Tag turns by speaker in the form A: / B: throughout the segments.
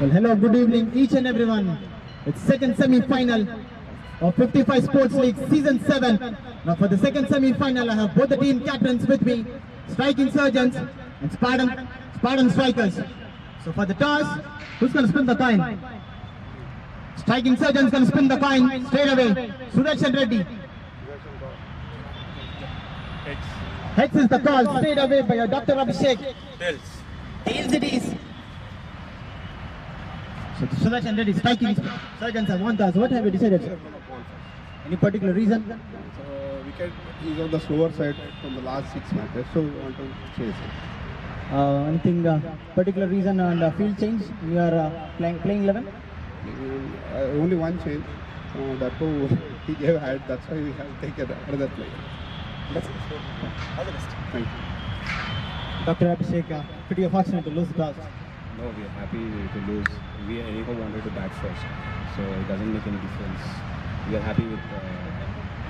A: Well, hello, good evening, each and everyone. It's second semi-final of 55 Sports League Season 7. Now for the second semi-final, I have both the team captains with me, Striking Surgeons and Spartan Strikers. So for the toss, who's going to spin the coin? Striking Surgeons going to spin the coin straight away. Sudarshan Reddy. Heads is the call, straight away by Dr. Abhishek. Tails it is. So Sudarshan Reddy, Striking Surgeons have won toss. What have you decided, sir? Any particular reason?
B: Wicket is on the slower side from the last 6 matches, so we want to change it.
A: Anything particular reason and field change in your playing 11?
B: Only one change. That too, he gave a head, that's why we have taken another player.
A: That's it. All the best.
B: Thank you.
A: Dr. Abhishek, pretty fortunate to lose the toss.
C: No, we are happy to lose. We anyhow wanted to bat first, so it doesn't make any difference. We are happy with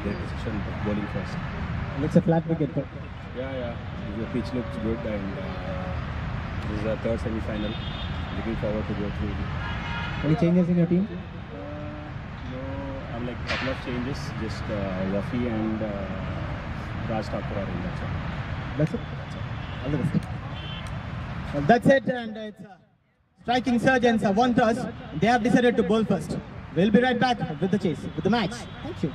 C: their decision of bowling first.
A: Looks a flat wicket, but
C: Yeah. The pitch looks good, and this is our third semi-final. Looking forward to go through.
A: any changes in your team?
C: No, I'm like a couple of changes. Just Wafi and Raj Thakur are in that one.
A: That's it. All the best. Well, that's it, and it's Striking Surgeons have won toss. They have decided to bowl first. We'll be right back with the chase, with the match. Thank you.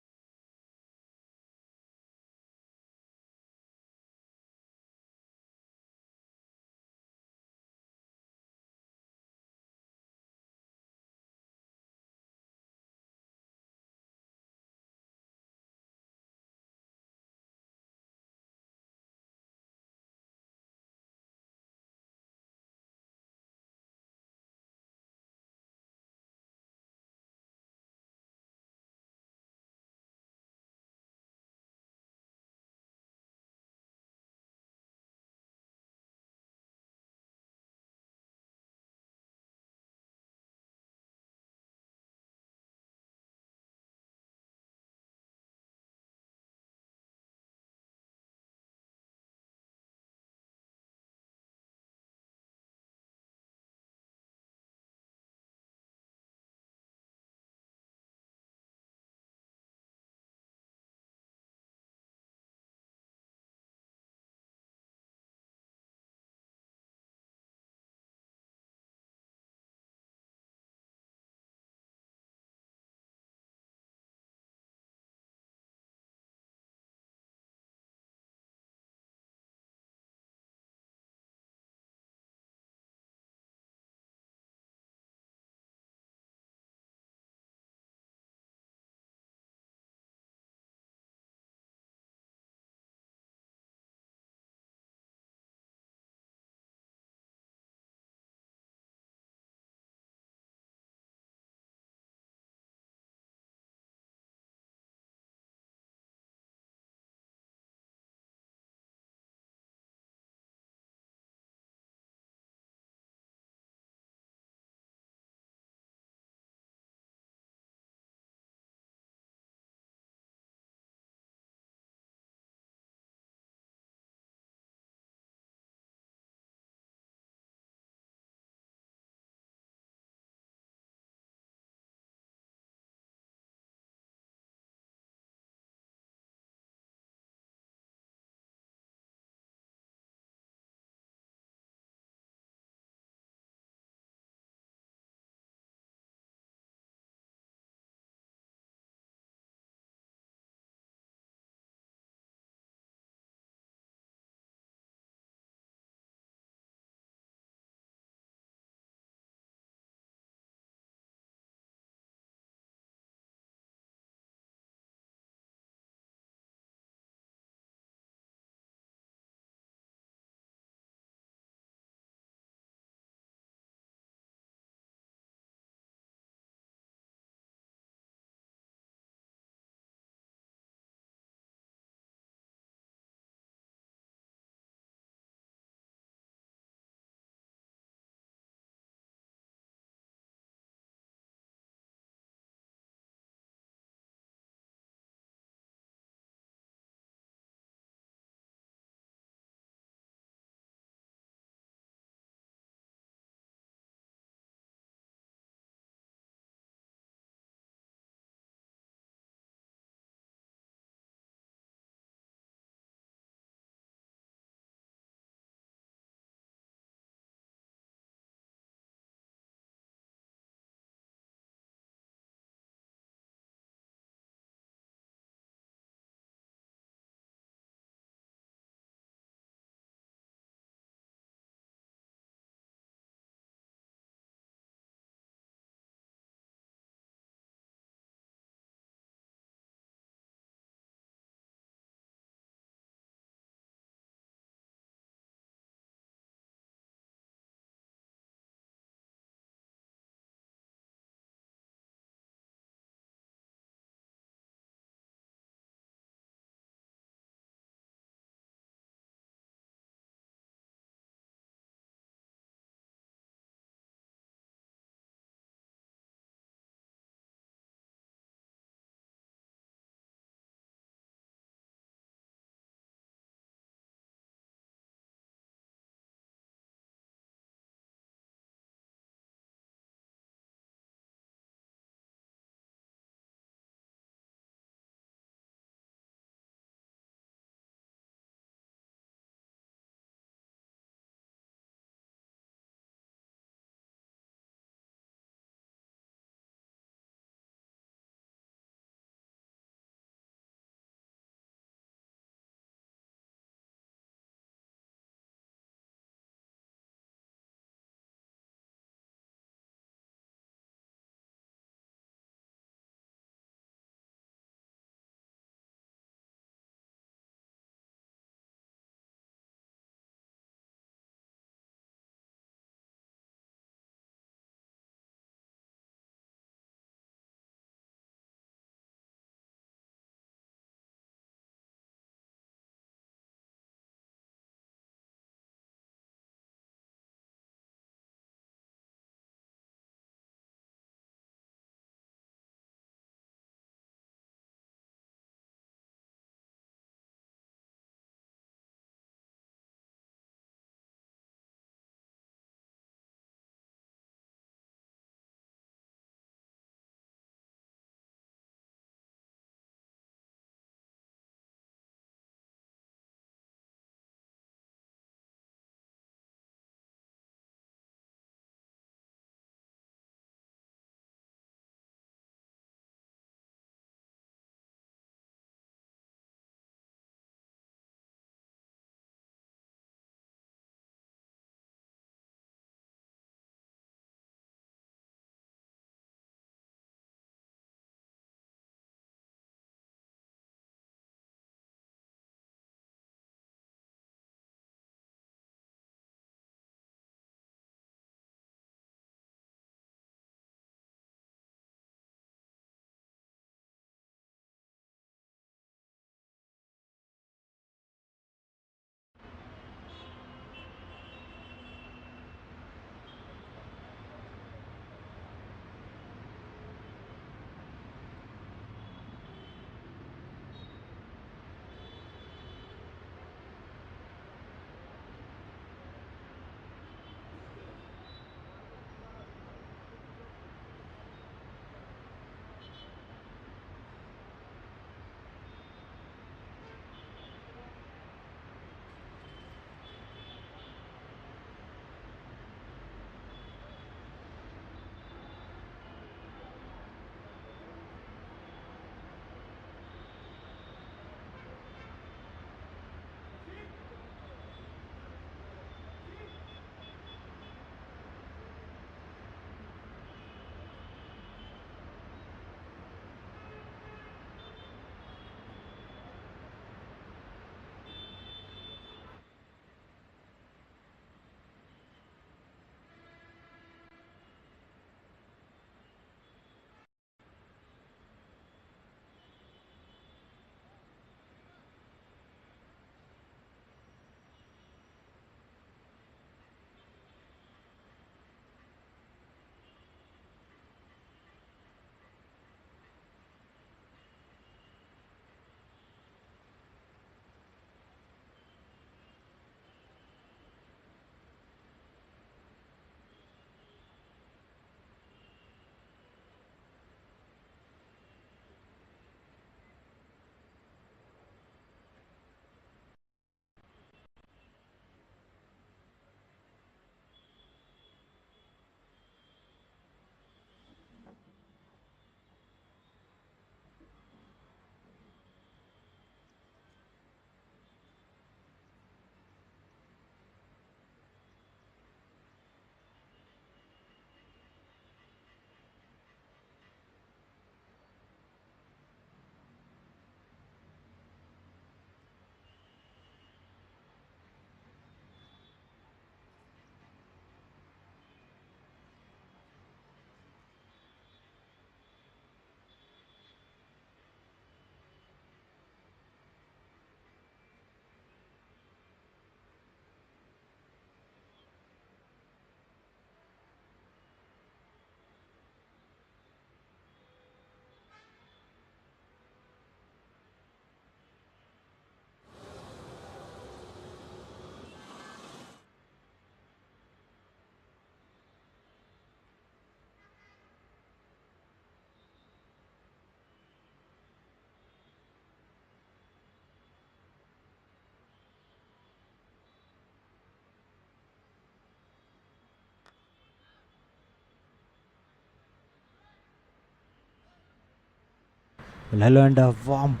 D: Well, hello and a warm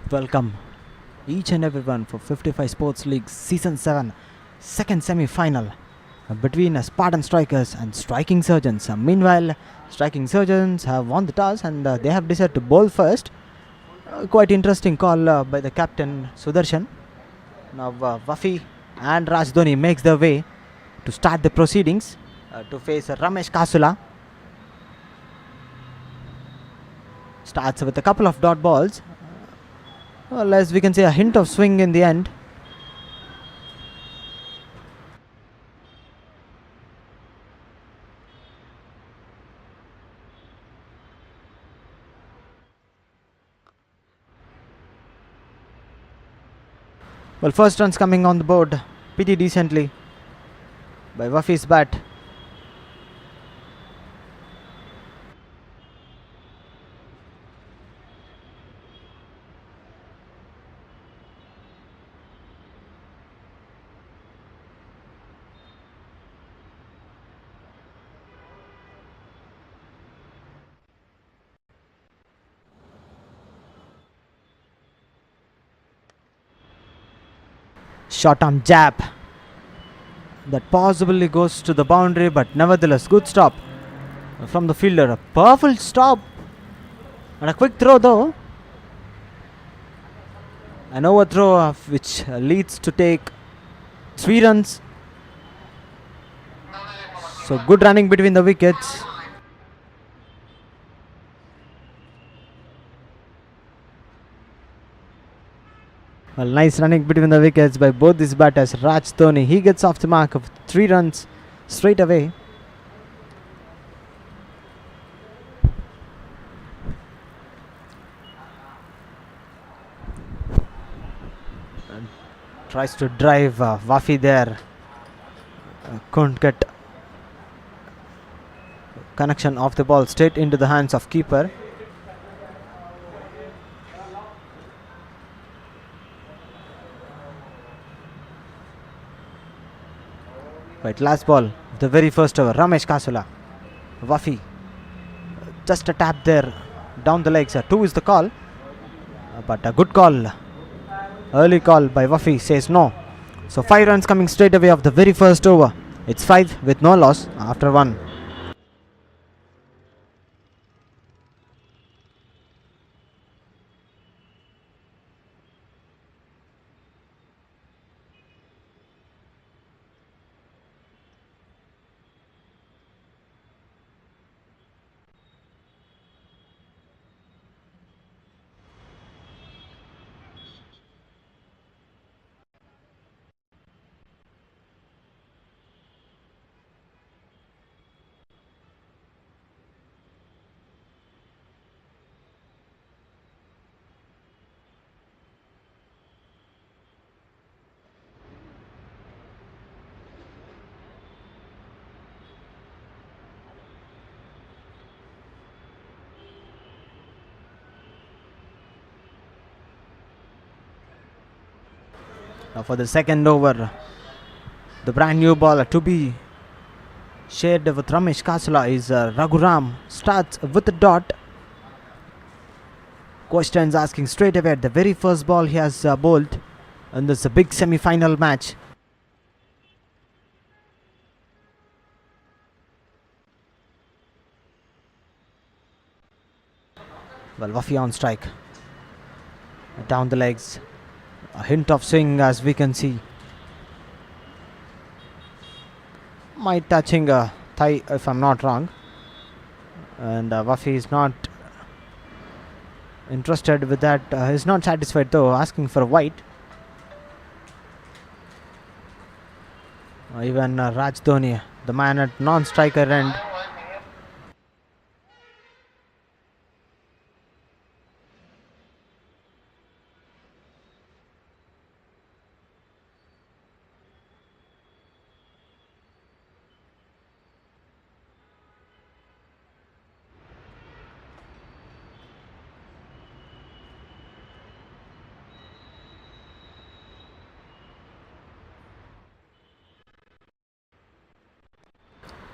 D: welcome each and everyone for 55 Sports League Season 7 second semi-final between Spartan Strikers and Striking Surgeons. Meanwhile, Striking Surgeons have won the toss and they have decided to bowl first. Quite interesting call by the captain Sudarshan. Now Wafi and Rajdhoni makes their way to start the proceedings to face Ramesh Kasula. Starts with a couple of dot balls. Well, as we can see, a hint of swing in the end. Well, first runs coming on the board pretty decently by Wafi's bat. Short arm jab that possibly goes to the boundary, but nevertheless good stop from the fielder. A powerful stop and a quick throw though. An overthrow which leads to take 3 runs. So good running between the wickets. Well, nice running between the wickets by both these batters. Rajdhoni, he gets off the mark of 3 runs straight away. And tries to drive Wafi there. Couldn't get connection of the ball straight into the hands of keeper. Right, last ball, the very first over. Ramesh Kasula, Wafi, just a tap there down the legs. 2 is the call, but a good call. Early call by Wafi says no. So 5 runs coming straight away of the very first over. It's 5 with no loss after 1. Now for the second over, the brand new ball to be shared with Ramesh Kasula is Raghuram. Starts with a dot. Questions asking straight away at the very first ball he has bowled in this big semi-final match. Well, Wafi on strike. Down the legs. A hint of swing as we can see. Might touching a thigh if I'm not wrong. And Wafi is not interested with that. He's not satisfied though, asking for a white. Even Rajdhoni, the man at non-striker end.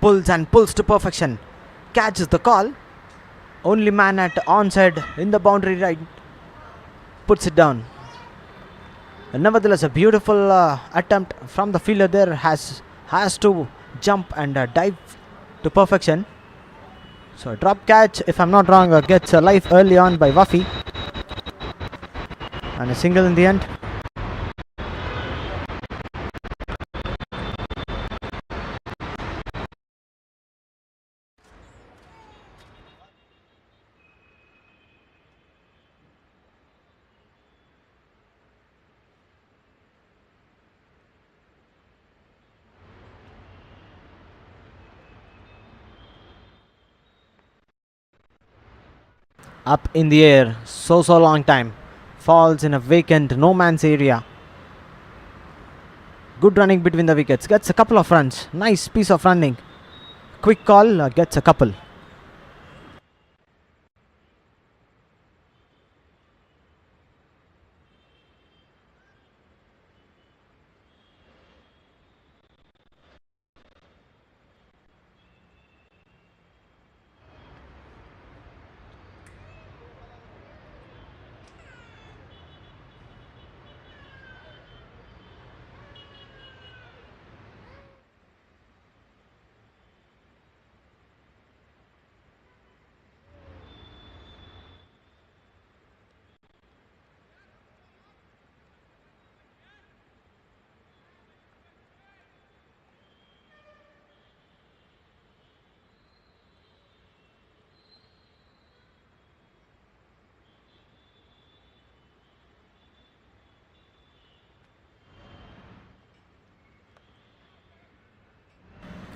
D: Pulls and pulls to perfection. Catches the call. Only man at onside in the boundary right puts it down. Nevertheless, a beautiful attempt from the fielder there, has to jump and dive to perfection. So a drop catch, if I'm not wrong, gets a life early on by Wafi, and a single in the end. Up in the air, so long time, falls in a vacant no man's area. Good running between the wickets, gets a couple of runs. Nice piece of running. Quick call, gets a couple.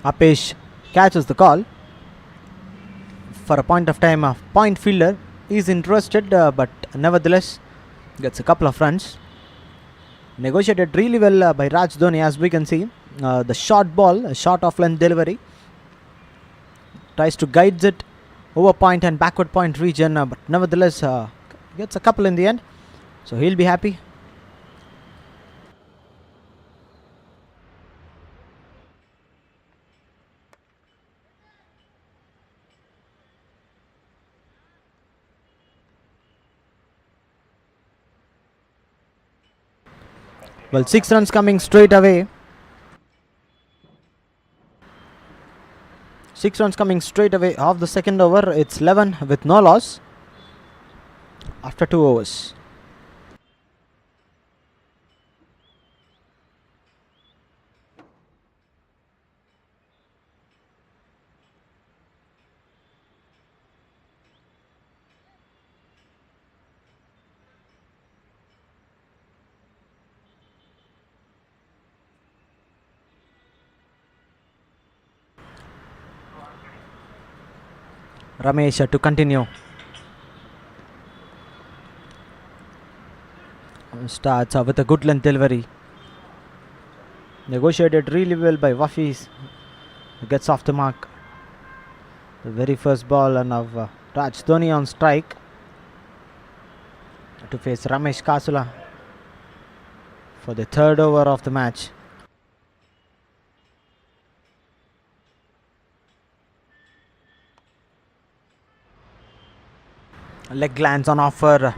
D: Apesh catches the call. For a point of time, a point fielder is interested, but nevertheless gets a couple of runs. Negotiated really well by Raj Dhoni, as we can see. The short ball, a short off-length delivery, tries to guide it over point and backward point region, but nevertheless gets a couple in the end, so he'll be happy. Well, 6 runs coming straight away. 6 runs coming straight away off the second over. It's 11 with no loss after 2 overs. Ramesh to continue. Starts with a good length delivery. Negotiated really well by Wafi. Gets off the mark. The very first ball, and now Raj Dhoni on strike to face Ramesh Kasula for the third over of the match. Leg lands on offer.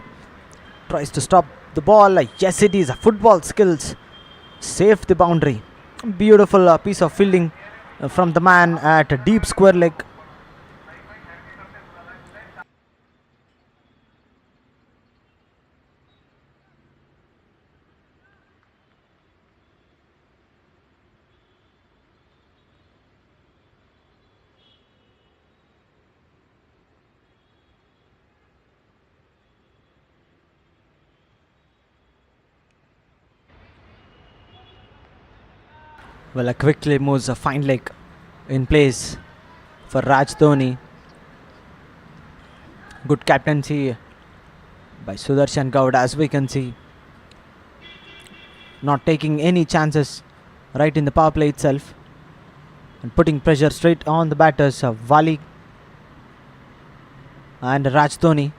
D: Tries to stop the ball. Yes, it is. Football skills saved the boundary. Beautiful piece of fielding from the man at a deep square leg. Well, quickly moves a fine leg in place for Raj Dhoni. Good captaincy by Sudarshan Gowda, as we can see. Not taking any chances right in the power play itself, and putting pressure straight on the batters of Wali and Raj Dhoni.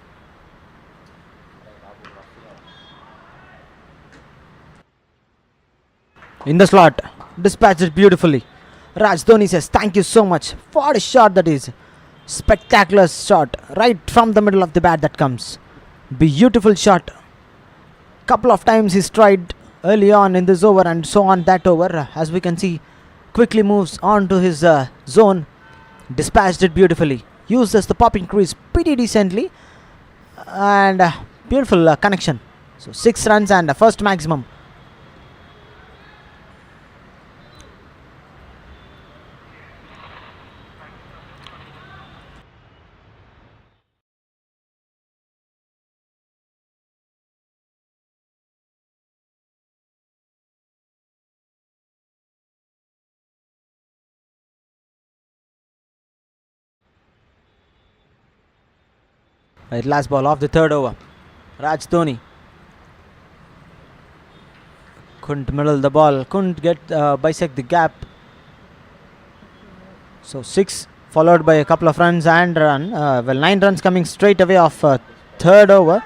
D: In the slot, dispatched it beautifully. Raj Dhoni says thank you so much. What a shot that is. Spectacular shot right from the middle of the bat that comes. Beautiful shot. Couple of times he's tried early on in this over and so on that over. As we can see, quickly moves on to his zone. Dispatched it beautifully. Uses the popping crease pretty decently. And beautiful connection. So 6 runs and first maximum. Right, last ball of the third over. Raj Dhoni couldn't middle the ball, couldn't get bisect the gap. So 6 followed by a couple of runs and run. 9 runs coming straight away off third over.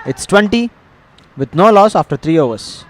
D: It's 20 with no loss after 3 overs.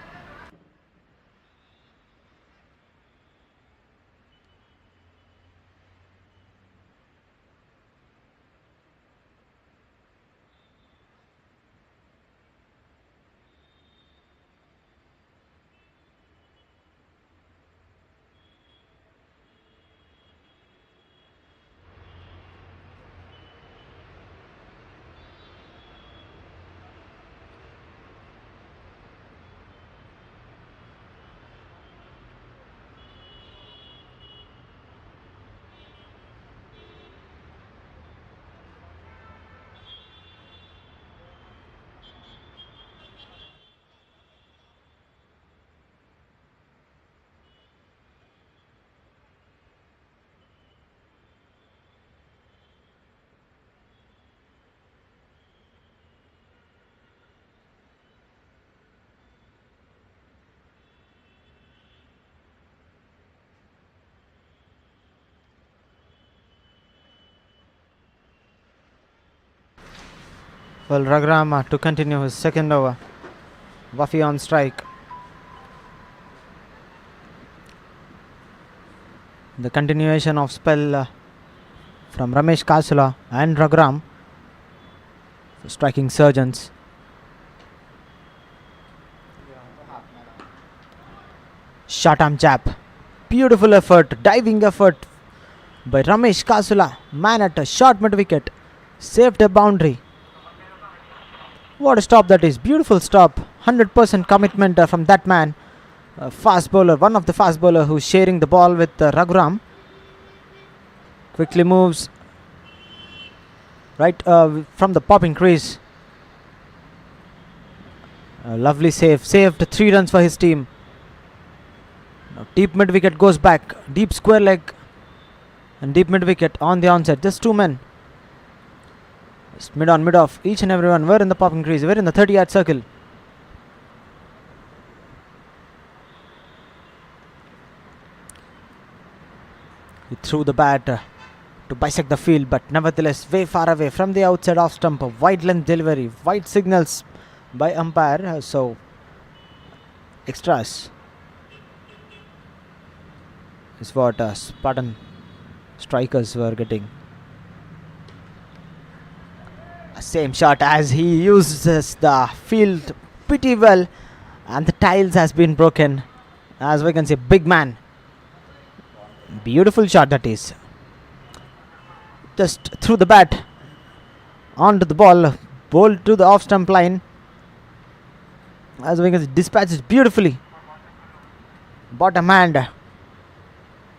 D: Well, Ragrama to continue his second over. Wafi on strike. The continuation of spell from Ramesh Kasula and Ragram for striking Surgeons. Short arm jab. Beautiful effort, diving effort by Ramesh Kasula. Man at a short mid wicket. Saved a boundary. What a stop that is. Beautiful stop. 100% commitment from that man. Fast bowler. One of the fast bowler who's sharing the ball with Raghuram. Quickly moves. Right from the popping crease. Lovely save. Saved 3 runs for his team. Now deep mid wicket goes back. Deep square leg. And deep mid wicket on the onset. Just 2 men. Mid on, mid off. Each and everyone were in the popping crease. We're in the 30-yard circle. He threw the bat to bisect the field, but nevertheless way far away from the outside off stump. A wide length delivery. Wide signals by umpire. So extras is what Spartan Strikers were getting. Same shot as he uses the field pretty well, and the tiles has been broken. As we can see, big man. Beautiful shot that is. Just threw the bat onto the ball, bowled to the off stump line. As we can see, dispatches beautifully. Bottom hand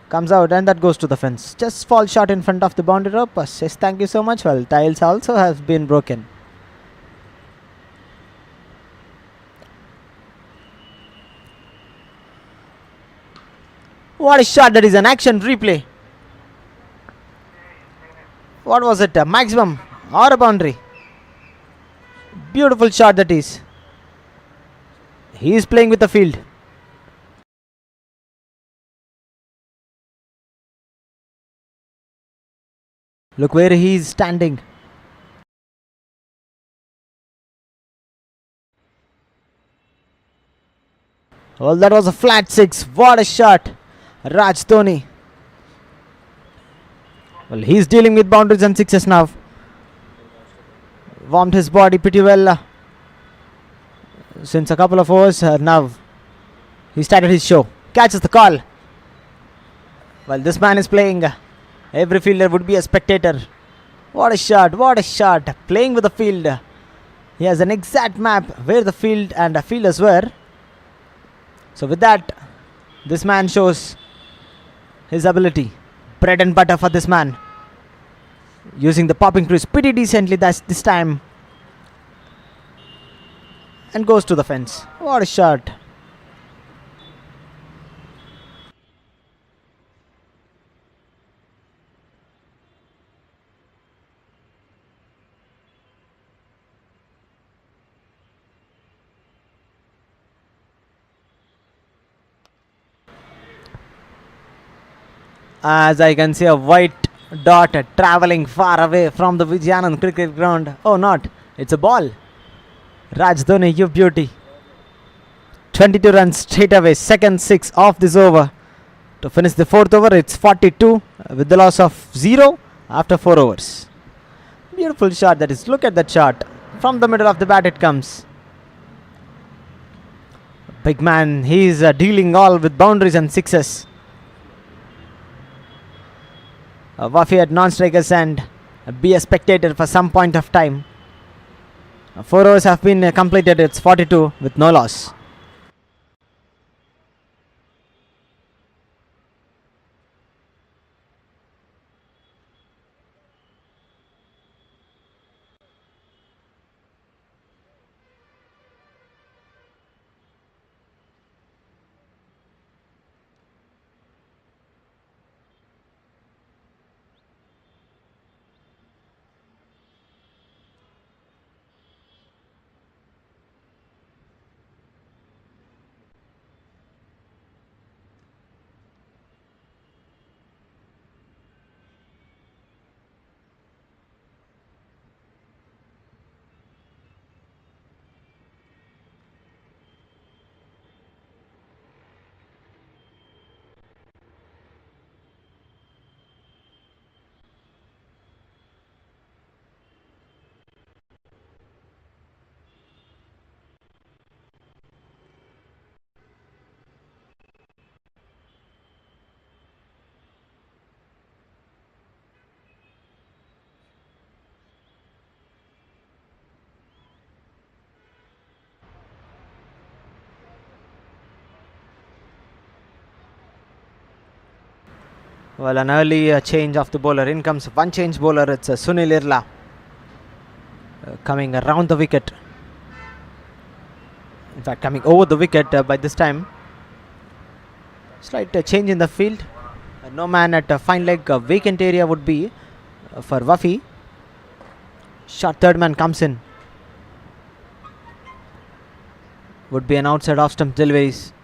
D: comes out and that goes to the fence. Just fall short in front of the boundary rope. Says thank you so much. Well, tiles also has been broken. What a shot that is. An action replay. What was it? A maximum or a boundary? Beautiful shot that is. He is playing with the field. Look where he is standing. Well, that was a flat 6. What a shot. Raj Dhoni. Well, he's dealing with boundaries and sixes now. Warmed his body pretty well since a couple of overs. Now he started his show. Catches the call. Well, this man is playing. Every fielder would be a spectator. What a shot, what a shot. Playing with the field. He has an exact map where the field and the fielders were. So with that, this man shows his ability. Bread and butter for this man. Using the popping crease pretty decently this time. And goes to the fence. What a shot. As I can see a white dot traveling far away from the Vijayanand cricket ground. Oh, not. It's a ball. Raj Dhoni, you beauty. 22 runs straight away. Second 6 of this over. To finish the 4th over, it's 42 with the loss of 0 after 4 overs. Beautiful shot that is. Look at that shot. From the middle of the bat it comes. Big man, he's dealing all with boundaries and sixes. Wafi at non-strikers and be a spectator for some point of time. 4 overs have been completed. It's 42 with no loss. Well, an early change of the bowler. In comes one change bowler. It's Sunil Irla coming around the wicket. In fact, coming over the wicket by this time. Slight change in the field. No man at fine leg. Vacant area would be for Wafi. Short third man comes in. Would be an outside off stump deliveries.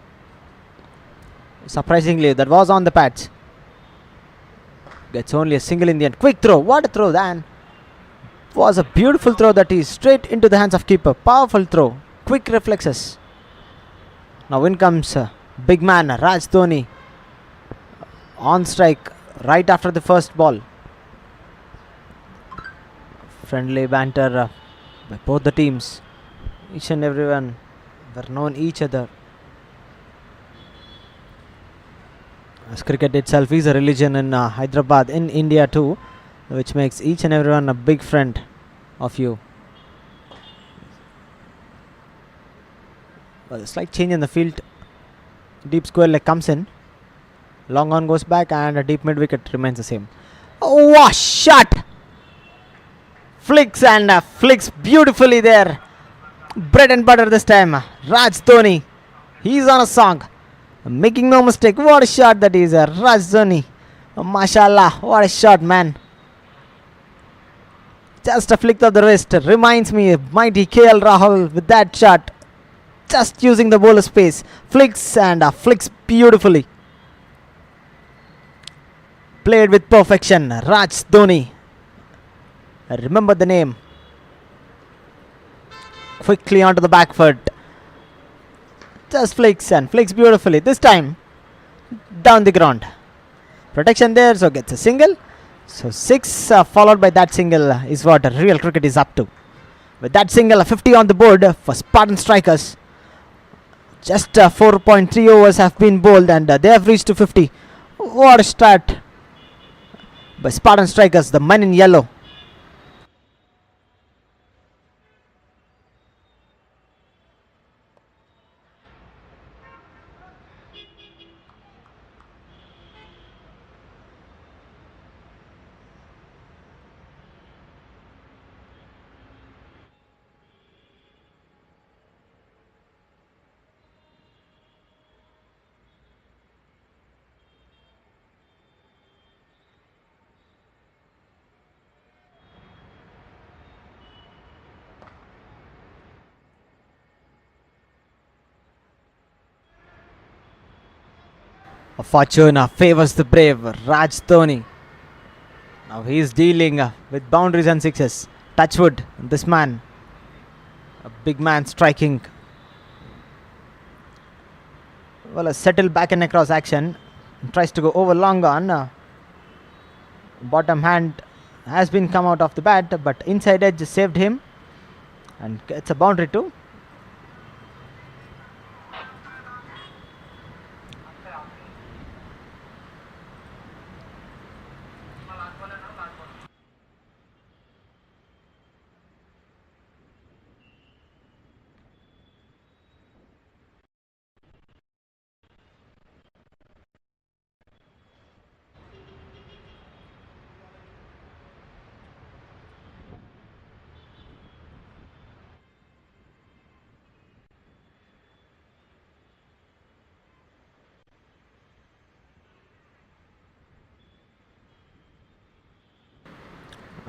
D: Surprisingly, that was on the patch. Gets only a single in the end. Quick throw. What a throw, Dan. Was a beautiful throw that is straight into the hands of keeper. Powerful throw. Quick reflexes. Now in comes big man Raj Dhoni. On strike right after the first ball. Friendly banter by both the teams. Each and everyone were known each other. As cricket itself is a religion in Hyderabad, in India too, which makes each and everyone a big friend of you. Well, a slight change in the field. Deep square leg comes in. Long on goes back and a deep mid wicket remains the same. Oh, what shot! Flicks and flicks beautifully there. Bread and butter this time. Raj Dhoni. He's on a song. Making no mistake. What a shot that is. Raj Dhoni. Mashallah. What a shot, man. Just a flick of the wrist. Reminds me of mighty KL Rahul with that shot. Just using the bowler space. Flicks and flicks beautifully. Played with perfection. Raj Dhoni. Remember the name. Quickly onto the back foot. Just flicks and flicks beautifully. This time down the ground. Protection there, so gets a single. So 6 followed by that single is what real cricket is up to. With that single, 50 on the board for Spartan Strikers. Just 4.3 overs have been bowled and they have reached to 50. What a start by Spartan Strikers, the men in yellow. Fortune favors the brave, Raj Dhoni. Now he is dealing with boundaries and sixes. Touchwood, this man, a big man striking. Well, a settle back and across action. Tries to go over long on. Bottom hand has been come out of the bat, but inside edge saved him. And gets a boundary too.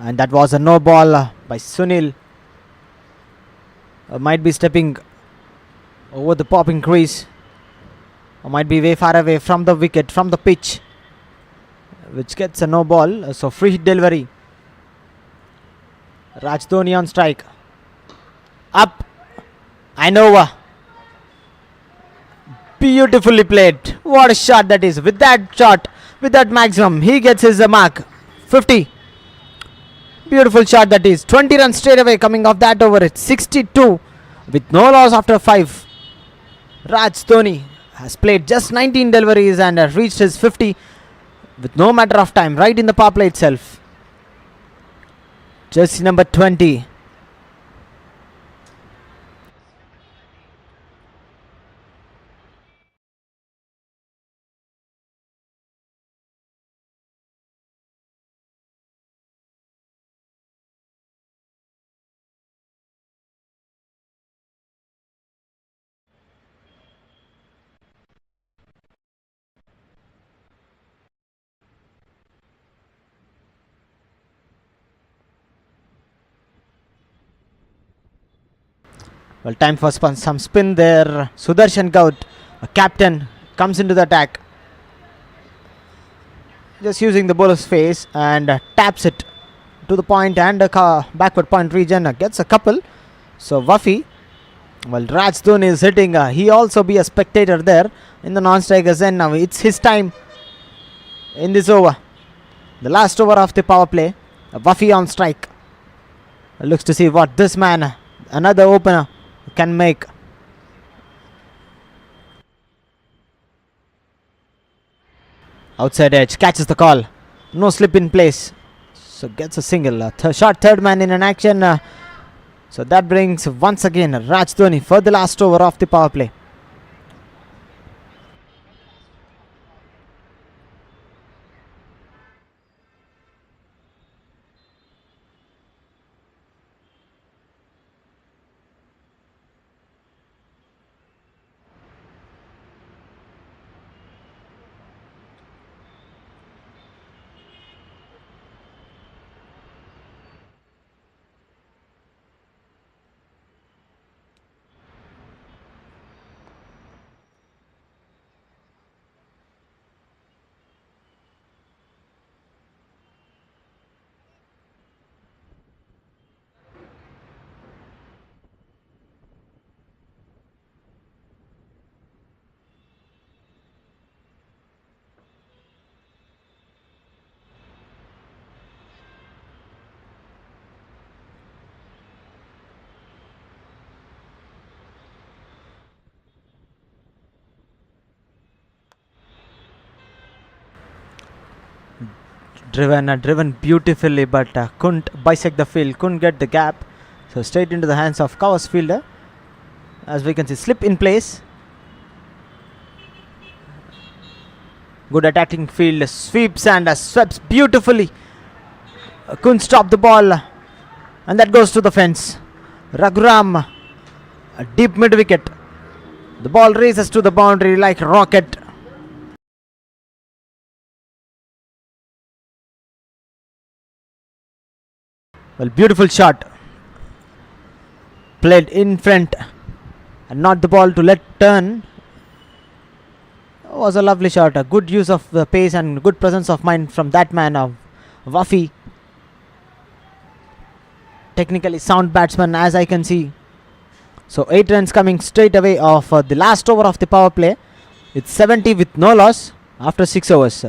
D: And that was a no ball by Sunil. Might be stepping over the popping crease. Or might be way far away from the wicket, from the pitch. Which gets a no ball. So free hit delivery. Raj Dhoni on strike. Up and over. Beautifully played. What a shot that is. With that shot, with that maximum, he gets his mark. 50. Beautiful shot that is. 20 runs straight away coming off that over. It's 62 with no loss after 5. Raj Dhoni has played just 19 deliveries and reached his 50 with no matter of time, right in the power play itself. Jersey number 20. Well, time for some spin there. Sudarshan Gaut, a captain, comes into the attack. Just using the bowler's face and taps it to the point and backward point region. Gets a couple. So Wafi, well, Raj Dhoni is hitting. He also be a spectator there in the non-strikers end. Now it's his time in this over. The last over of the power play. Wafi on strike. Looks to see what this man, another opener, can make. Outside edge, catches the call. No slip in place. So gets a single. Short third man in an action. So that brings once again Raj Dhoni for the last over of the power play. Driven beautifully, but couldn't bisect the field, couldn't get the gap. So straight into the hands of Covers fielder. As we can see, slip in place. Good attacking field, sweeps and sweeps beautifully. Couldn't stop the ball, and that goes to the fence. Raghuram, a deep mid wicket. The ball races to the boundary like a rocket. Well, beautiful shot. Played in front and not the ball to let turn. Was a lovely shot. A good use of the pace and good presence of mind from that man of Wafi. Technically sound batsman, as I can see. So 8 runs coming straight away off the last over of the power play. It's 70 with no loss after 6 overs.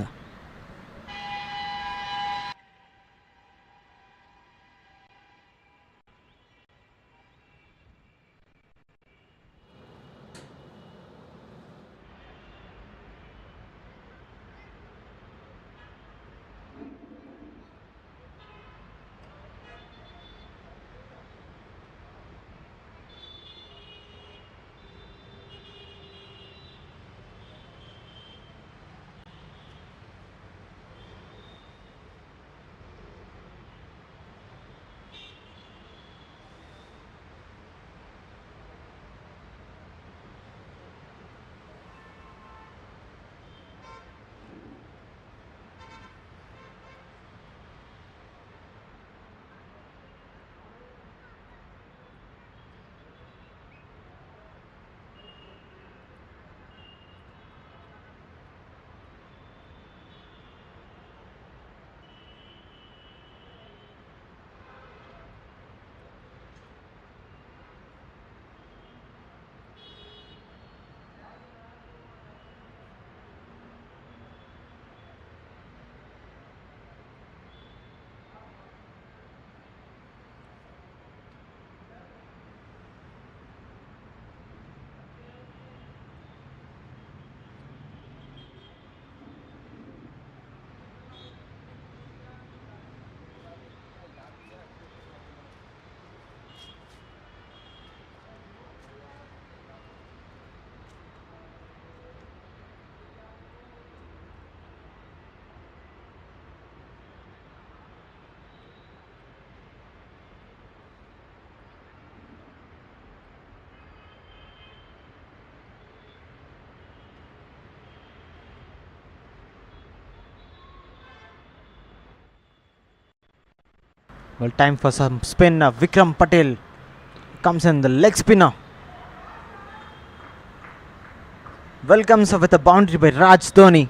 D: Well, time for some spin. Vikram Patel comes in, the leg spinner. Welcomes with a boundary by Raj Dhoni.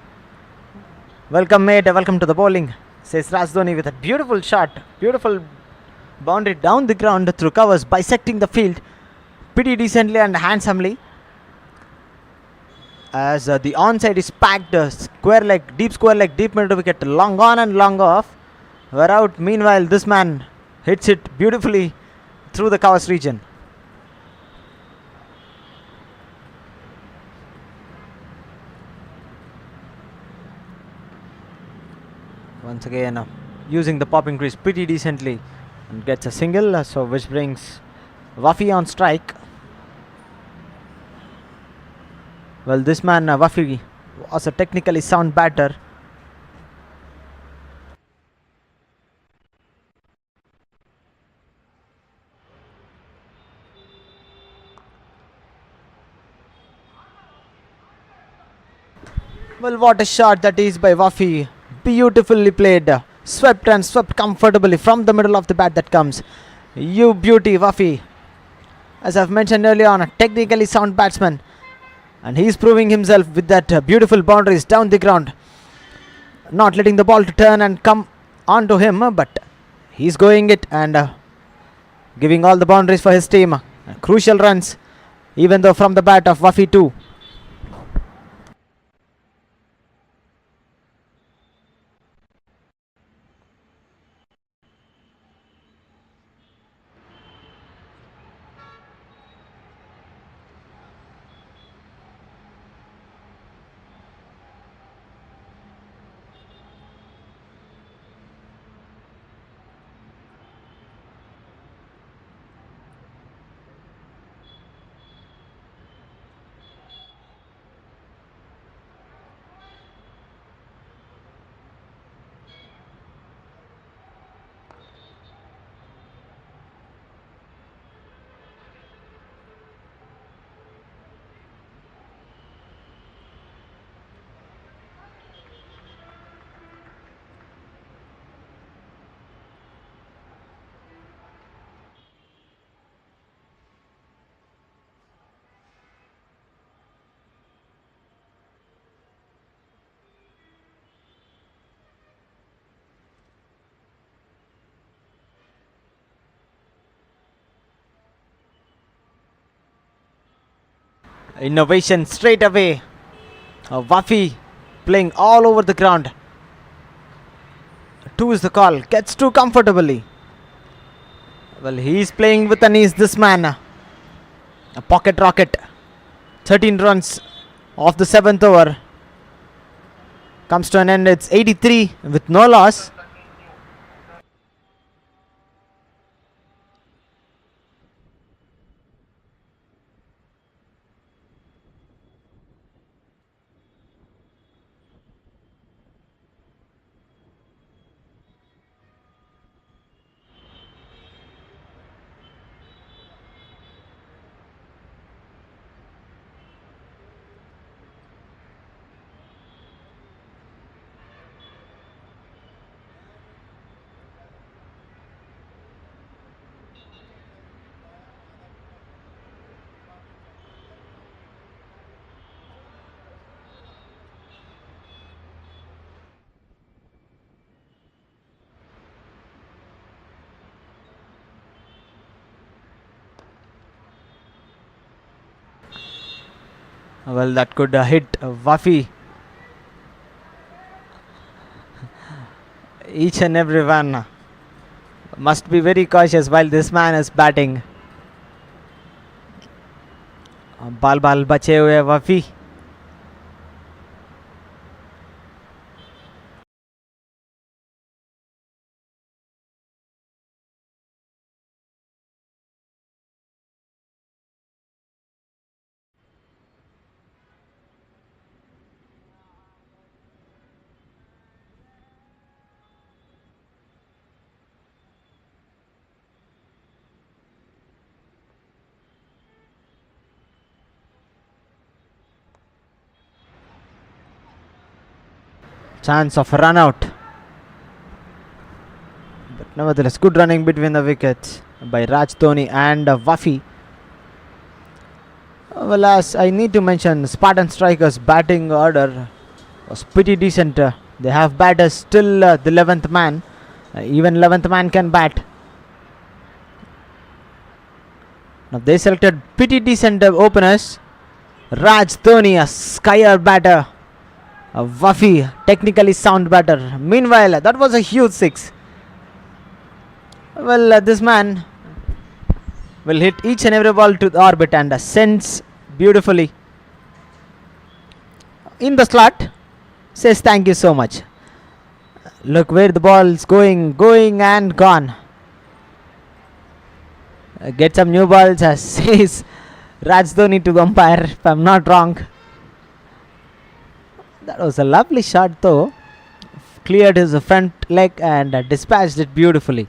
D: Welcome, mate. Welcome to the bowling, says Raj Dhoni with a beautiful shot. Beautiful boundary down the ground through covers, bisecting the field pretty decently and handsomely. As the onside is packed, square leg, deep middle wicket, long on and long off. We're out. Meanwhile, this man hits it beautifully through the covers region. Once again, using the popping crease pretty decently and gets a single, so which brings Wafi on strike. Well, this man Wafi was a technically sound batter. Well, what a shot that is by Wafi. Beautifully played. Swept and swept comfortably from the middle of the bat that comes. You beauty, Wafi. As I've mentioned earlier on, a technically sound batsman. And he's proving himself with that beautiful boundaries down the ground. Not letting the ball to turn and come onto him, but he's going it and giving all the boundaries for his team. Crucial runs, even though from the bat of Wafi too. Innovation straight away. Wafi playing all over the ground. 2 is the call. Gets 2 comfortably. Well, he's playing with an ease, this man. A pocket rocket. 13 runs off the 7th over. Comes to an end. It's 83 with no loss. Well, that could hit Wafi. Each and every one must be very cautious while this man is batting. बाल बाल बचे हुए वफी. Chance of a run out. But nevertheless, good running between the wickets by Raj Dhoni and Wafi. Well, as I need to mention, Spartan Strikers batting order was pretty decent. They have batters still the 11th man. Even 11th man can bat. Now they selected pretty decent openers. Raj Dhoni, a skyer batter. Wafi, technically sound batter. Meanwhile, that was a huge 6. Well, this man will hit each and every ball to the orbit and sends beautifully in the slot. Says thank you so much. Look where the ball is going and gone. Get some new balls, says Raj Dhoni to the umpire, if I'm not wrong. That was a lovely shot though. Cleared his front leg and dispatched it beautifully.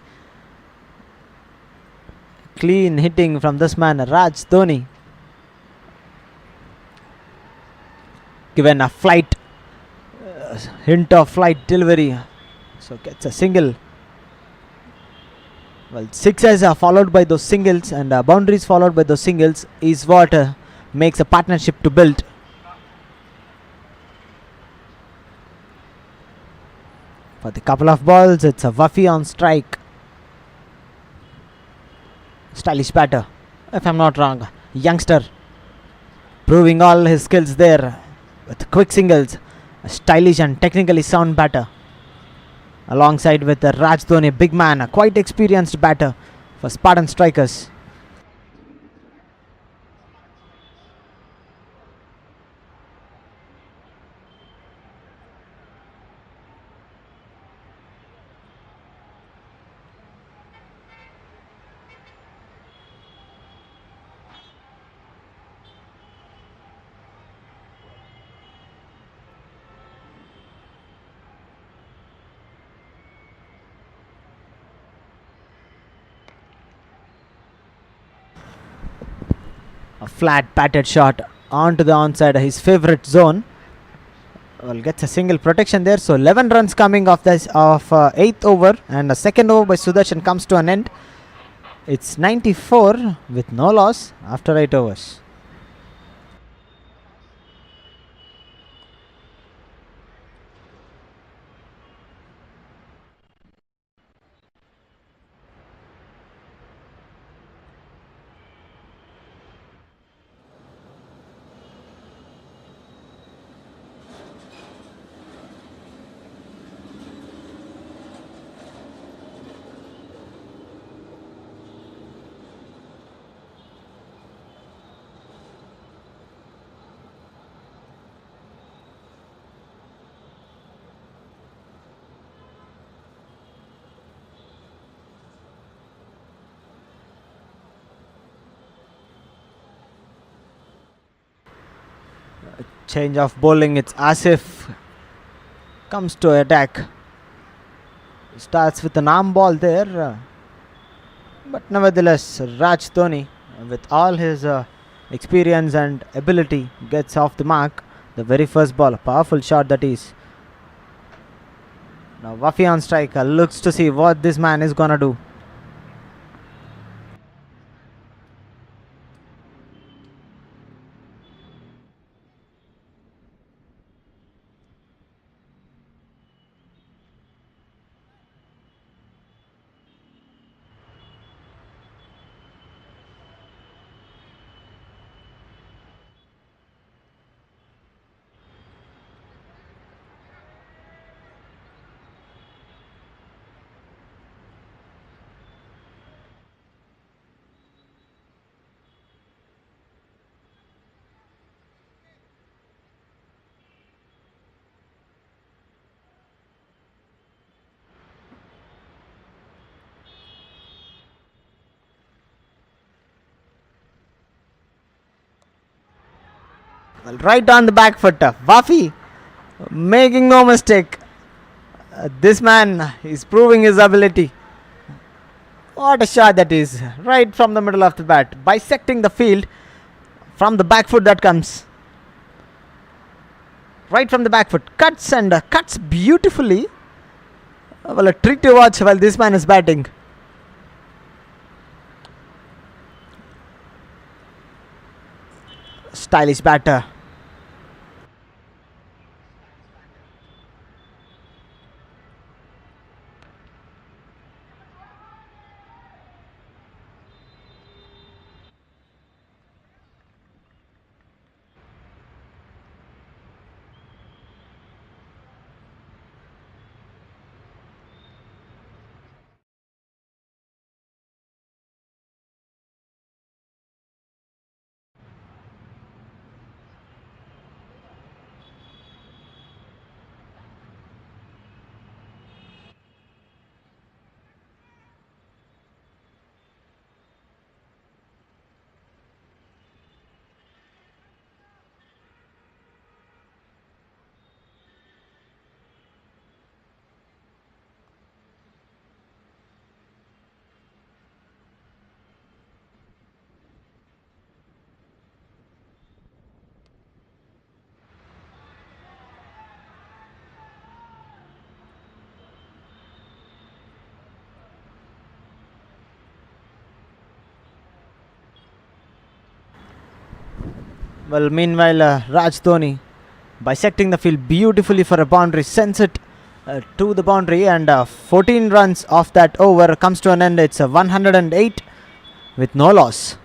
D: Clean hitting from this man, Raj Dhoni. Given a flight, hint of flight delivery. So gets a single. Well, sixes are followed by those singles and boundaries followed by those singles is what makes a partnership to build. For the couple of balls, it's a Wafi on strike. Stylish batter, if I'm not wrong. Youngster, proving all his skills there with quick singles. A stylish and technically sound batter. Alongside with Raj Dhoni, big man, a quite experienced batter for Spartan Strikers. A flat batted shot onto the onside, his favorite zone. Well, gets a single protection there. So 11 runs coming off this of 8th over, and the second over by Sudarshan comes to an end. It's 94 with no loss after 8 overs. Change of bowling. It's Asif comes to attack. Starts with an arm ball there. But nevertheless, Raj Dhoni, with all his experience and ability, gets off the mark. The very first ball, a powerful shot that is. Now Wafi on strike, looks to see what this man is gonna do. Well, right on the back foot, Wafi making no mistake. This man is proving his ability. What a shot that is! Right from the middle of the bat, bisecting the field from the back foot that comes. Right from the back foot, cuts and cuts beautifully. Well, a treat to watch while this man is batting. Stylish batter. Well, meanwhile, Raj Dhoni bisecting the field beautifully for a boundary, sends it to the boundary, and 14 runs off that over comes to an end. It's 108 with no loss.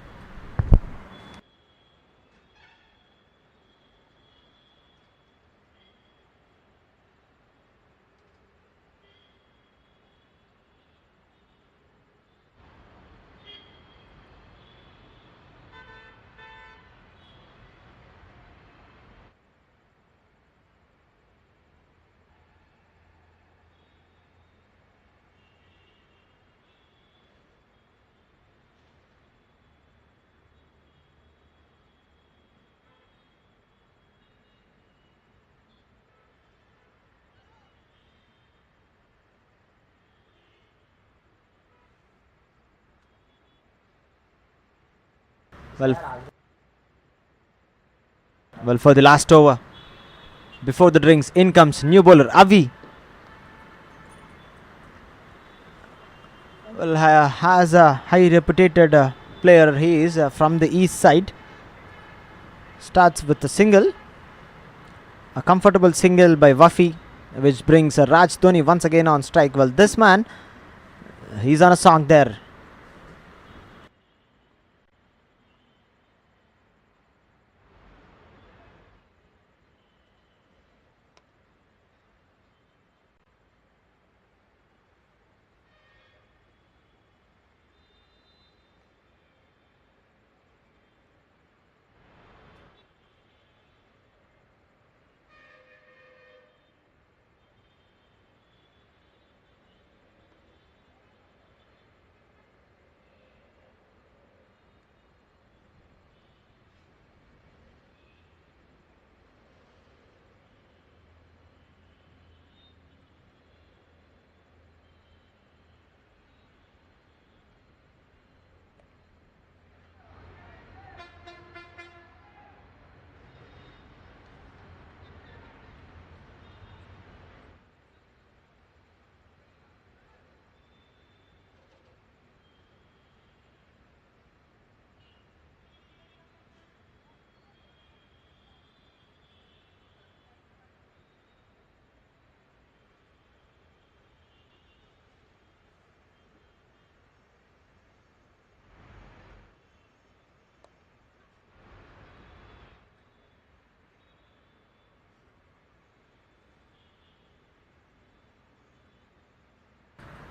D: Well, for the last over, before the drinks, in comes new bowler Avi. Well, has a high reputed player. He is from the east side. Starts with a single, a comfortable single by Wafi, which brings Raj Dhoni once again on strike. Well, this man, he's on a song there.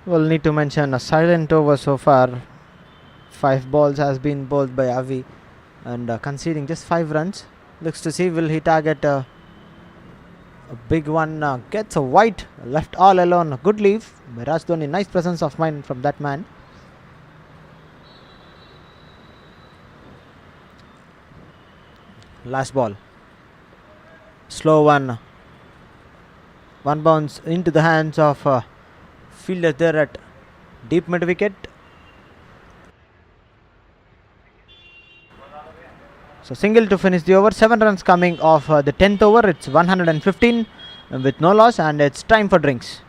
D: We'll need to mention a silent over so far. 5 balls has been bowled by Avi and conceding just 5 runs. Looks to see will he target a big one. Gets a wide, left all alone. A good leave by Raj Dhoni. Nice presence of mind from that man. Last ball. Slow one. One bounce into the hands of fielder there at deep mid wicket. So single to finish the over. 7 runs coming off the 10th over. It's 115 with no loss, and it's time for drinks.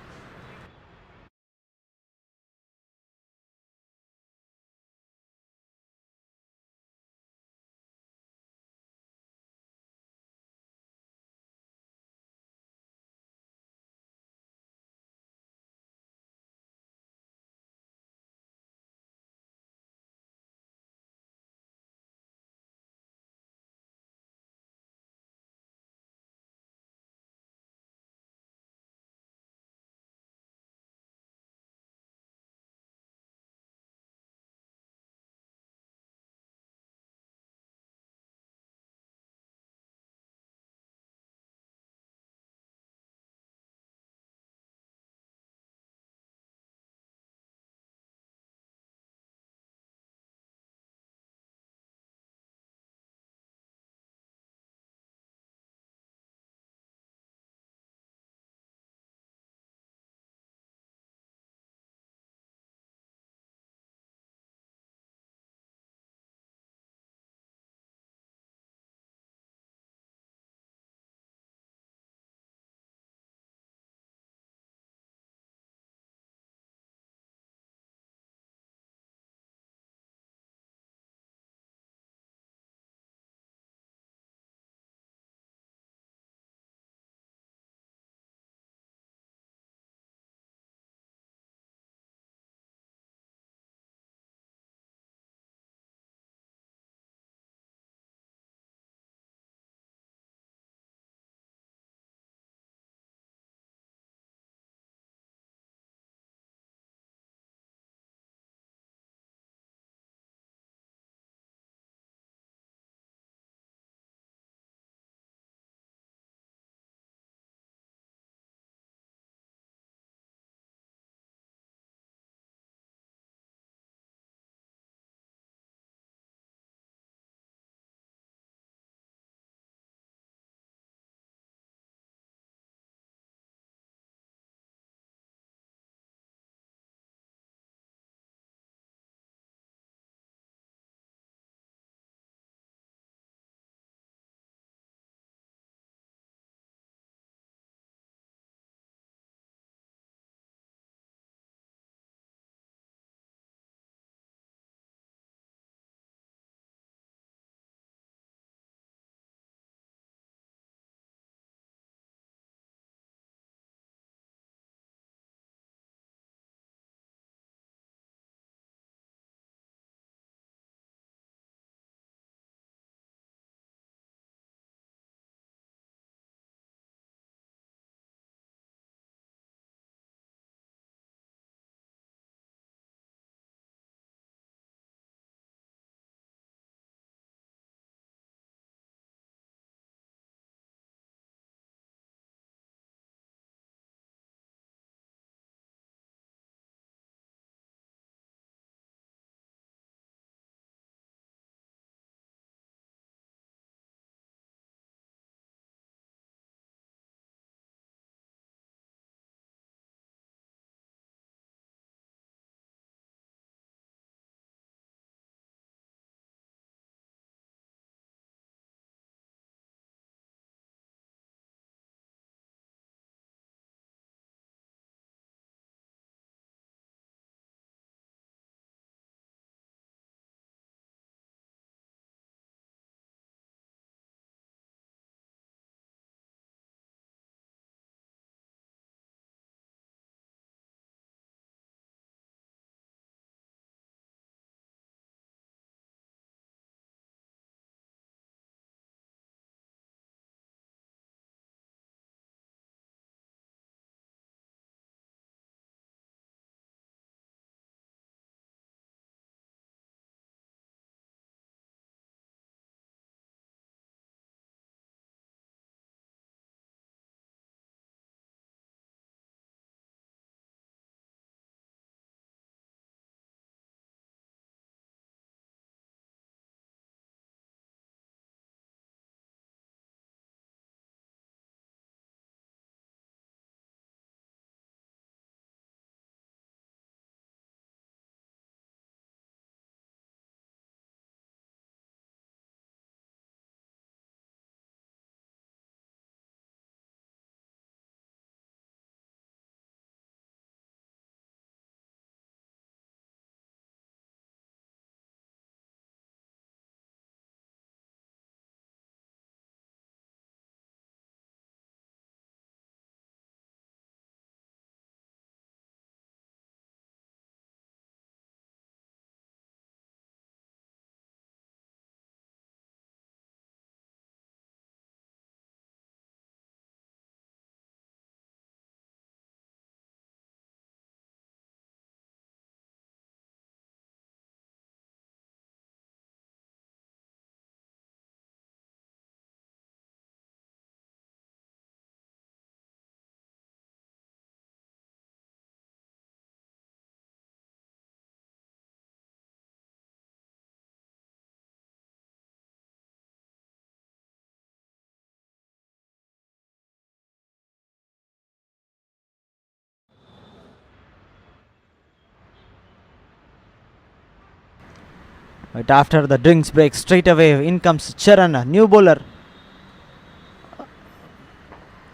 D: Right after the drinks break, straight away in comes Charan, a new bowler.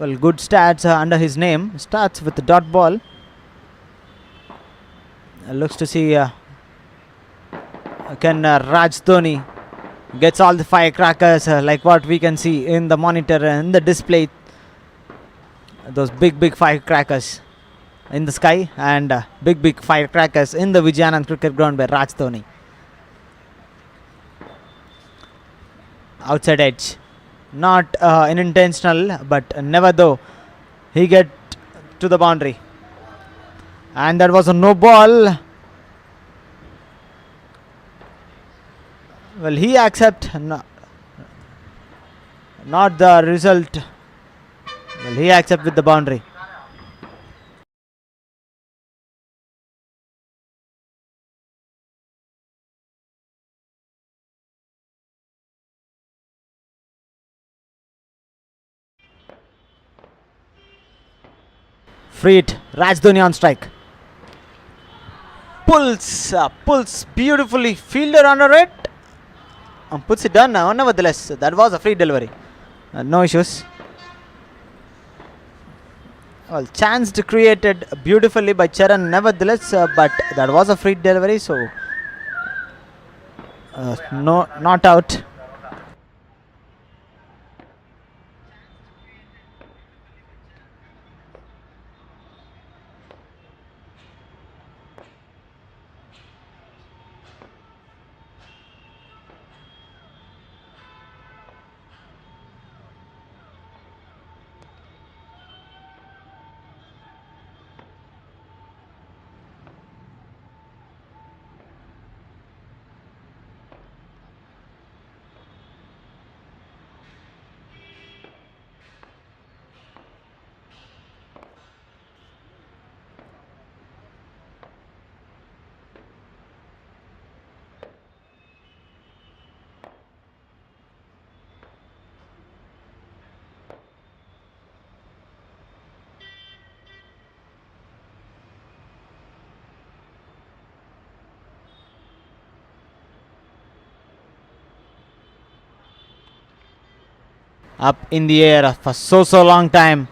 D: Well, good stats under his name. Starts with the dot ball. Looks to see can Raj Dhoni gets all the firecrackers like what we can see in the monitor and in the display. Those big firecrackers in the sky and big firecrackers in the Vijayanand cricket ground by Raj Dhoni. Outside edge, not unintentional, but never though he get to the boundary, and that was a no ball. Well, he accept not the result. Well, he accept with the boundary. Free it. Raj Dhoni on strike. Pulls beautifully. Fielder under it. Puts it down now. Nevertheless, that was a free delivery. No issues. Well, chance created beautifully by Charan. Nevertheless, but that was a free delivery. So, no, not out. Up in the air for so long time.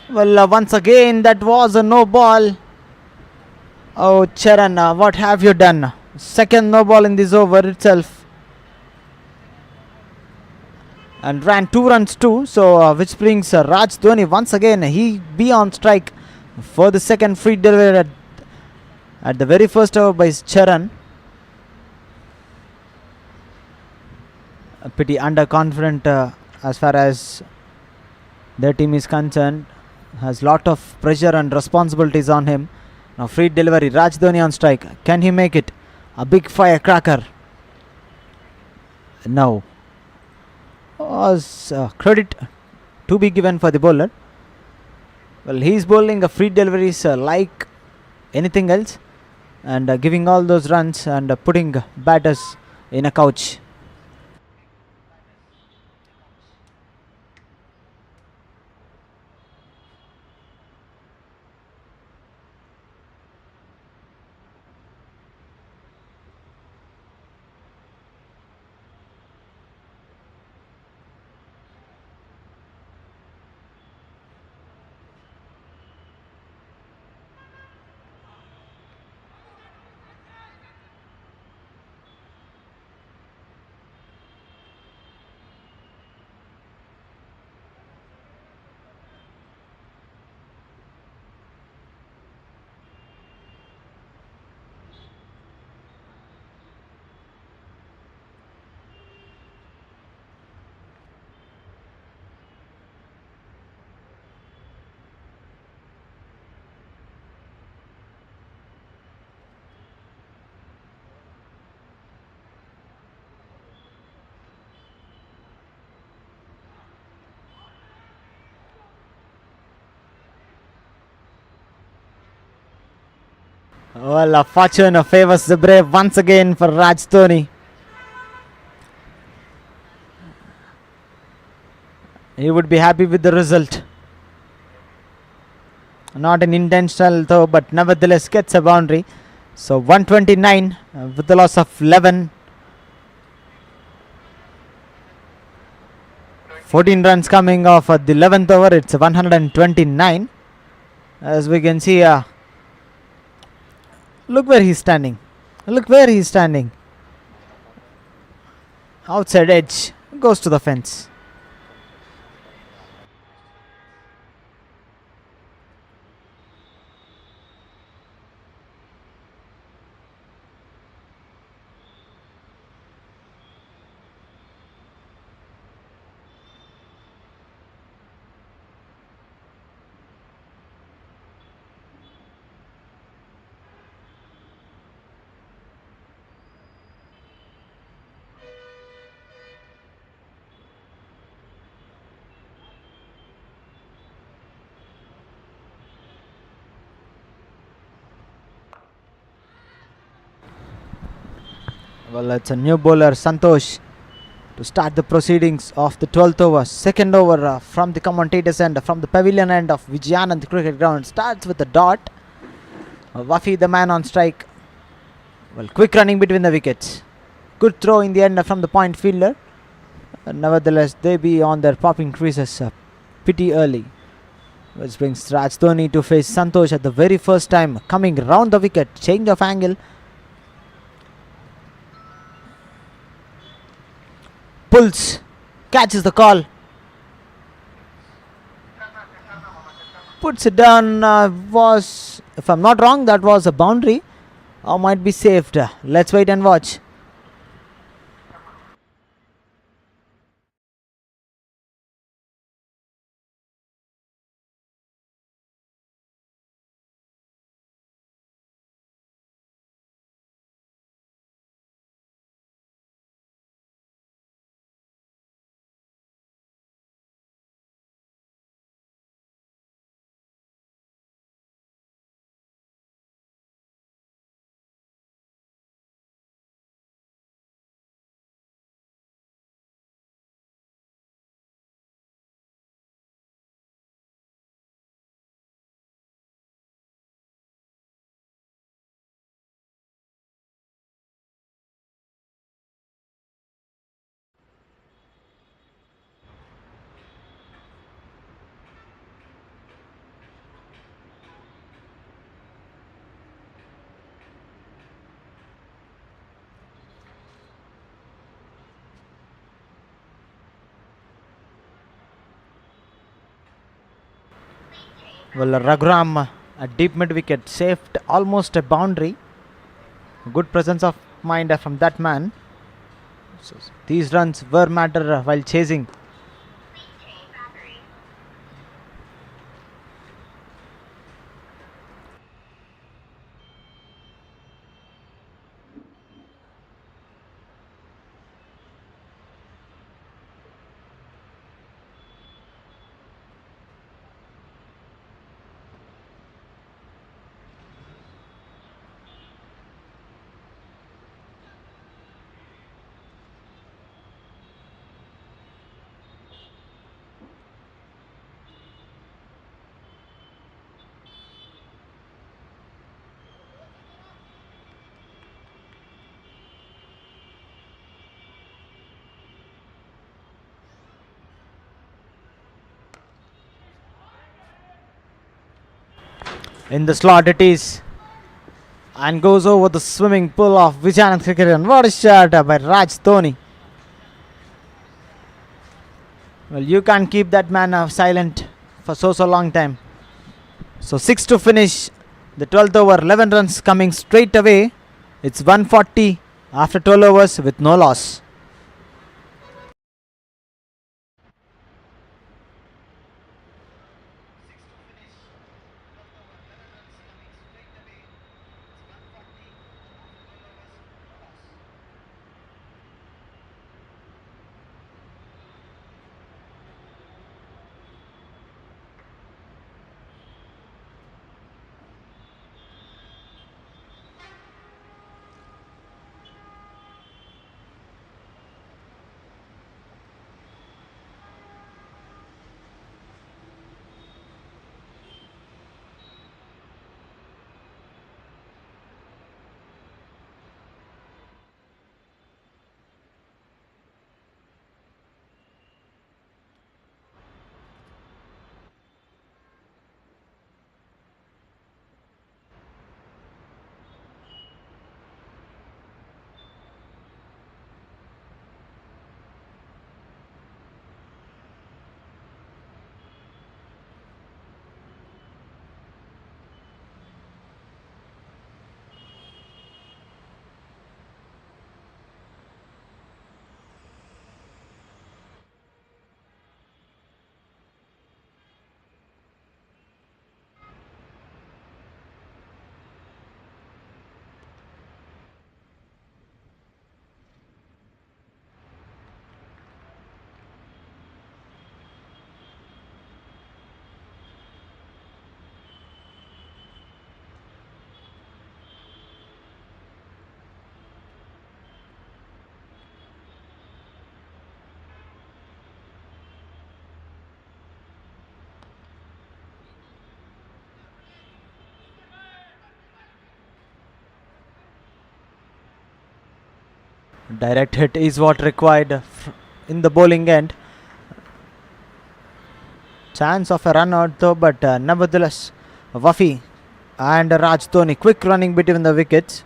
D: Well, once again that was a no ball. Oh, Charan, what have you done? Second no ball in this over itself, and ran 2 runs too. So which brings Raj Dhoni once again. He be on strike for the second free delivery at the very first over by Charan. Pretty underconfident as far as their team is concerned. Has lot of pressure and responsibilities on him. Now free delivery. Raj Dhoni on strike. Can he make it? A big firecracker. No. Was credit to be given for the bowler. Well, he's bowling a free deliveries like anything else, and giving all those runs and putting batters in a couch. Well, fortune favors the brave once again for Raj Dhoni. He would be happy with the result. Not an intentional though, but nevertheless gets a boundary. So 129 with the loss of 11. 14 runs coming off at the 11th over. It's 129. As we can see, look where he's standing. Look where he's standing. Outside edge. Goes to the fence. Well, it's a new bowler, Santosh, to start the proceedings of the 12th over. Second over from the commentators end, from the pavilion end of Vijayanand Cricket Ground. Starts with a dot. Wafi, the man on strike. Well, quick running between the wickets. Good throw in the end from the point fielder. Nevertheless, they be on their popping creases pretty early. Which brings Raj Dhoni to face Santosh at the very first time. Coming round the wicket. Change of angle. Pulls, catches the call, puts it down. Was, if I'm not wrong, that was a boundary, or might be saved. Let's wait and watch. Well, Raghuram, a deep mid wicket, saved almost a boundary. Good presence of mind from that man. So these runs were matter while chasing. In the slot it is, and goes over the swimming pool of Vijayanand Cricket Ground. What a shot by Raj Dhoni. Well, you can't keep that man silent for so long time. So 6 to finish the 12th over. 11 runs coming straight away. It's 140 after 12 overs with no loss. Direct hit is what required in the bowling end. Chance of a run out though, but nevertheless, Wafi and Raj Dhoni quick running between the wickets.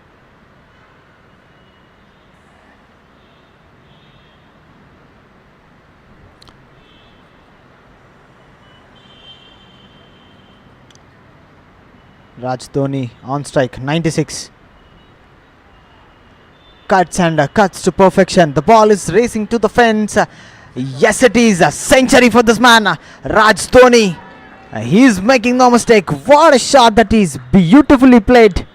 D: Raj Dhoni on strike, 96. Cuts and cuts to perfection. The ball is racing to the fence. Yes, it is a century for this man, Raj Dhoni. He is making no mistake. What a shot that is. Beautifully played.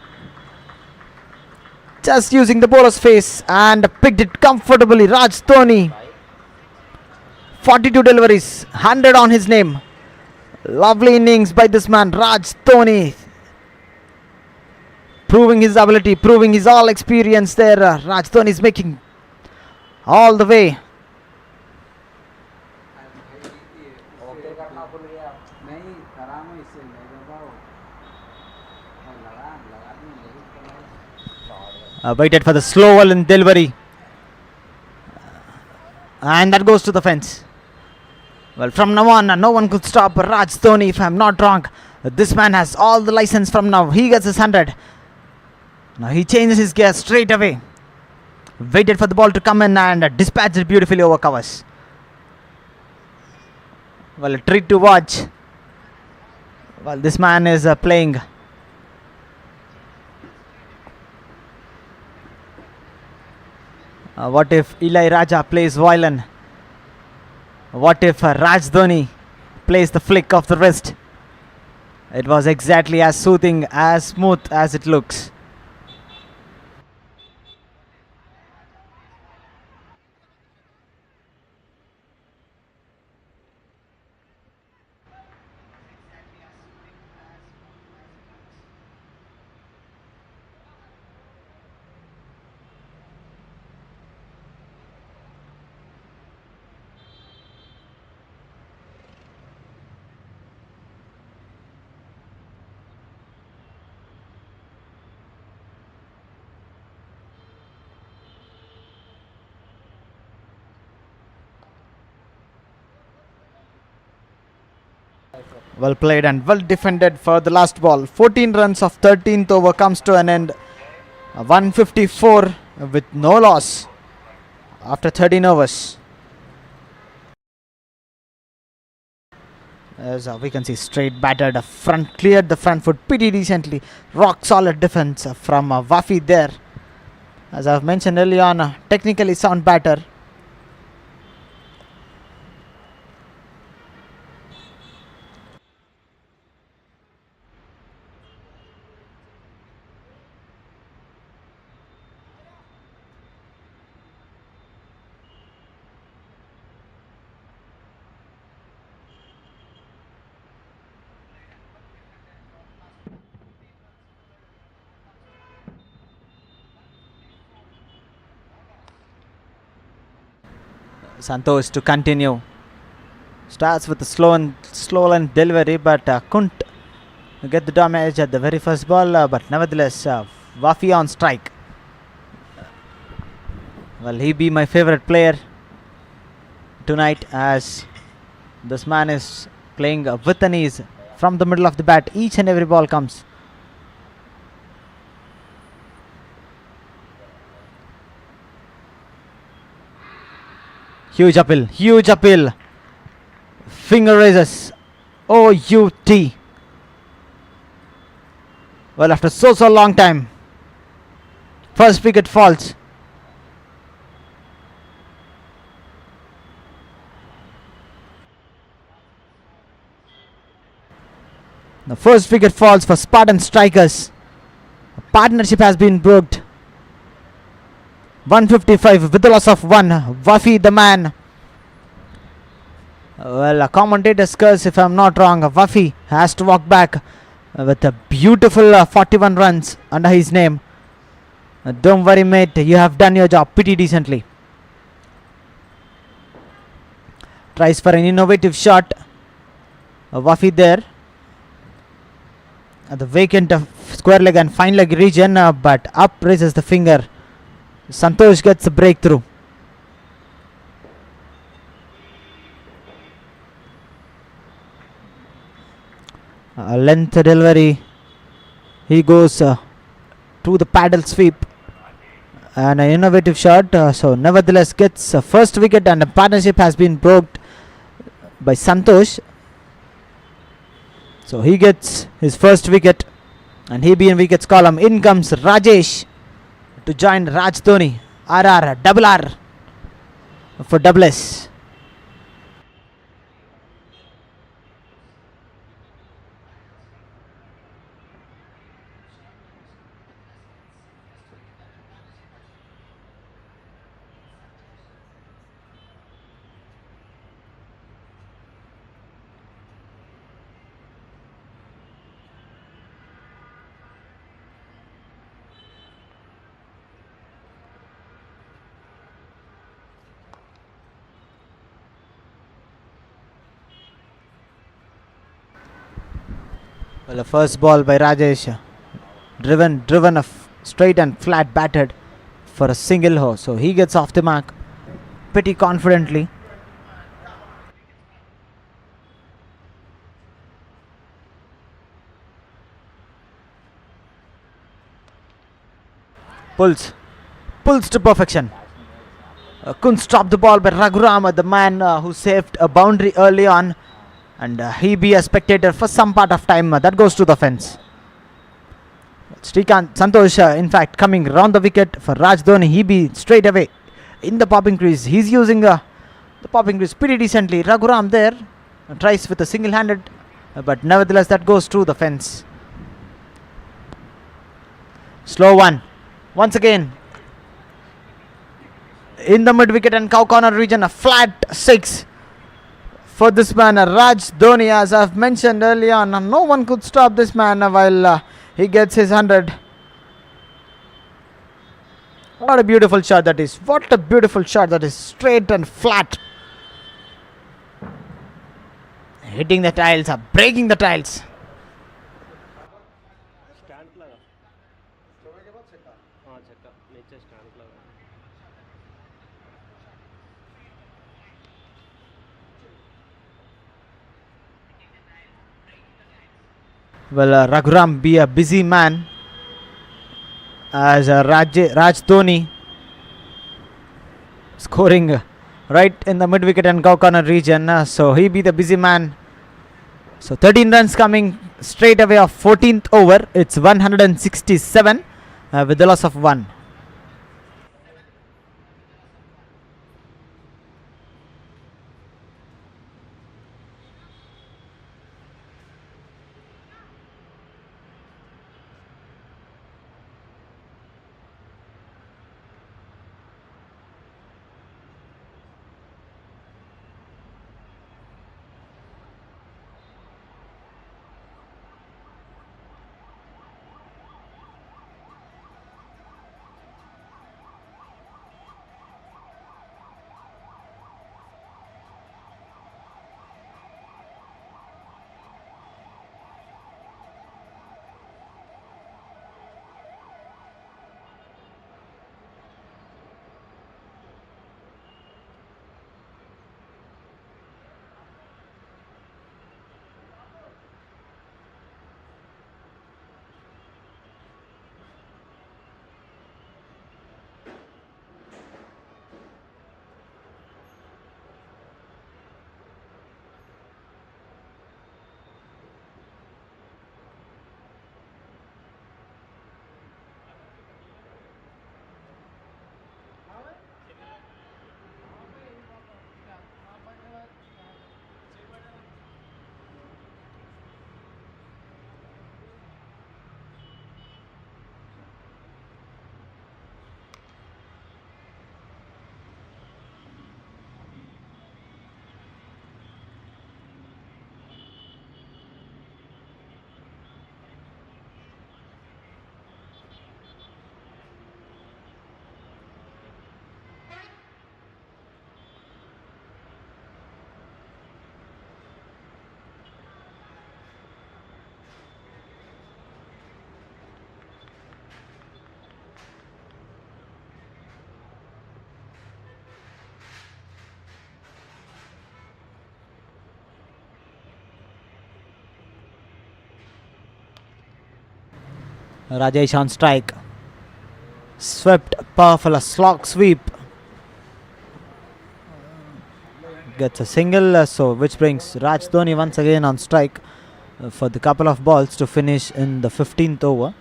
D: Just using the bowler's face and picked it comfortably. Raj Dhoni. 42 deliveries, 100 on his name. Lovely innings by this man, Raj Dhoni. Proving his ability, proving his all experience there. Raj Dhoni is making all the way. Waited for the slow ball in delivery. And that goes to the fence. Well, from now on, no one could stop Raj Dhoni, if I'm not wrong. This man has all the license from now. He gets his 100. Now he changes his gear straight away. Waited for the ball to come in and dispatched it beautifully over covers. Well, a treat to watch. Well, this man is playing. What if Eli Raja plays violin? What if Raj Dhoni plays the flick of the wrist? It was exactly as soothing, as smooth as it looks. Well played and well defended for the last ball. 14 runs of 13th over comes to an end. 154 with no loss after 13 overs. As we can see, straight batted front, cleared the front foot pretty decently. Rock solid defense from Wafi there. As I've mentioned earlier on, technically sound batter. Santosh to continue. Starts with a slow line delivery, but couldn't get the damage at the very first ball. But nevertheless, Wafi on strike. Well, he be my favorite player tonight, as this man is playing with an ease from the middle of the bat. Each and every ball comes. Huge uphill. Finger raises. O-U-T. Well, after so long time, first wicket falls. The first wicket falls for Spartan Strikers. A partnership has been broken. 155 with the loss of 1. Wafi the man. Well, a commentator's curse, if I'm not wrong. Wafi has to walk back with a beautiful 41 runs under his name. Don't worry, mate. You have done your job pretty decently. Tries for an innovative shot. Wafi there. At the vacant square leg and fine leg region, but up raises the finger. Santosh gets a breakthrough. Length delivery. He goes to the paddle sweep. And an innovative shot. So nevertheless gets a first wicket, and the partnership has been broke by Santosh. So he gets his first wicket, and he be in wickets column. In comes Rajesh to join Raj Dhoni. RR, double R for double S. Well, the first ball by Rajesh, driven straight and flat batted for a single ho. So he gets off the mark pretty confidently. Pulls to perfection. Couldn't stop the ball by Raghuram, the man who saved a boundary early on, and he be a spectator for some part of time. That goes to the fence. Santosh, in fact, coming round the wicket for Raj Dhoni. He be straight away in the popping crease. He's using the popping crease pretty decently. Raghuram there tries with a single-handed, but nevertheless that goes to the fence. Slow one. Once again, in the mid-wicket and cow corner region, a flat 6 for this man, Raj Dhoni. As I've mentioned earlier on, no one could stop this man while he gets his 100. What a beautiful shot that is. What a beautiful shot that is. Straight and flat. Hitting the tiles, breaking the tiles. Well, Raghuram be a busy man as Raj Dhoni scoring right in the mid-wicket and cow corner region. So he be the busy man. So 13 runs coming straight away of 14th over. It's 167 with the loss of 1. Rajesh on strike. Swept, powerful, a slog sweep. Gets a single, which brings Raj Dhoni once again on strike for the couple of balls to finish in the 15th over.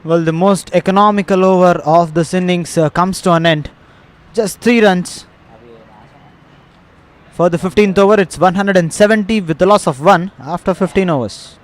D: Well, the most economical over of this innings comes to an end. Just 3 runs. For the 15th over, it's 170 with the loss of 1 after 15 overs.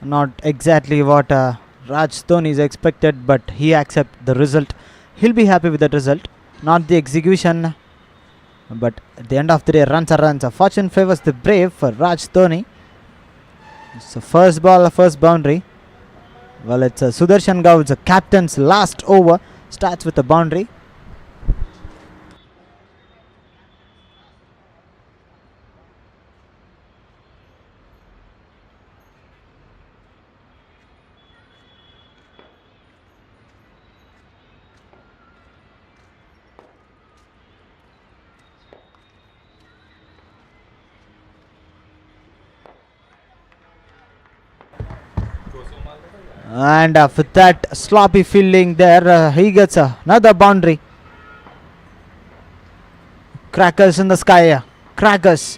D: Not exactly what Raj Dhoni is expected, but he accepts the result. He'll be happy with that result, not the execution. But at the end of the day, runs are runs. Fortune favors the brave for Raj Dhoni. So first ball, first boundary. Well, it's Sudarshan Gaud's captain's last over. Starts with a boundary. And with that sloppy fielding there, he gets another boundary. Crackers in the sky, crackers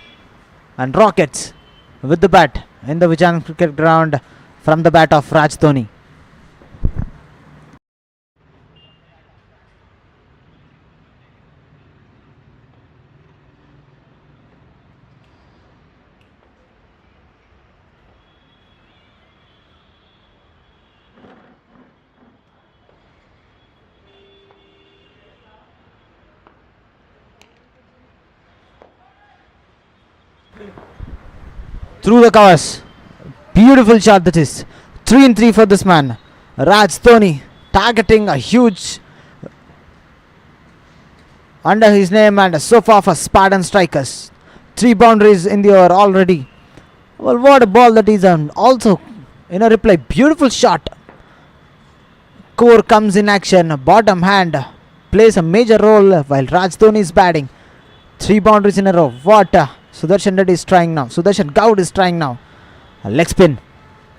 D: and rockets with the bat in the Vijayan cricket ground from the bat of Raj Dhoni. Through the covers. Beautiful shot that is. 3 and 3 for this man. Raj Dhoni targeting a huge under his name, and so far for Spartan Strikers. 3 boundaries in the over already. Well, what a ball that is, and also in a replay. Beautiful shot. Core comes in action. Bottom hand plays a major role while Raj Dhoni is batting. 3 boundaries in a row. What Sudarshan Reddy is trying now. Sudarshan Gaud is trying now. A leg spin,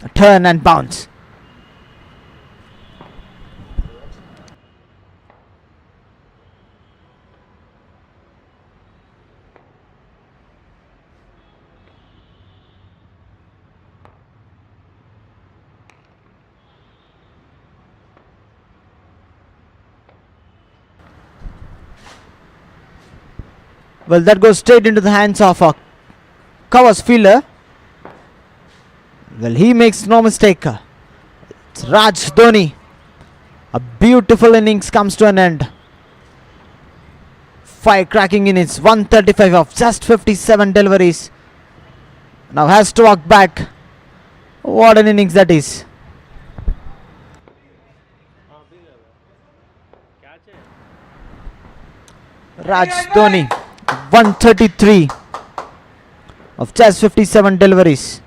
D: a turn and bounce. Well, that goes straight into the hands of covers fielder. Well, he makes no mistake. It's Raj Dhoni. A beautiful innings comes to an end. Five cracking innings, 135 of just 57 deliveries. Now has to walk back. What an innings that is. Raj Dhoni, 133 of just 57 deliveries.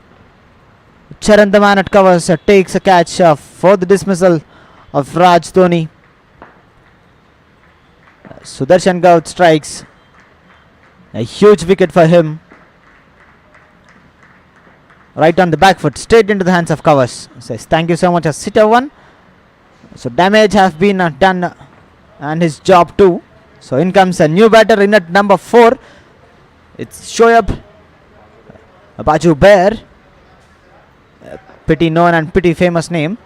D: Charan, the man at covers, takes a catch for the dismissal of Raj Dhoni. Sudarshan Gaut strikes. A huge wicket for him. Right on the back foot, straight into the hands of covers. Says thank you so much, a sitter one. So damage has been done and his job too. So in comes a new batter in at number 4. It's Shoaib Baju Bear. Pretty known and pretty famous name.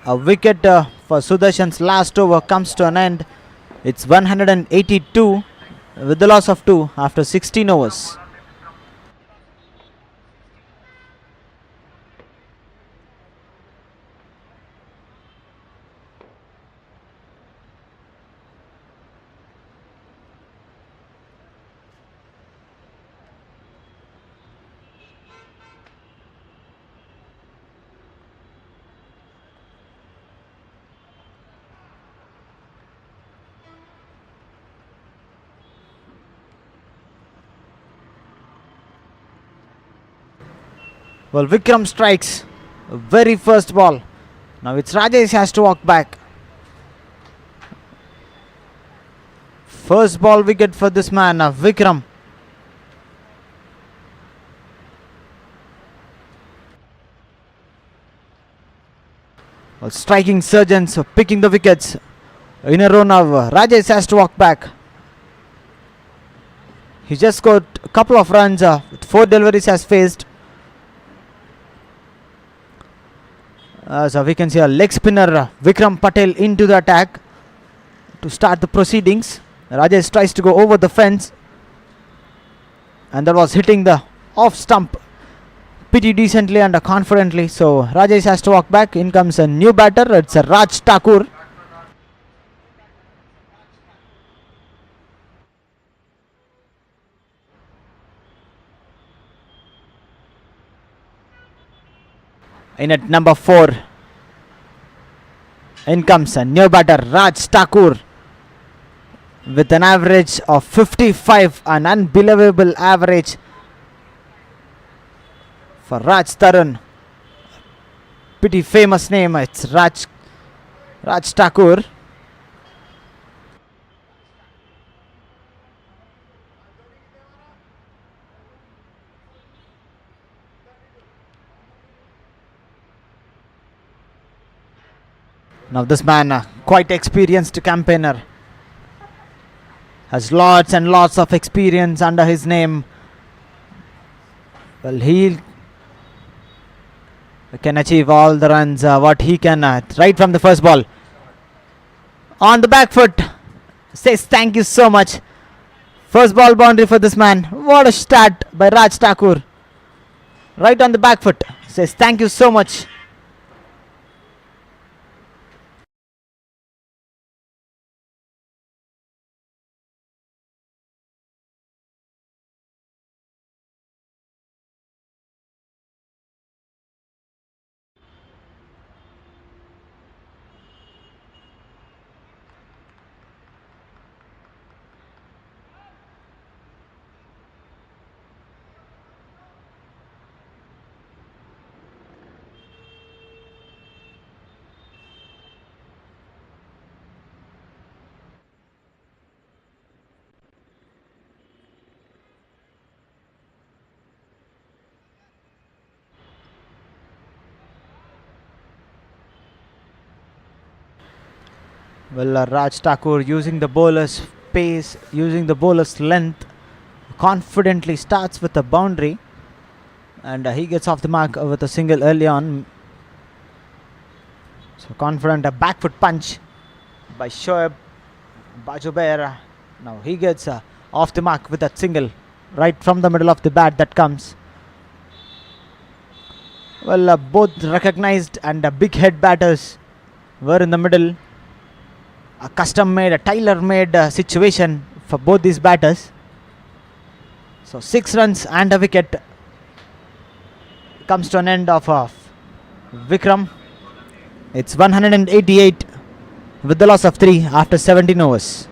D: A wicket for Sudarshan's last over comes to an end. It's 182 with the loss of 2 after 16 overs. Well, Vikram strikes. Very first ball. Now it's Rajesh has to walk back. First ball wicket for this man, Vikram. Well, striking surgeons picking the wickets in a row now. Rajesh has to walk back. He just got a couple of runs with 4 deliveries has faced. So we can see a leg spinner Vikram Patel into the attack to start the proceedings. Rajesh tries to go over the fence, and that was hitting the off stump pretty decently and confidently. So Rajesh has to walk back. In comes a new batter. It's a Raj Thakur. In at number 4. In comes a new batter, Raj Thakur, with an average of 55, an unbelievable average for Raj Tarun. Pretty famous name, it's Raj Thakur. Now this man, quite experienced campaigner, has lots and lots of experience under his name. Well, he can achieve all the runs what he can right from the first ball. On the back foot, says thank you so much. First ball boundary for this man. What a start by Raj Thakur. Right on the back foot, says thank you so much. Well, Raj Thakur using the bowler's pace, using the bowler's length, confidently starts with a boundary, and he gets off the mark with a single early on. So confident, a back foot punch by Shoaib Bajober. Now he gets off the mark with that single right from the middle of the bat that comes. Well, both recognized and big head batters were in the middle. A custom-made, a tailor-made situation for both these batters. So 6 runs and a wicket comes to an end of Vikram. It's 188 with the loss of 3 after 17 overs.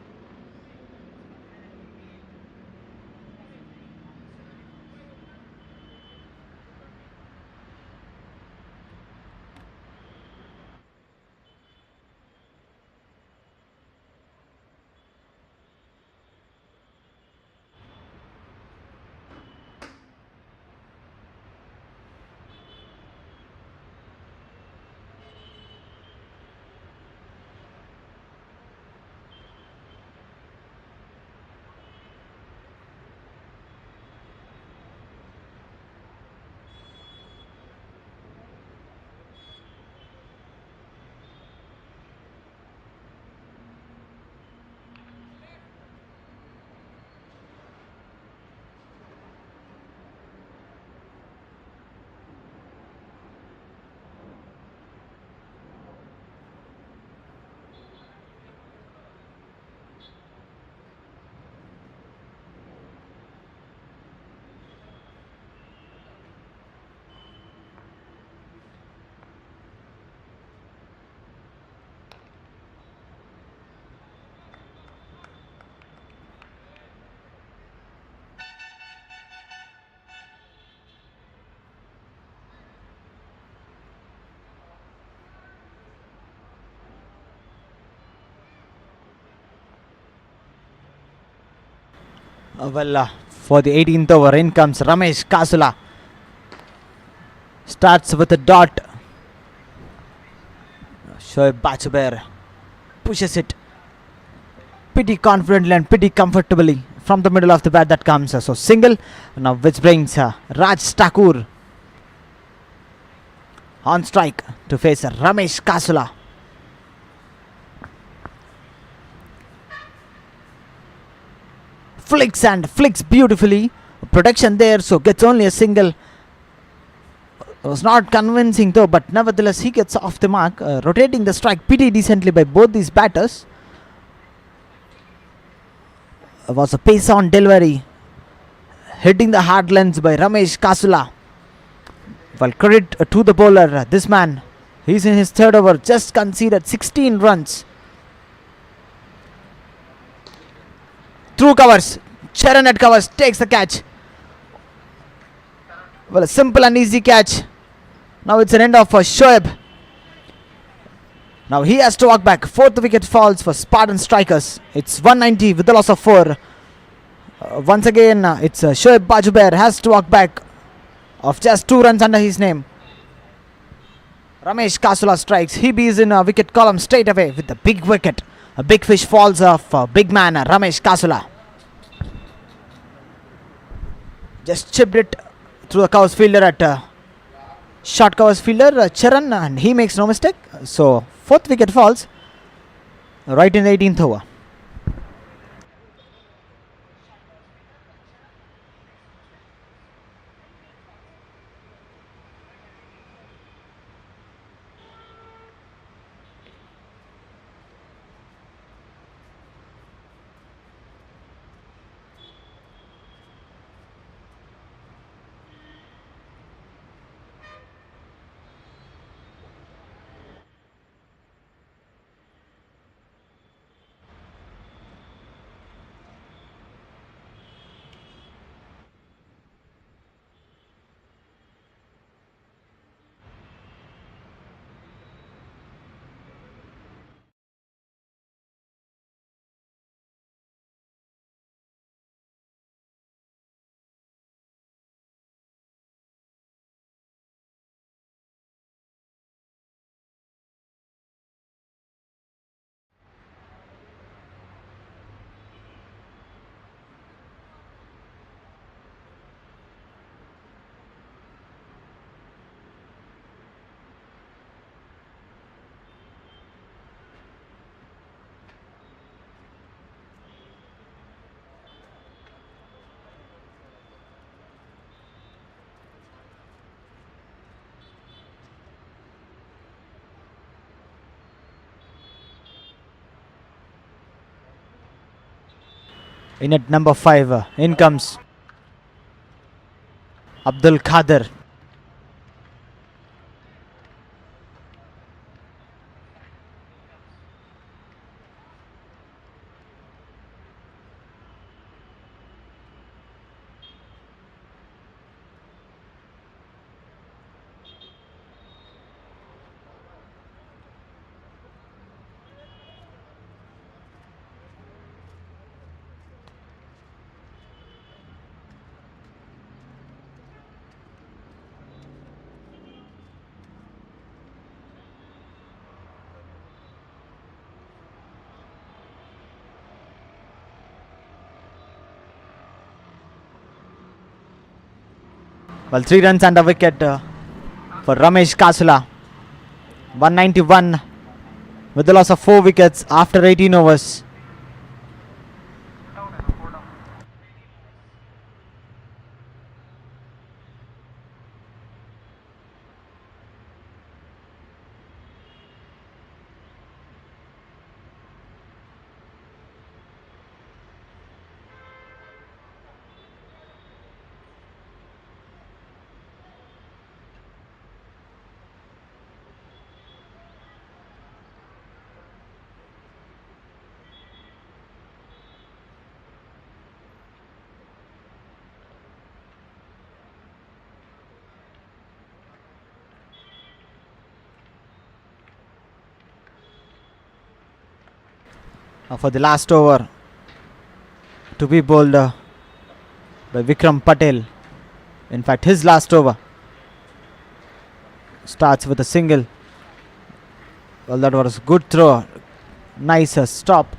D: For the 18th over, in comes Ramesh Kasula. Starts with a dot. Shoaib Bajober pushes it pretty confidently and pretty comfortably from the middle of the bat that comes. So single, now which brings Raj Thakur on strike to face Ramesh Kasula. Flicks beautifully. Protection there, so gets only a single. Was not convincing though, but nevertheless he gets off the mark. Rotating the strike pretty decently by both these batters. Was a pace on delivery, hitting the hard lens by Ramesh Kasula. Well, credit to the bowler. This man, he's in his 3rd over, just conceded 16 runs. Through covers, Charan at covers, takes the catch. Well, a simple and easy catch. Now it's an end of for Shoaib. Now he has to walk back. 4th wicket falls for Spartan Strikers. It's 190 with the loss of 4. Once again, it's Shoaib Bajober has to walk back of just 2 runs under his name. Ramesh Kasula strikes. He is in a wicket column straight away with the big wicket. A big fish falls off big man Ramesh Kasula. Just chipped it through the covers fielder at short covers fielder Charan, and he makes no mistake. So 4th wicket falls right in the 18th over. In at number 5, in comes Abdul Khader. Well, 3 runs and a wicket for Ramesh Kasula. 191 with the loss of 4 wickets after 18 overs. For the last over to be bowled by Vikram Patel. In fact, his last over starts with a single. Well, that was a good throw. Nice stop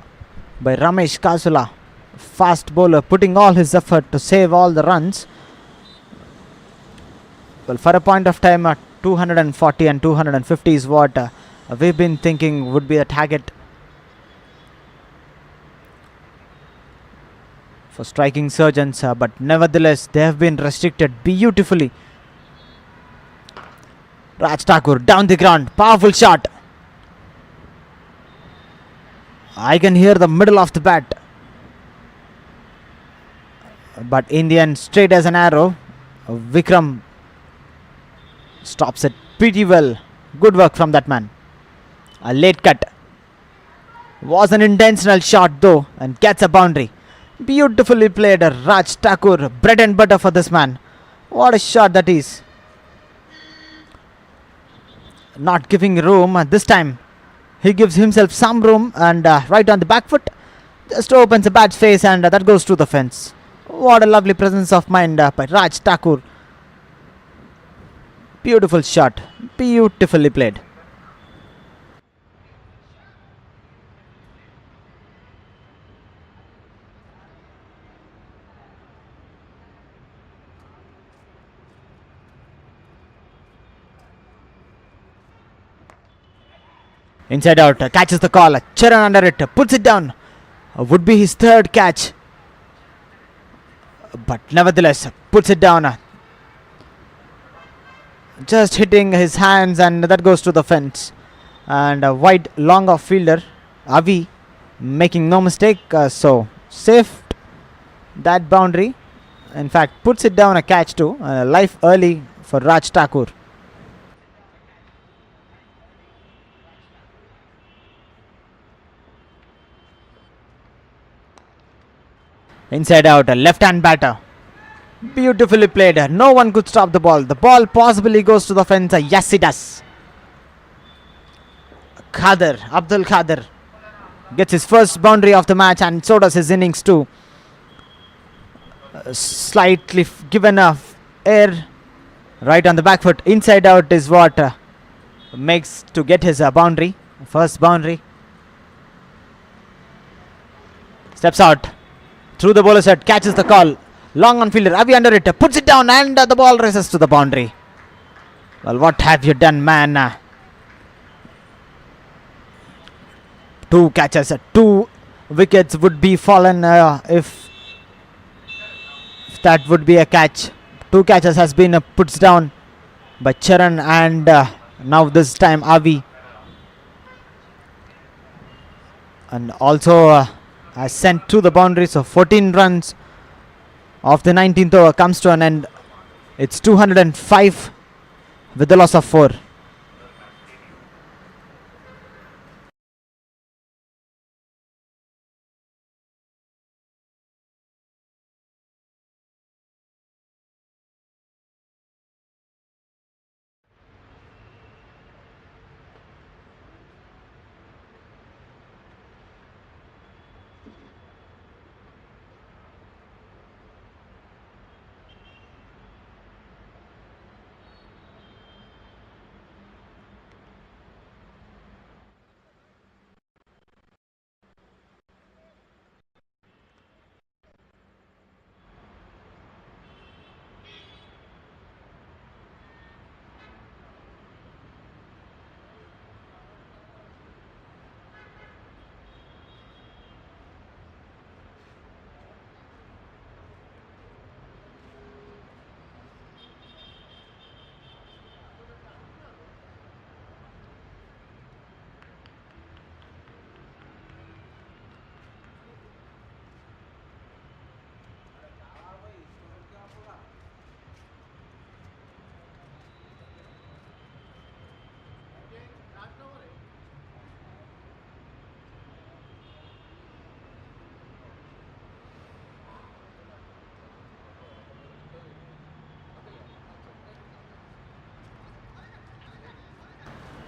D: by Ramesh Kasula. Fast bowler putting all his effort to save all the runs. Well, for a point of time, 240 and 250 is what we've been thinking would be a target for striking surgeons, but nevertheless they have been restricted beautifully. Raj Thakur down the ground, powerful shot. I can hear the middle of the bat, but in the end, straight as an arrow, Vikram stops it pretty well. Good work from that man. A late cut. Was an intentional shot though, and gets a boundary. Beautifully played, Raj Thakur. Bread and butter for this man. What a shot that is. Not giving room this time. He gives himself some room and right on the back foot just opens a bat's face, and that goes to the fence. What a lovely presence of mind by Raj Thakur. Beautiful shot. Beautifully played. Inside out, catches the call. Charan under it, puts it down. Would be his third catch, but nevertheless puts it down. Just hitting his hands, and that goes to the fence. And a wide long off fielder, Avi, making no mistake, so saved that boundary. In fact, puts it down, a catch too. Life early for Raj Thakur. Inside out, a left hand batter. Beautifully played. No one could stop the ball. The ball possibly goes to the fence. Yes, it does. Khader, Abdul Khader, gets his first boundary of the match, and so does his innings too. Slightly given air right on the back foot. Inside out is what makes to get his boundary. First boundary. Steps out. Through the bowler's head, catches the call. Long on fielder, Avi under it, puts it down, and the ball races to the boundary. Well, what have you done, man? 2 catches, 2 wickets would be fallen if that would be a catch. 2 catches has been put down by Charan, and now this time Avi. And also has sent to the boundary. So 14 runs of the 19th over comes to an end. It's 205 with the loss of 4.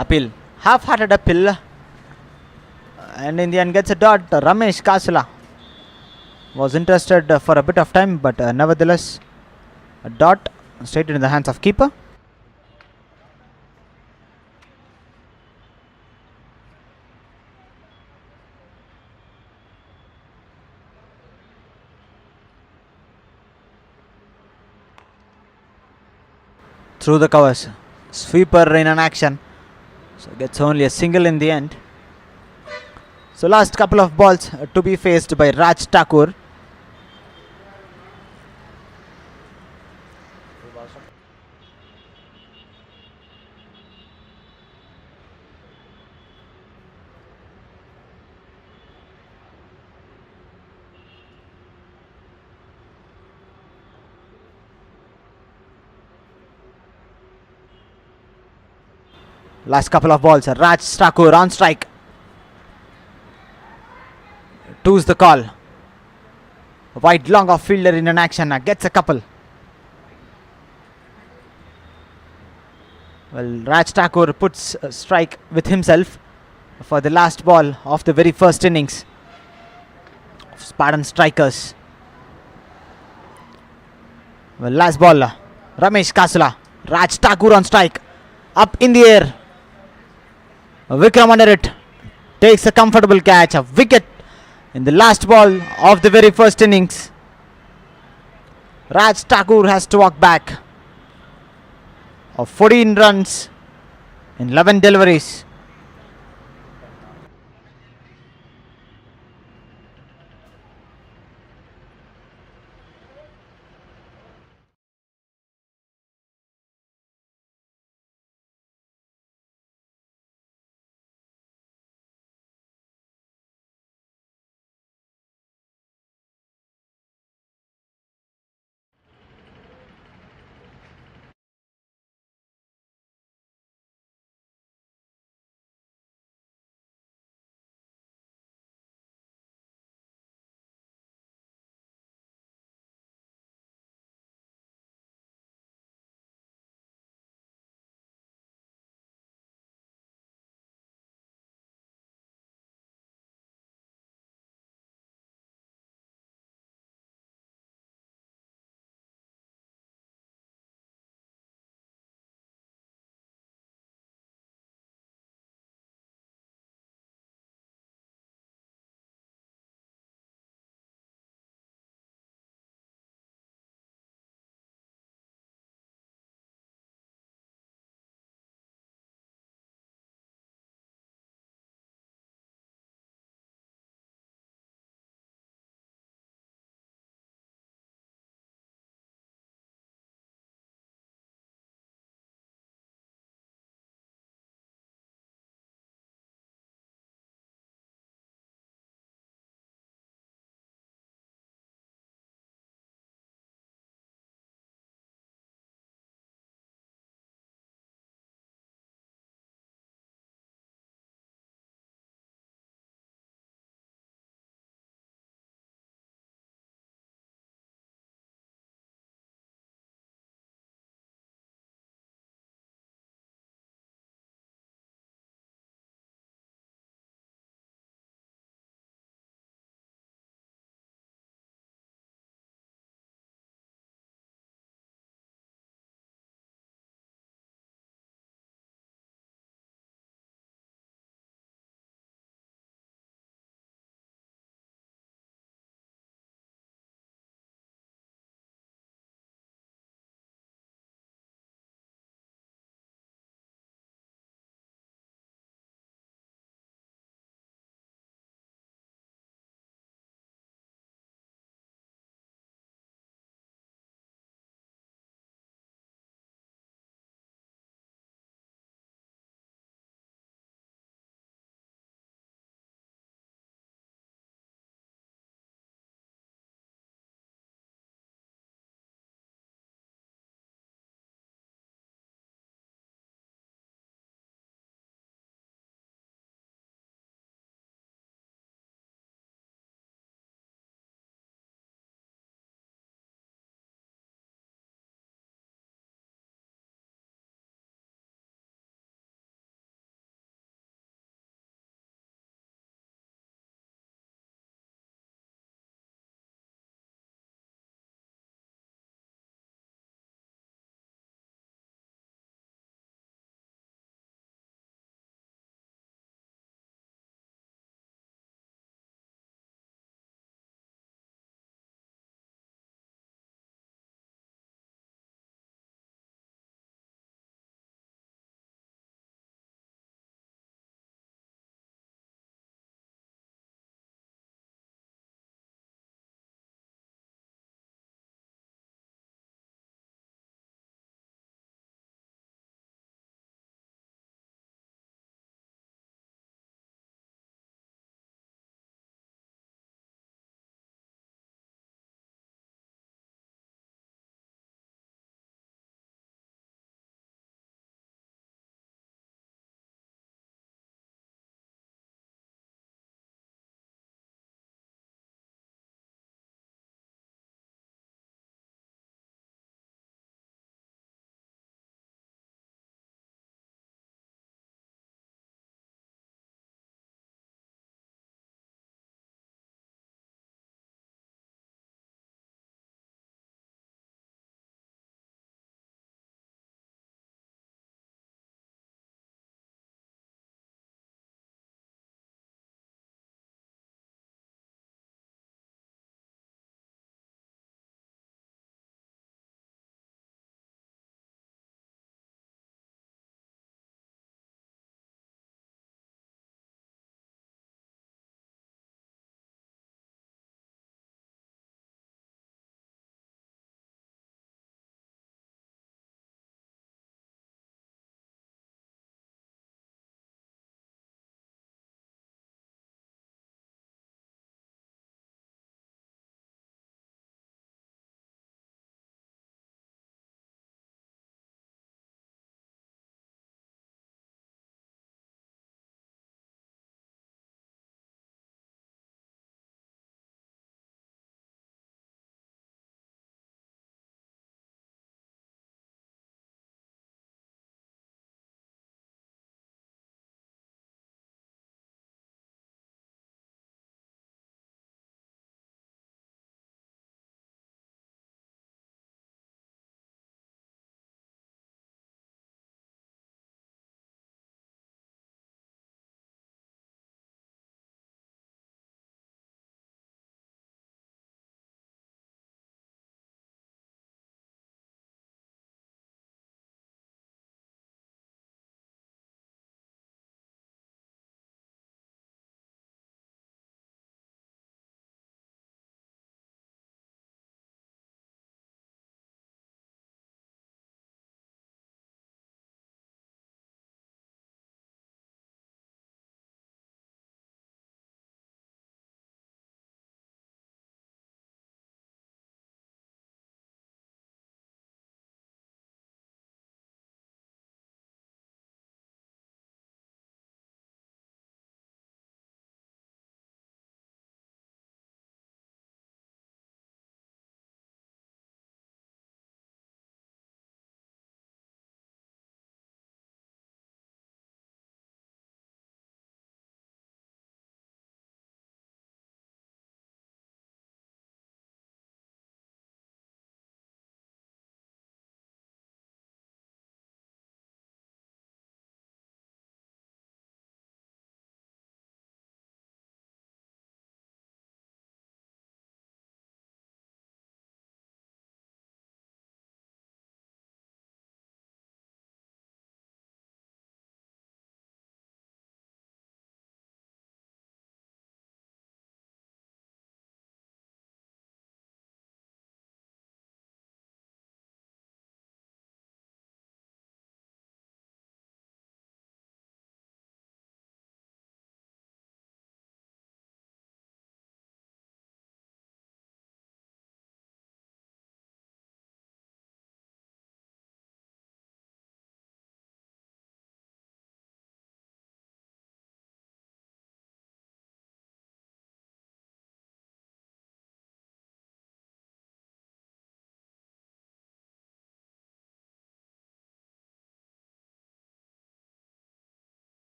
D: Appeal. Half-hearted appeal. And in the end gets a dot. Ramesh Kasula was interested for a bit of time, but nevertheless a dot straight into the hands of keeper. Through the covers. Sweeper in an action. So gets only a single in the end. So last couple of balls to be faced by Raj Thakur. Last couple of balls. Raj Thakur on strike. Two's the call. Wide long off fielder in an action. Gets a couple. Well, Raj Thakur puts a strike with himself for the last ball of the very first innings of Spartan Strikers. Well, last ball. Ramesh Kasula. Raj Thakur on strike. Up in the air. Vikram under it. Takes a comfortable catch. A wicket in the last ball of the very first innings. Raj Thakur has to walk back of 14 runs in 11 deliveries.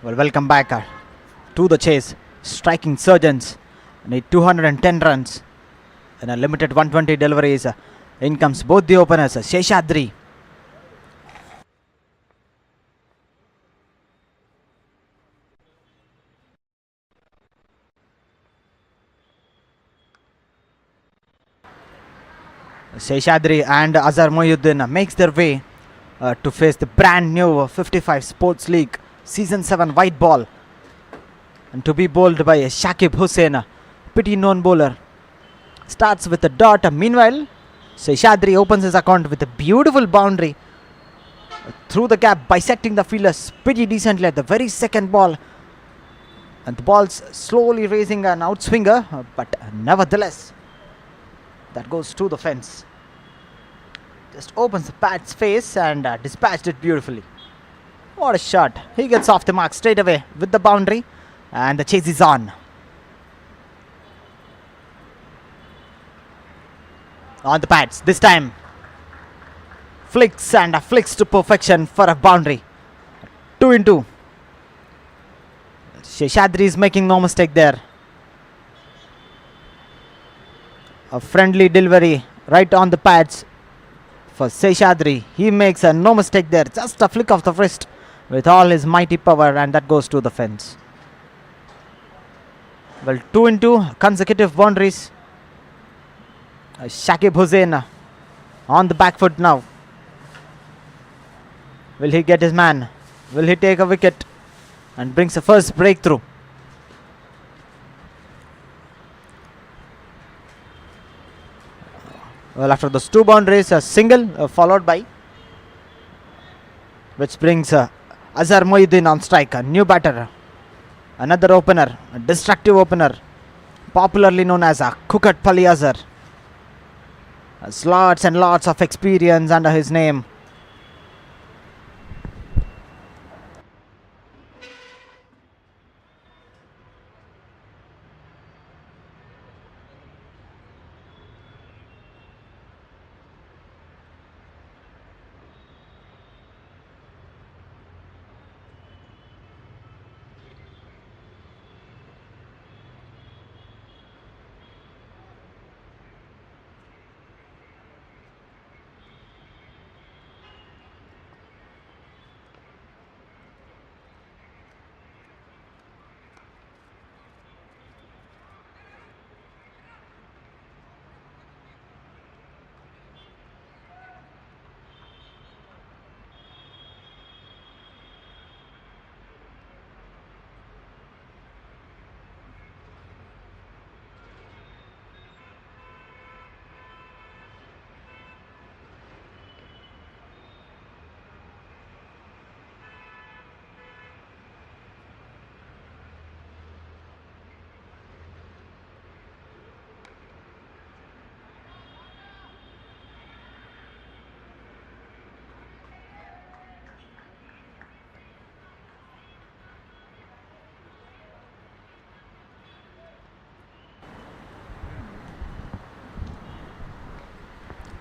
D: Well, welcome back to the chase. Striking Surgeons need 210 runs in a limited 120 deliveries. In comes both the openers, Seshadri. Seshadri and Azhar Mohyuddin makes their way to face the brand new 55 Sports League Season 7 white ball, and to be bowled by Shakib Hussain, pretty known bowler. Starts with a dot. Meanwhile, Seshadri opens his account with a beautiful boundary through the gap, bisecting the fielders pretty decently at the very second ball. And the ball's slowly raising an outswinger, but nevertheless, that goes to the fence. Just opens the bat's face and dispatched it beautifully. What a shot. He gets off the mark straight away with the boundary, and the chase is on. On the pads, this time flicks and flicks to perfection for a boundary. 2 in 2. Seshadri is making no mistake there. A friendly delivery right on the pads for Seshadri. He makes no mistake there. Just a flick of the wrist with all his mighty power, and that goes to the fence. Well, 2 in 2 consecutive boundaries. Shakib Hussain on the back foot now. Will he get his man? Will he take a wicket and brings the first breakthrough? Well, after those 2 boundaries, a single followed by, which brings Azhar Mohyuddin on strike, a new batter, another opener, a destructive opener, popularly known as Kukat Pali Azhar. Has lots and lots of experience under his name.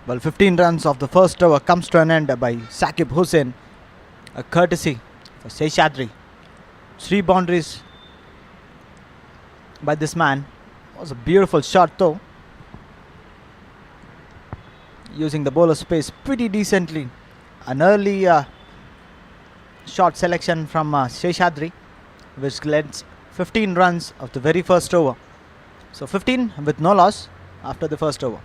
D: Well, 15 runs of the first over comes to an end by Shakib Hussain, a courtesy for Seshadri. 3 boundaries by this man. Was a beautiful shot though, using the bowler space pretty decently. An early shot selection from Seshadri, which led 15 runs of the very first over. So 15 with no loss after the first over.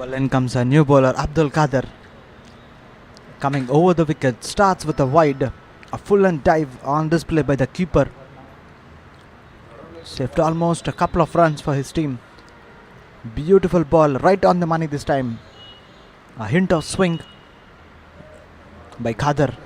D: Well, in comes a new bowler, Abdul Kader. Coming over the wicket, starts with a wide. A full and dive on display by the keeper. Saved almost a couple of runs for his team. Beautiful ball, right on the money this time. A hint of swing by Kader.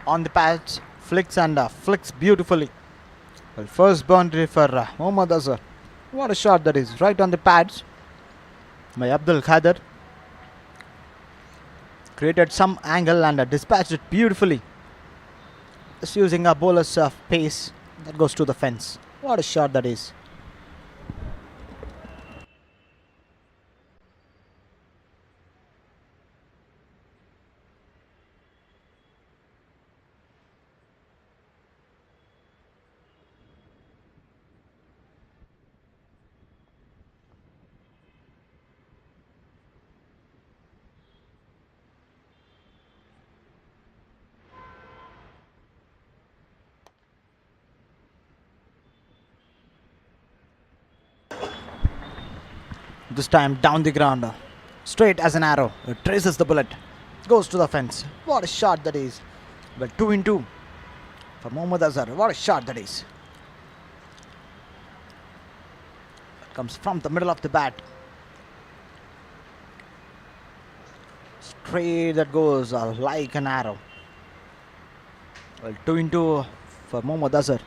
D: On the patch, flicks and flicks beautifully. Well, first boundary for Mohammad Azhar. What a shot that is, right on the pads by Abdul Kader. Created some angle and dispatched it beautifully. Just using a bowler's pace, that goes to the fence. What a shot that is. This time down the ground, straight as an arrow. It traces the bullet, goes to the fence. What a shot that is. Well, 2 in 2 for Mohammad Azhar. What a shot that is. Comes from the middle of the bat. Straight that goes like an arrow. Well, 2 in 2 for Mohammad Azhar.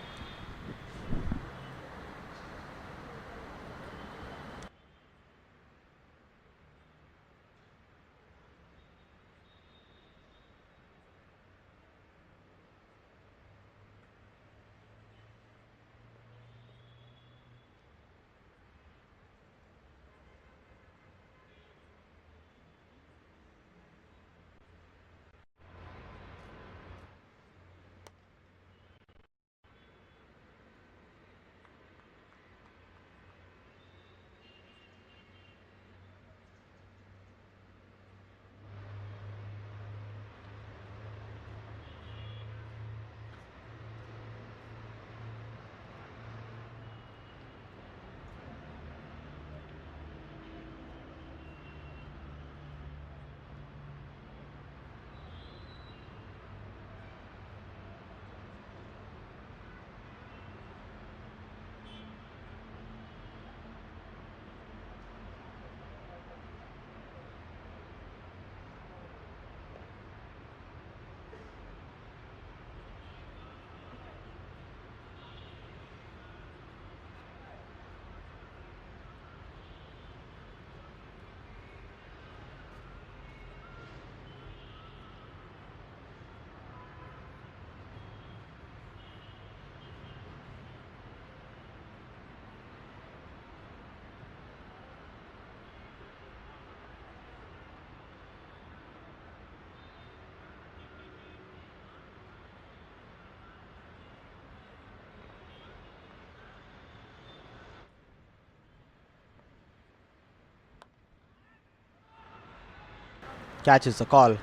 D: catches the call.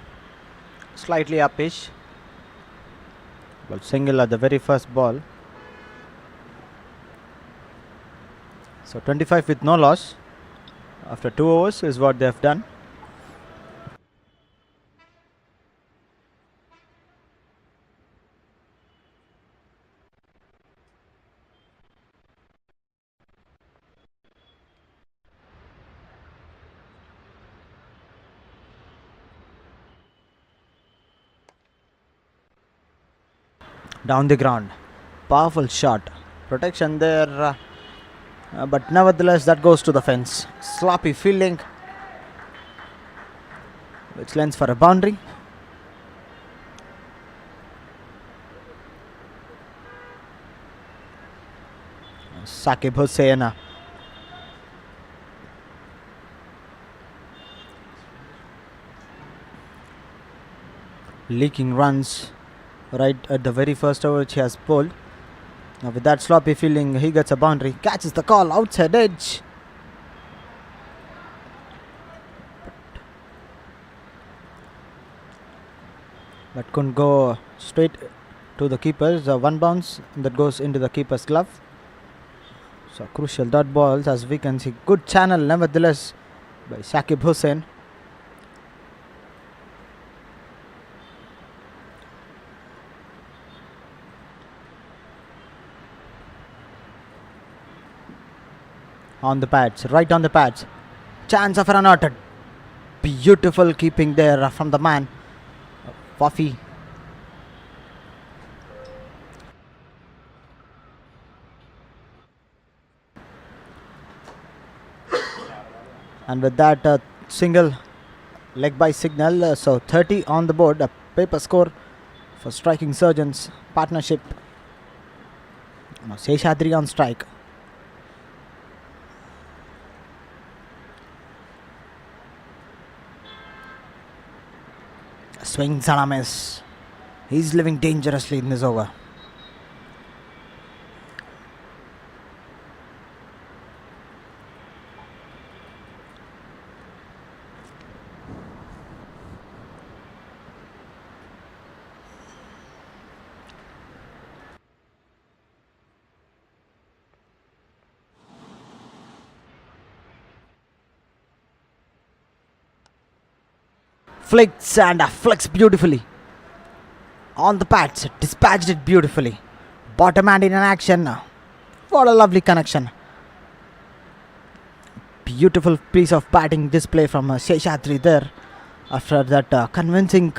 D: Slightly uppish. Well, single at the very first ball. So 25 with no loss after 2 overs is what they have done. Down the ground. Powerful shot. Protection there. But nevertheless, that goes to the fence. Sloppy fielding, which lends for a boundary. Saqib Hussain. Leaking runs right at the very first over which he has bowled. Now with that sloppy fielding, he gets a boundary. Catches the call, outside edge. But couldn't go straight to the keepers. One bounce that goes into the keeper's glove. So crucial dot balls, as we can see. Good channel nevertheless by Saqib Hussain. On the pads, right on the pads. Chance of a run out. Beautiful keeping there from the man. Wafi. And with that single leg by signal, so 30 on the board, a paper score for Striking Surgeons partnership. Now Seshadri on strike. Swings and a miss. He's living dangerously in this over. Flicks and flicks beautifully. On the pads, dispatched it beautifully. Bottom hand in an action. What a lovely connection. Beautiful piece of batting display from Seshadri there. After that convincing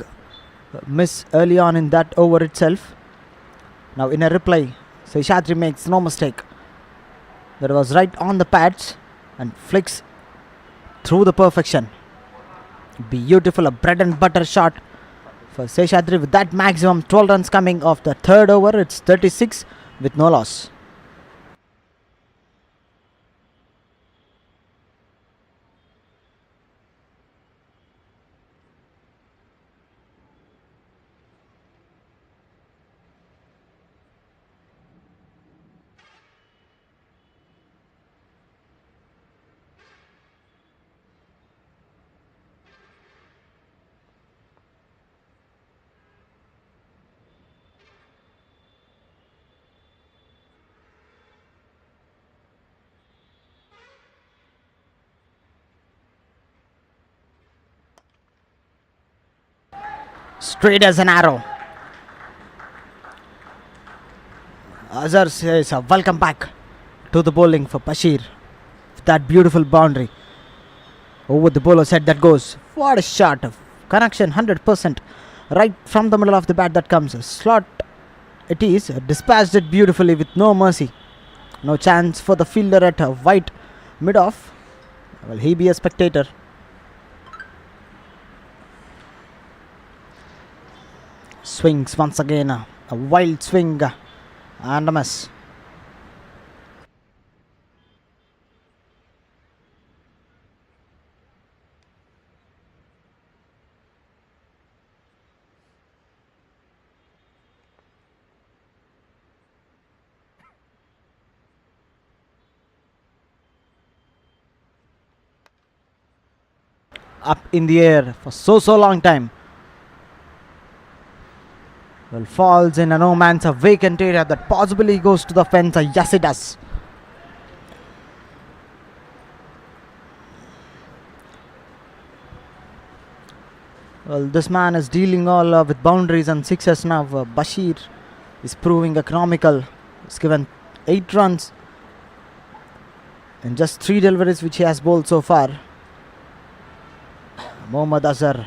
D: miss early on in that over itself. Now in a reply, Seshadri makes no mistake. That was right on the pads and flicks through the perfection. Beautiful, a bread and butter shot for Seshadri with that maximum 12 runs coming off the third over. It's 36 with no loss. Straight as an arrow. Azhar says welcome back to the bowling for Bashir. That beautiful boundary. Over the bowler's head that goes. What a shot. Connection 100%. Right from the middle of the bat that comes. Slot it is. Dispatched it beautifully with no mercy. No chance for the fielder at wide mid-off. Will he be a spectator? Swings once again. A wild swing and a miss. up in the air for so long time. Well, falls in a no man's a vacant area that possibly goes to the fence. Yes, it does. Well, this man is dealing all with boundaries and sixes now. Bashir is proving economical. He's given 8 runs in just 3 deliveries which he has bowled so far. Mohammad Azhar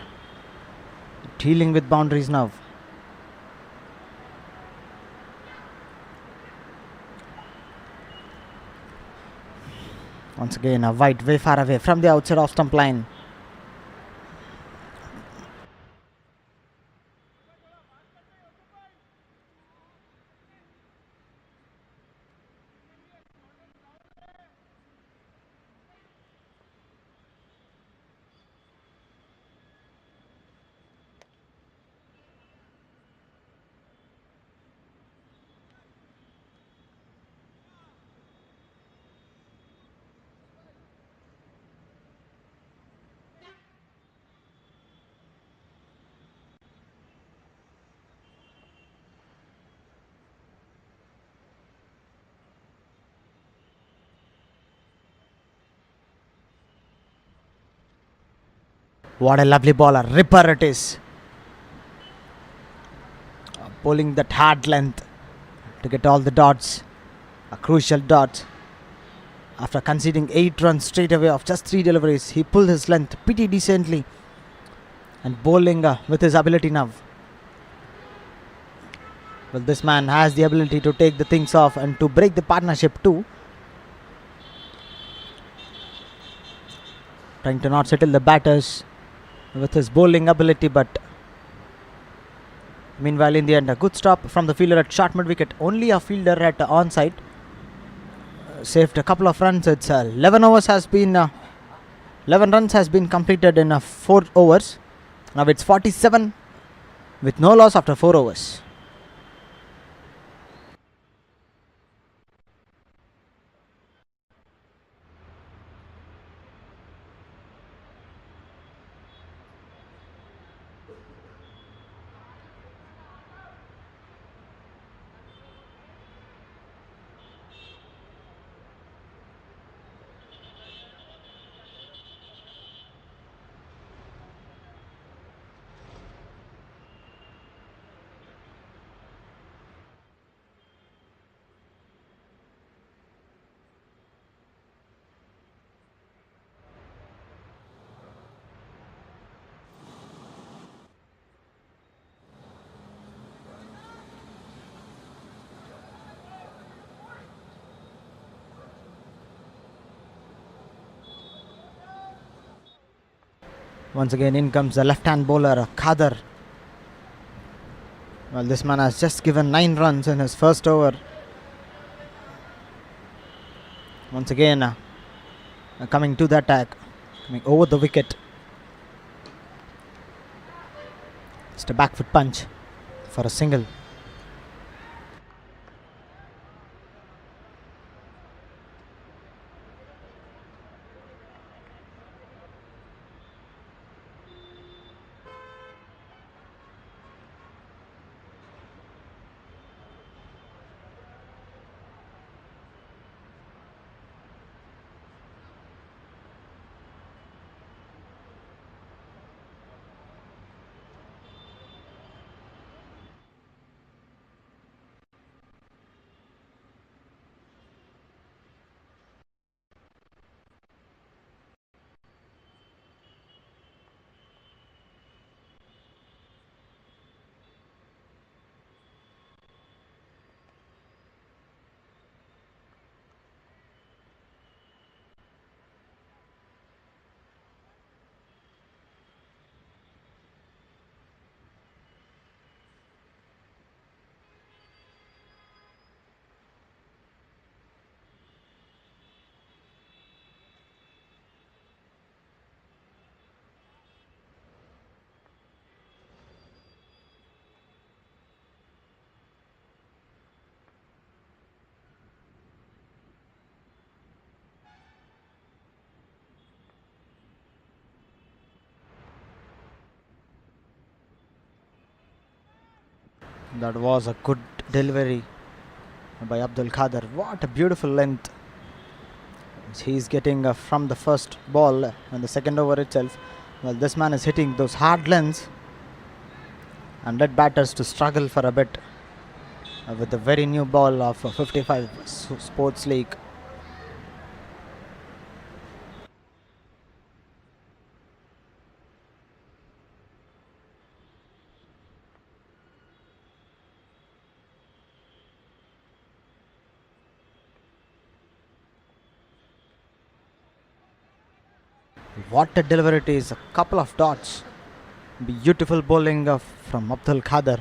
D: dealing with boundaries now. Once again, a wide way far away from the outside off stump line. What a lovely bowler. Ripper it is. Pulling that hard length to get all the dots. A crucial dot. After conceding 8 runs straight away of just 3 deliveries, he pulled his length pretty decently. And bowling with his ability now. Well, this man has the ability to take the things off and to break the partnership too. Trying to not settle the batters with his bowling ability, but meanwhile in the end a good stop from the fielder at short mid wicket. Only a fielder at onside saved a couple of runs. It's 11 overs has been 11 runs has been completed in 4 overs. Now it's 47 with no loss after 4 overs. Once again in comes the left hand bowler Khadar. Well, this man has just given 9 runs in his first over. Once again coming to the attack, coming over the wicket. Just a back foot punch for a single. That was a good delivery by Abdul Khader. What a beautiful length he's getting from the first ball and the second over itself. Well, this man is hitting those hard lengths and led batters to struggle for a bit with the very new ball of 55 Sports League. What a delivery it is, a couple of dots. Beautiful bowling from Abdul Khader.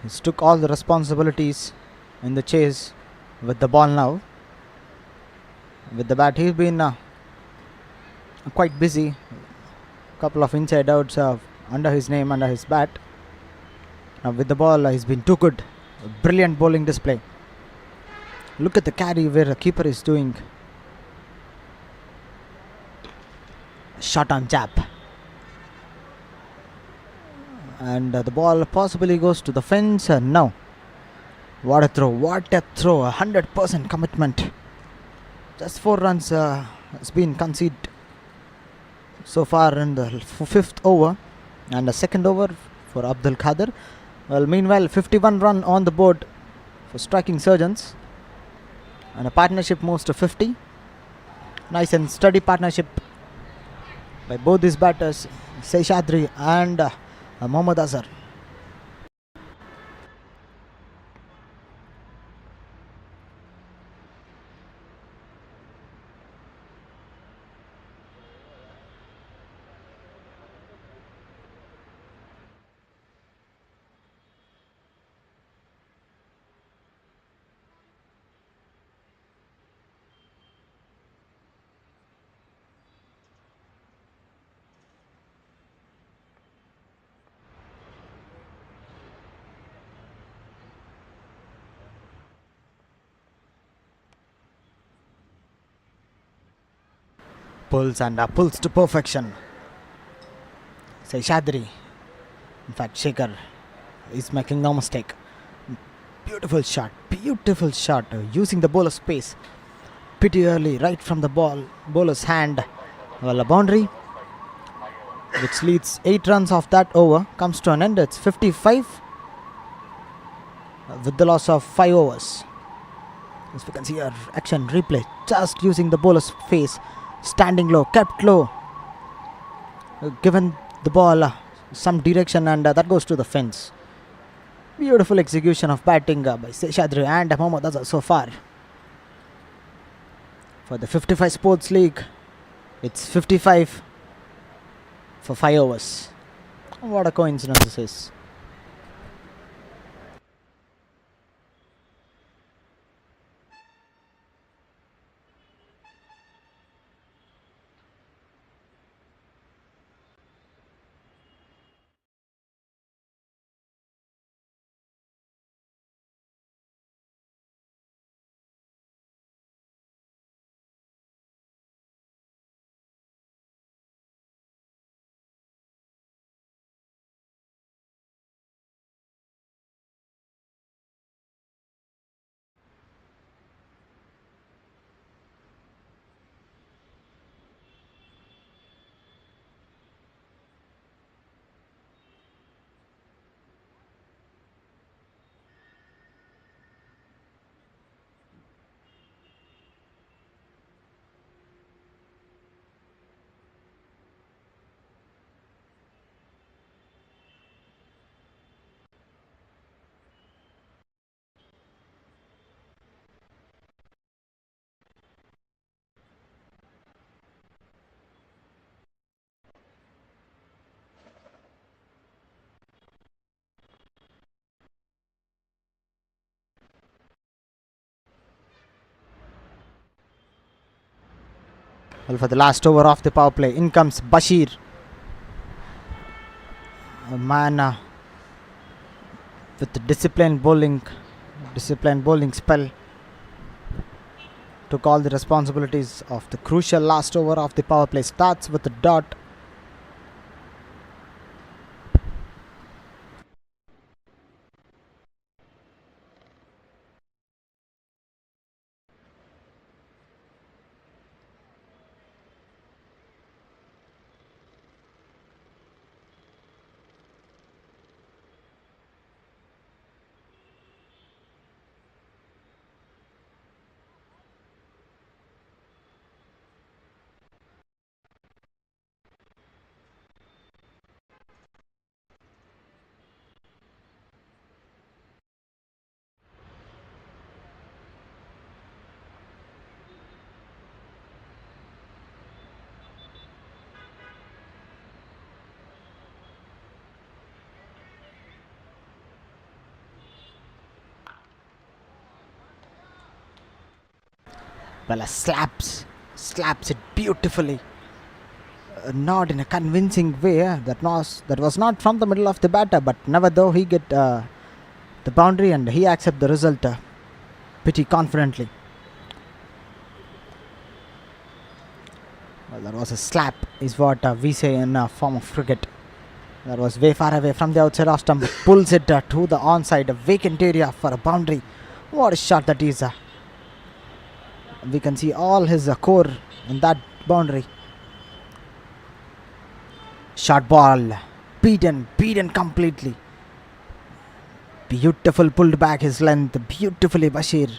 D: He took all the responsibilities in the chase with the ball now. With the bat, he's been quite busy. Couple of inside outs under his name, under his bat. Now with the ball, he's been too good. A brilliant bowling display. Look at the carry where the keeper is doing. Shot on jab. And the ball possibly goes to the fence. No. What a throw. What a throw. 100% commitment. Just 4 runs has been conceded so far in the 5th over. And the second over for Abdul Khader. Well, meanwhile, 51 run on the board for Striking Surgeons. And a partnership moves to 50. Nice and steady partnership by both these batters, Seshadri and Mohammad Azhar. Pulls and pulls to perfection. Seshadri, in fact Shekhar, is making no mistake. Beautiful shot, using the bowler's space pretty early, right from the bowler's hand. Well, a boundary which leads 8 runs off that over comes to an end. It's 55 with the loss of 5 overs. As we can see our action replay, just using the bowler's face, standing low, kept low, given the ball some direction, and that goes to the fence. Beautiful execution of batting by Seshadri and Mohammad Azhar so far. For the 55 Sports League, it's 55 for 5 overs. What a coincidence this is. Well, for the last over of the power play, in comes Bashir. A man with the disciplined bowling spell. Took all the responsibilities of the crucial last over of the power play. Starts with the dot. Well, slaps it beautifully. Not in a convincing way. That was not from the middle of the batter, but never though he get the boundary and he accept the result pretty confidently. Well, that was a slap, is what we say in a form of cricket. That was way far away from the outside off stump. Pulls it to the onside, a vacant area for a boundary. What a shot that is! We can see all his core in that boundary. Short ball, beaten completely. Beautiful, pulled back his length beautifully, Bashir.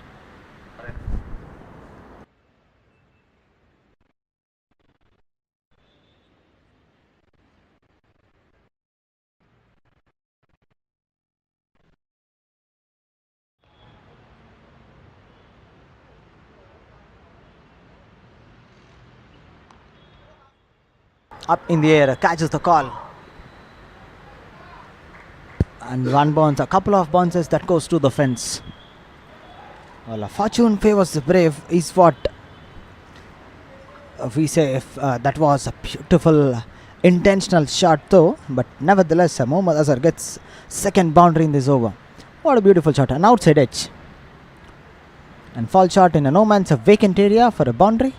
D: Up in the air, catches the call. And one bounce, a couple of bounces that goes to the fence. Well, fortune favors the brave is what we say. If that was a beautiful intentional shot though, but nevertheless Mohammad Azhar gets second boundary in this over. What a beautiful shot, an outside edge. And fall shot in a no man's vacant area for a boundary.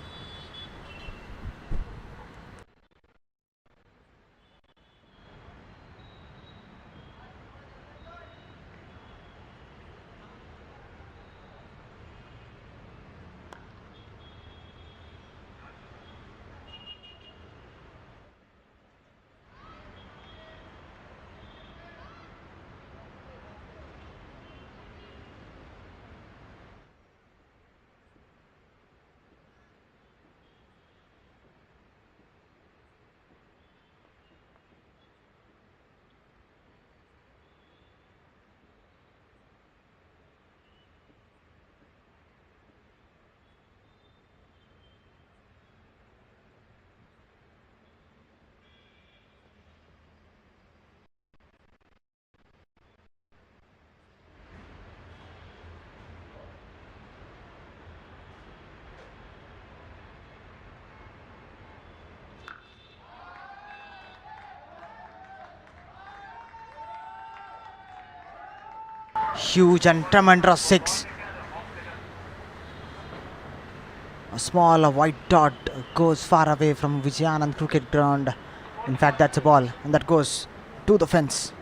D: Huge and tremendous six. A small white dot goes far away from Vijayanand cricket ground. In fact, that's a ball and that goes to the fence.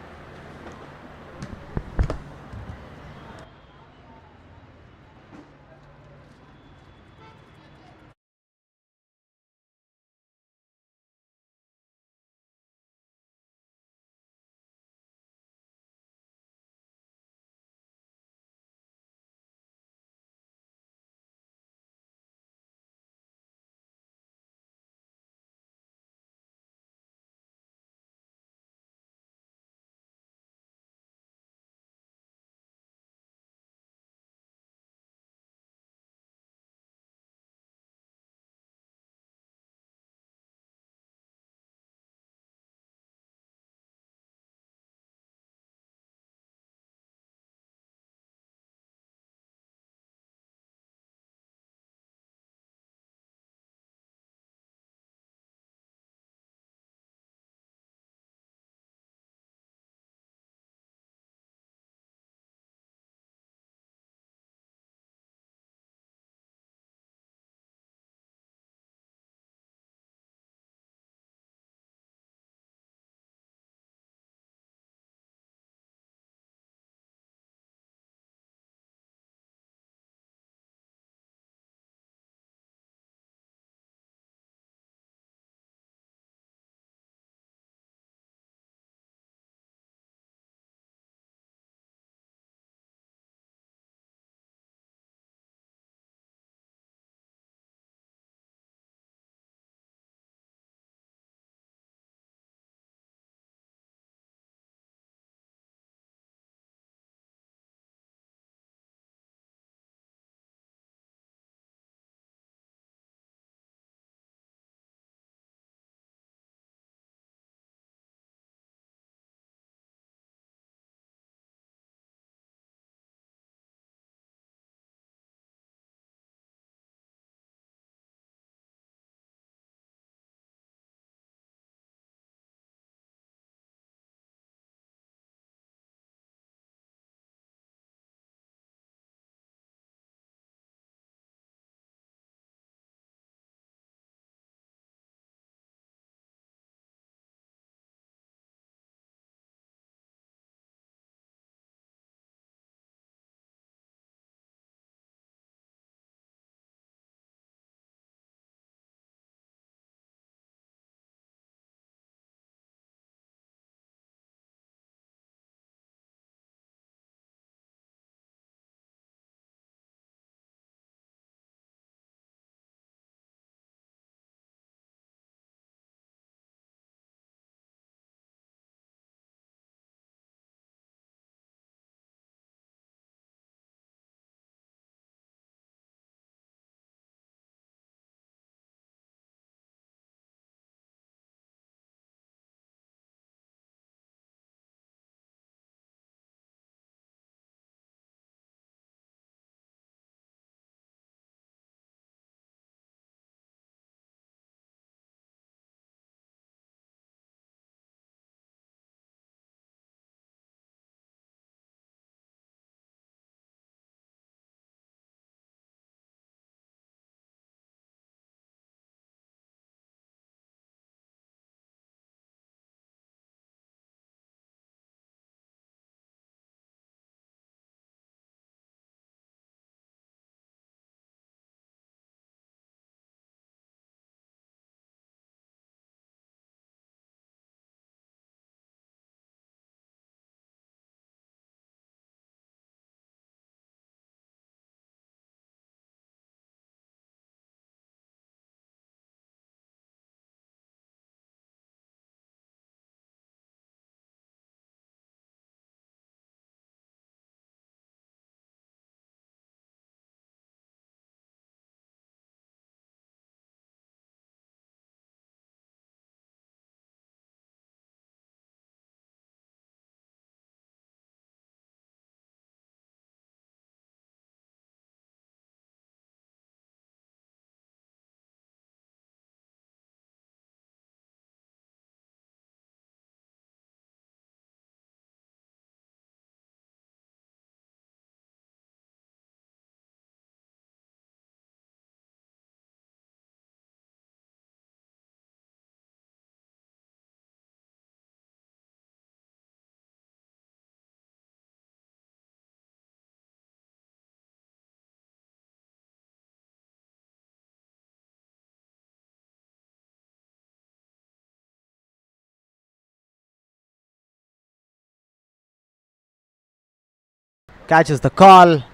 D: Catches the call.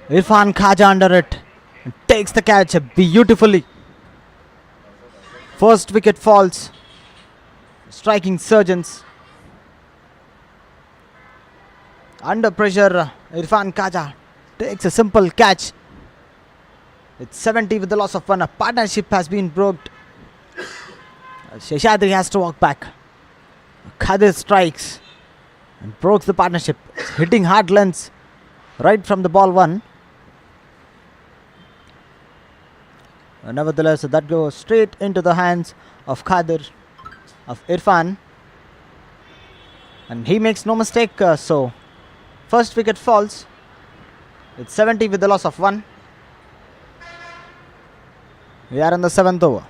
D: Irfan Khaja under it. And takes the catch beautifully. First wicket falls. Striking Surgeons. Under pressure, Irfan Khaja takes a simple catch. It's 70 with the loss of 1. A partnership has been broken. Sheshadri has to walk back. Khadir strikes and broke the partnership. Hitting hard lengths right from the ball 1. Nevertheless, that goes straight into the hands of Khadir, of Irfan. And he makes no mistake, so first wicket falls. It's 70 with the loss of 1. We are in the 7th over.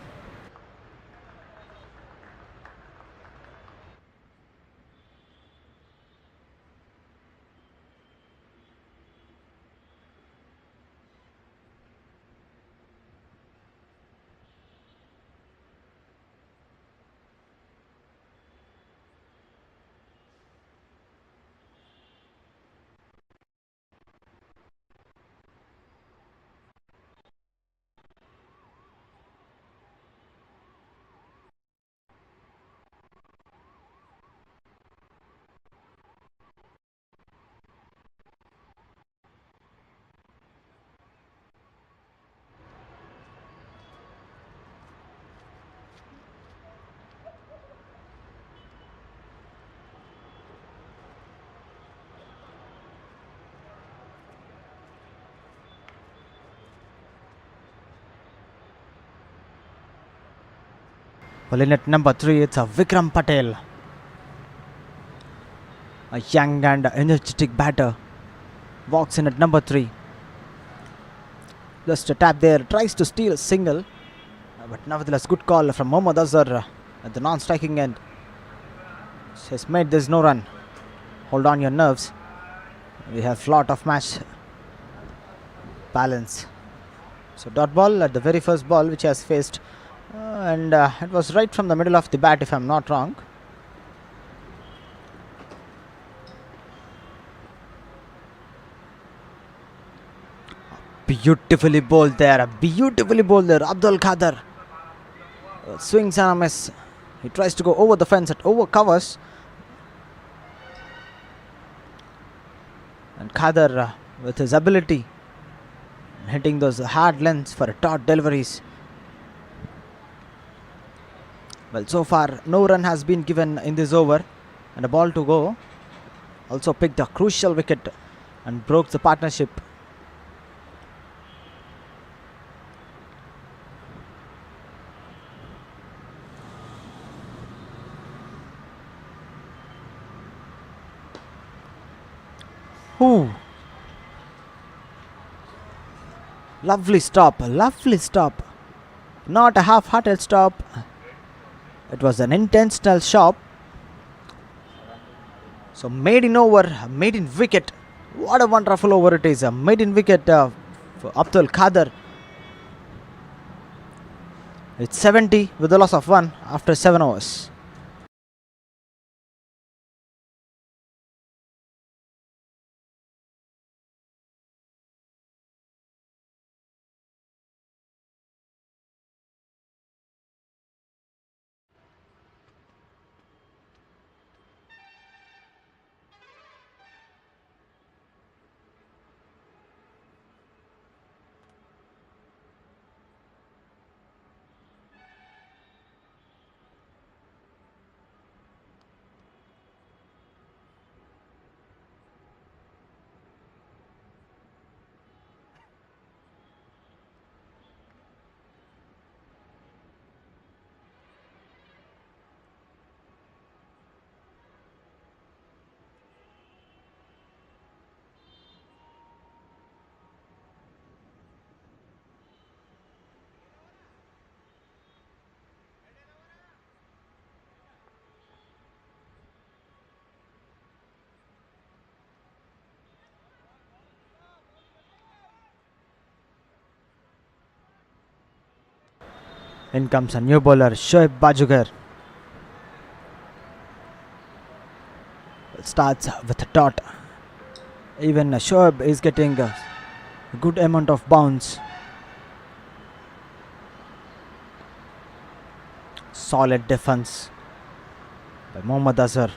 D: Well, in at number 3, it's a Vikram Patel. A young and energetic batter walks in at number 3. Just a tap there, tries to steal a single. But nevertheless, good call from Mohammad Azhar at the non-striking end. Has made this no run. Hold on your nerves. We have lot of match balance. So dot ball at the very first ball which he has faced. And it was right from the middle of the bat, if I'm not wrong. Beautifully bowled there. Beautifully bowled there. Abdul Qadir swings and a miss. He tries to go over the fence at over covers. And Qadir with his ability hitting those hard lengths for taut deliveries. Well, so far no run has been given in this over, and a ball to go. Also picked a crucial wicket and broke the partnership. Ooh. Lovely stop, lovely stop. Not a half-hearted stop. It was an intentional shot. So maiden over, maiden wicket. What a wonderful over it is. A maiden wicket for Abdul Qadir. It's 70 with a loss of 1 after 7 overs. In comes a new bowler, Shoaib Bajugar. Starts with a dot. Even Shoaib is getting a good amount of bounce. Solid defense by Mohammad Azhar.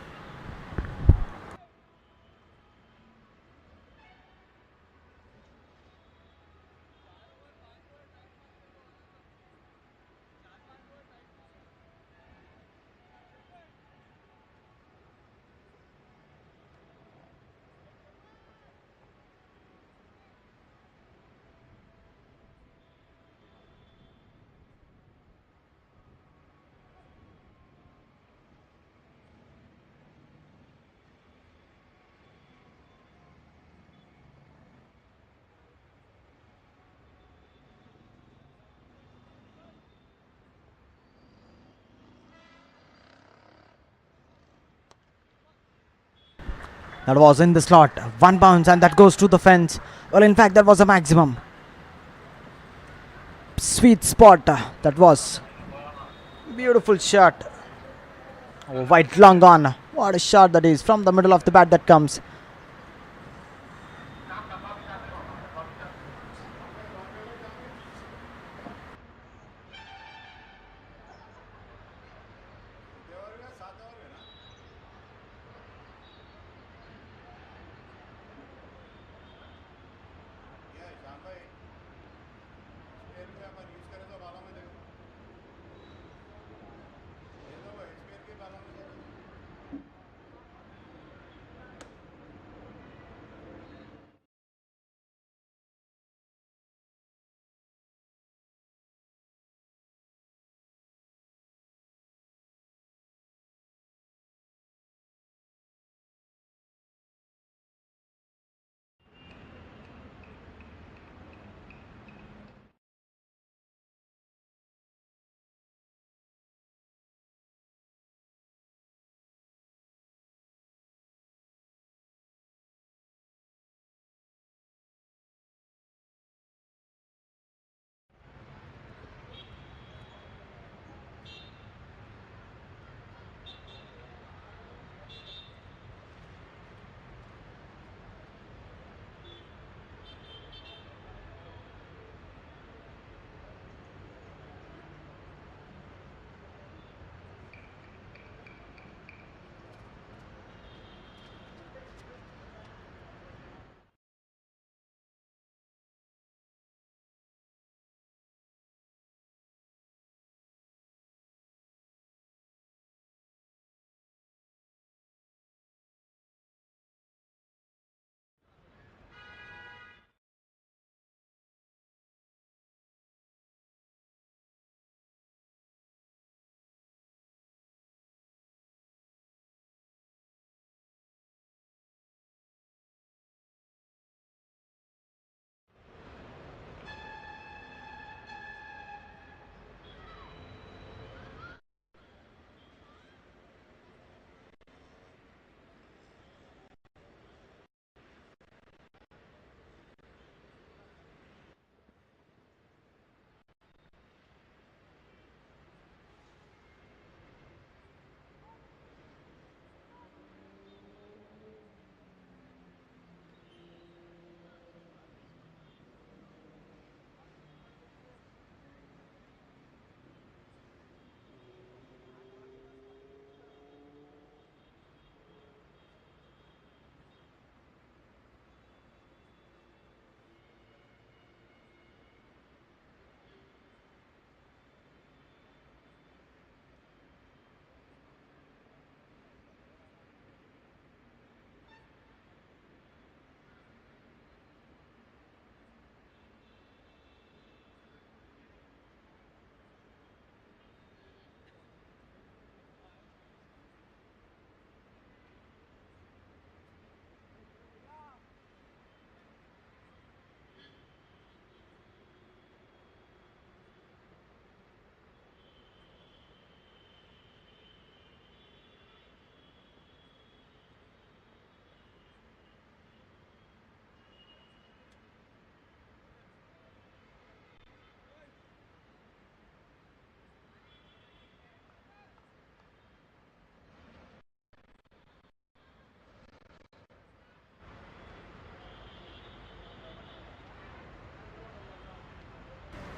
D: That was in the slot. One bounce and that goes to the fence. Well, in fact, that was a maximum. Sweet spot. That was beautiful shot. Oh, wide long on. What a shot that is from the middle of the bat that comes.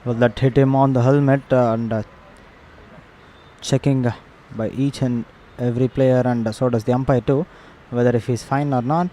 D: Well, that hit him on the helmet and checking by each and every player, and so does the umpire too, whether if he's fine or not.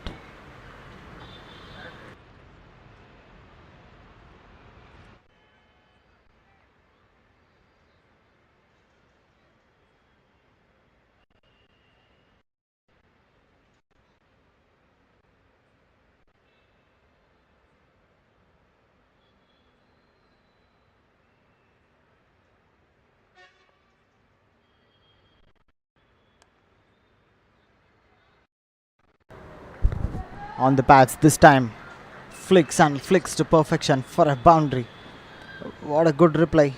D: On the pads this time, flicks and flicks to perfection for a boundary. What a good replay.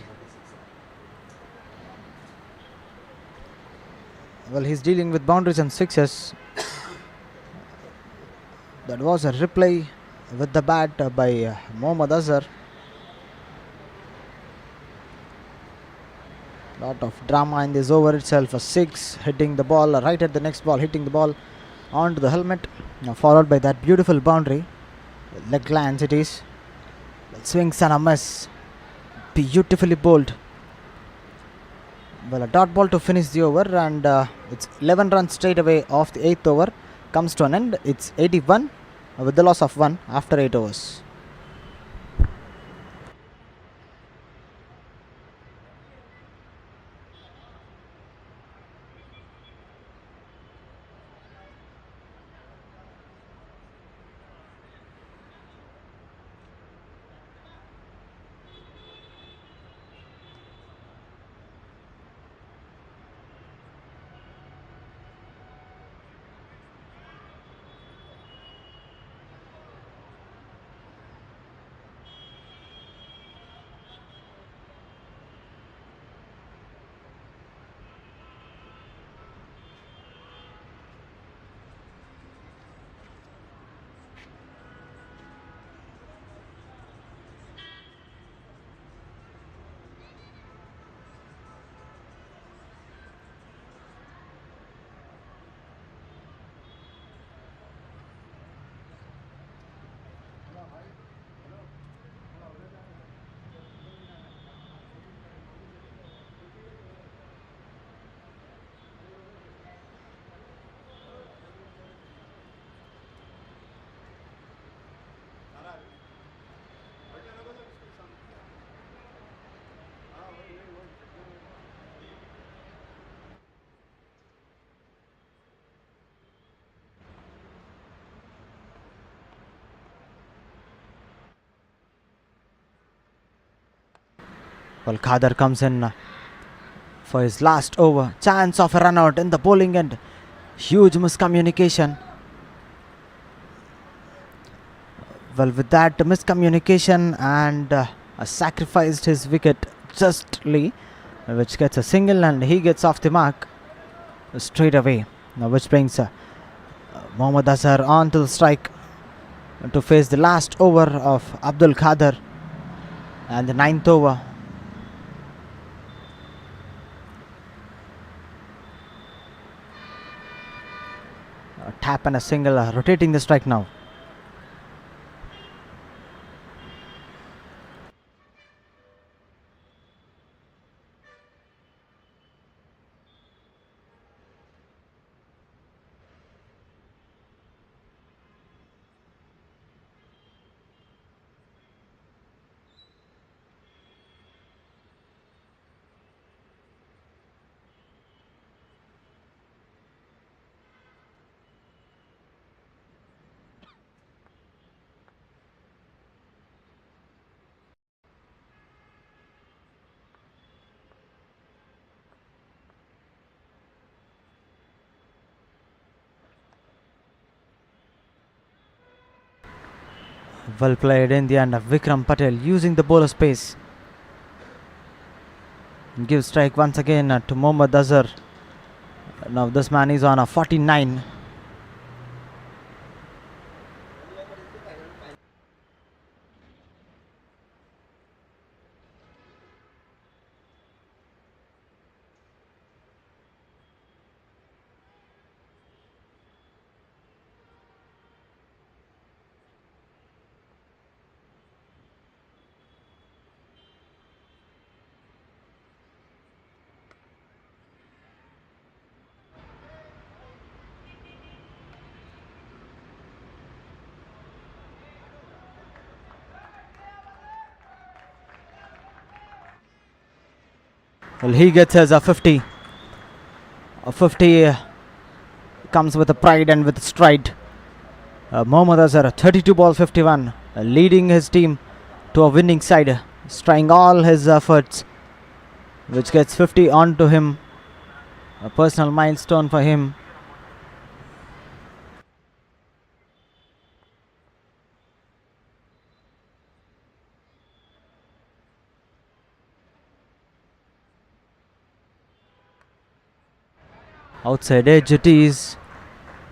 D: Well, he's dealing with boundaries and sixes. That was a replay with the bat by Mohammad Azhar. Lot of drama in this over itself. A six hitting the ball right at the next ball, hitting the ball onto the helmet, followed by that beautiful boundary. Leg glance it is. Swings and a miss. Beautifully bowled. Well, a dot ball to finish the over, and it's 11 runs straight away off the 8th over. Comes to an end. It's 81 with the loss of 1 after 8 overs. Well, Khadar comes in for his last over. Chance of a run out in the bowling end. Huge miscommunication. Well, with that miscommunication and sacrificed his wicket justly, which gets a single, and he gets off the mark straight away. Now, which brings Mohammad Azhar on to the strike to face the last over of Abdul Khader and the 9th over. A tap and a single, rotating the strike now. Well played in the end. Vikram Patel using the bowler space. Gives strike once again to Mohammad Azhar. Now this man is on a 49. Well, he gets his 50. A 50 comes with a pride and with stride. Mohammad Azhar, 32 ball 51, leading his team to a winning side, trying all his efforts, which gets 50 onto him. A personal milestone for him. Outside edge it is,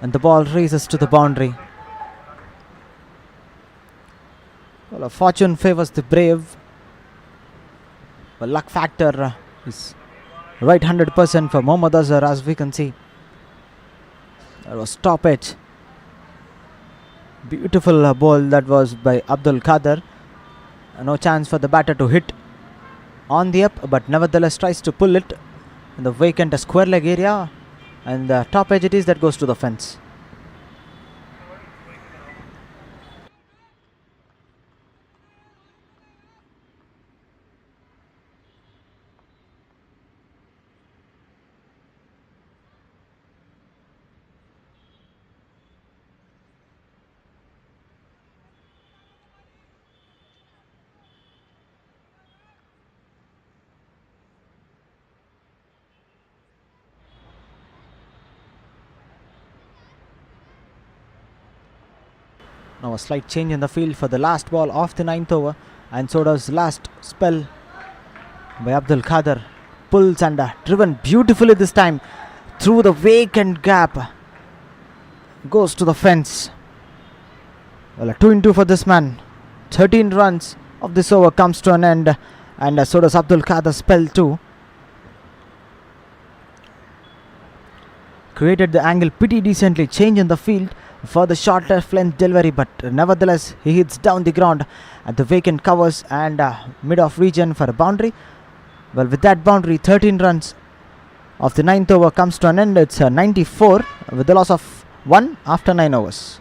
D: and the ball races to the boundary. Well, fortune favors the brave. Well, luck factor is right 100% for Mohammad Azhar, as we can see. That was top edge. Beautiful ball that was by Abdul Qadir. No chance for the batter to hit on the up, but nevertheless tries to pull it in the vacant square leg area, and the top edge it is that goes to the fence. Now a slight change in the field for the last ball of the 9th over, and so does last spell by Abdul Qadir. Pulls and driven beautifully this time through the vacant gap. Goes to the fence. Well, a 2 in 2 for this man. 13 runs of this over comes to an end, and so does Abdul Qadir's spell too. Created the angle pretty decently. Change in the field for the short left length delivery, but nevertheless he hits down the ground at the vacant covers and mid-off region for a boundary. Well, with that boundary, 13 runs of the 9th over comes to an end. It's 94 with the loss of 1 after 9 overs.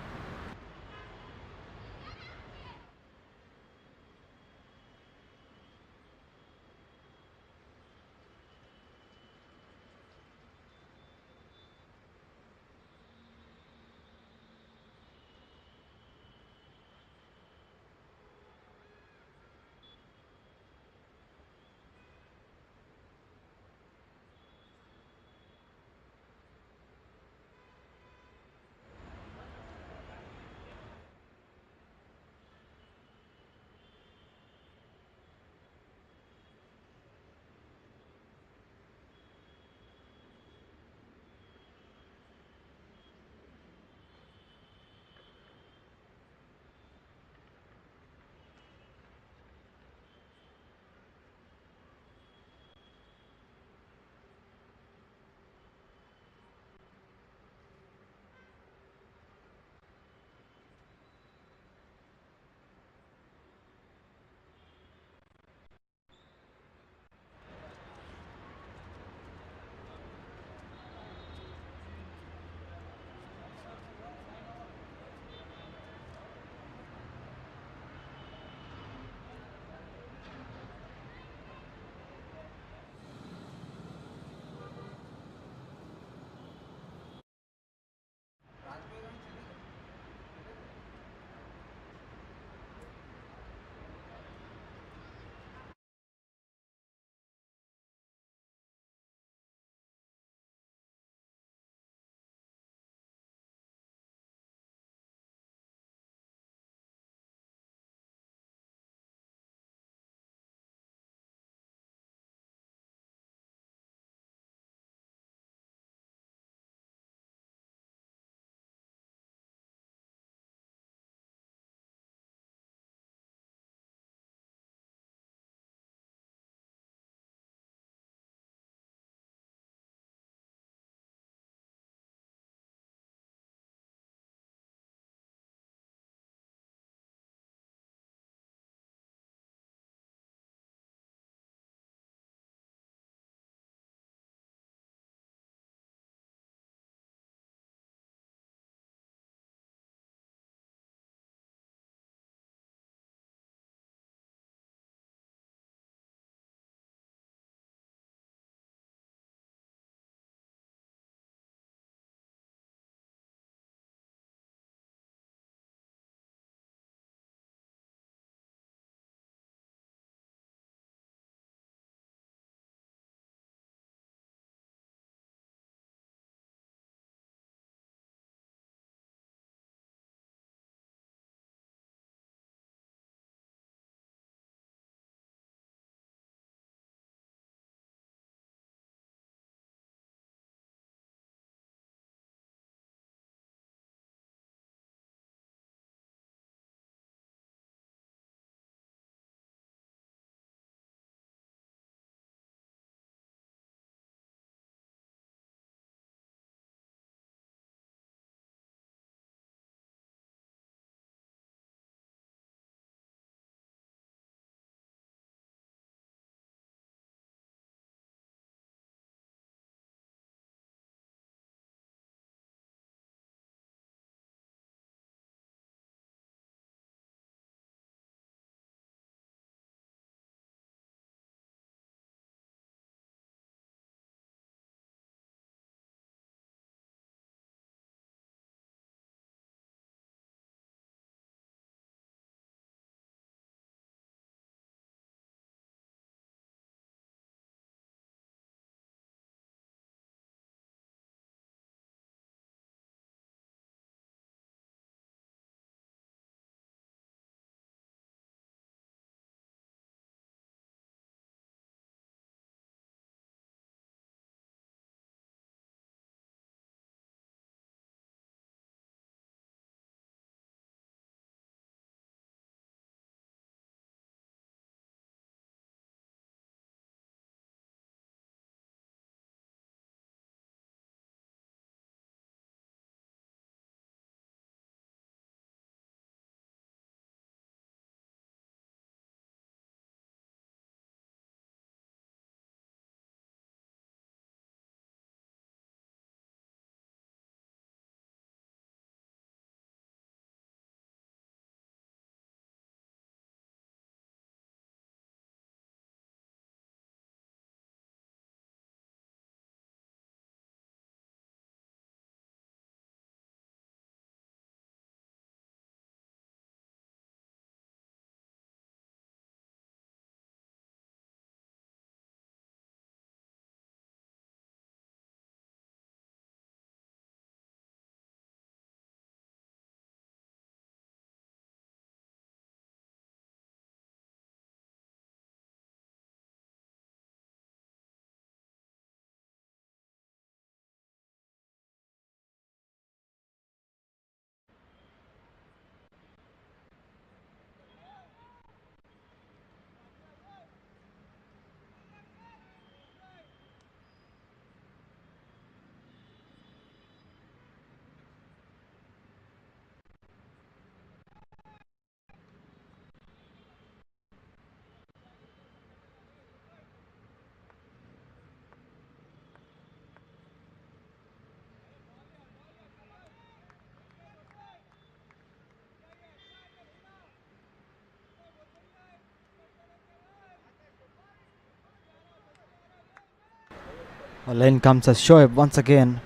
D: Well, in comes a Shoaib once again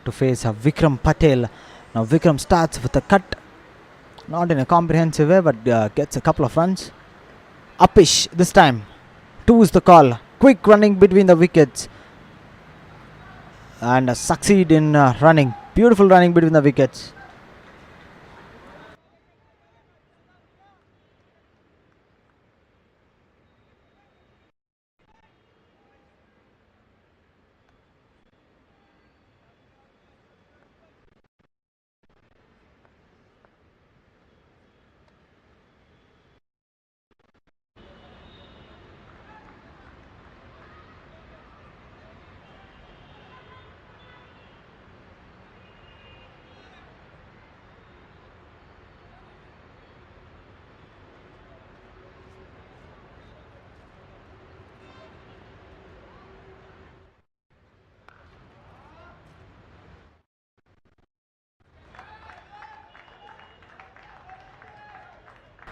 D: to face Vikram Patel. Now Vikram starts with a cut, not in a comprehensive way, but gets a couple of runs. Upish this time. 2 is the call. Quick running between the wickets and succeed in running. Beautiful running between the wickets.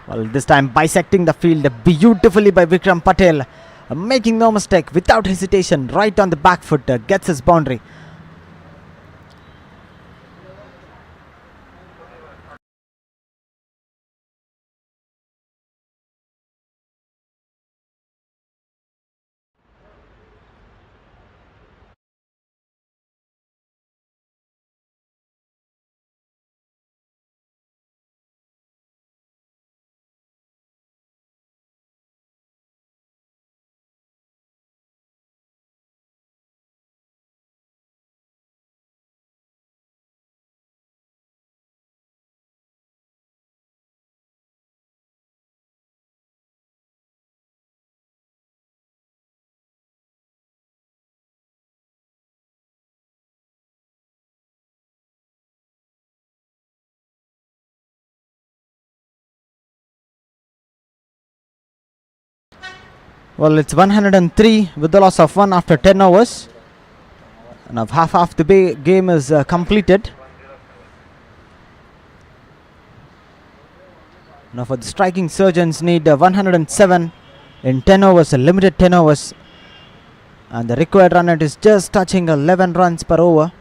D: Well, this time bisecting the field beautifully by Vikram Patel. Making no mistake, without hesitation, right on the back foot, gets his boundary. Well, it's 103 with the loss of 1 after 10 overs. Now half the game is completed. Now for the striking surgeons need 107 in 10 overs, a limited 10 overs. And the required run rate is just touching 11 runs per over.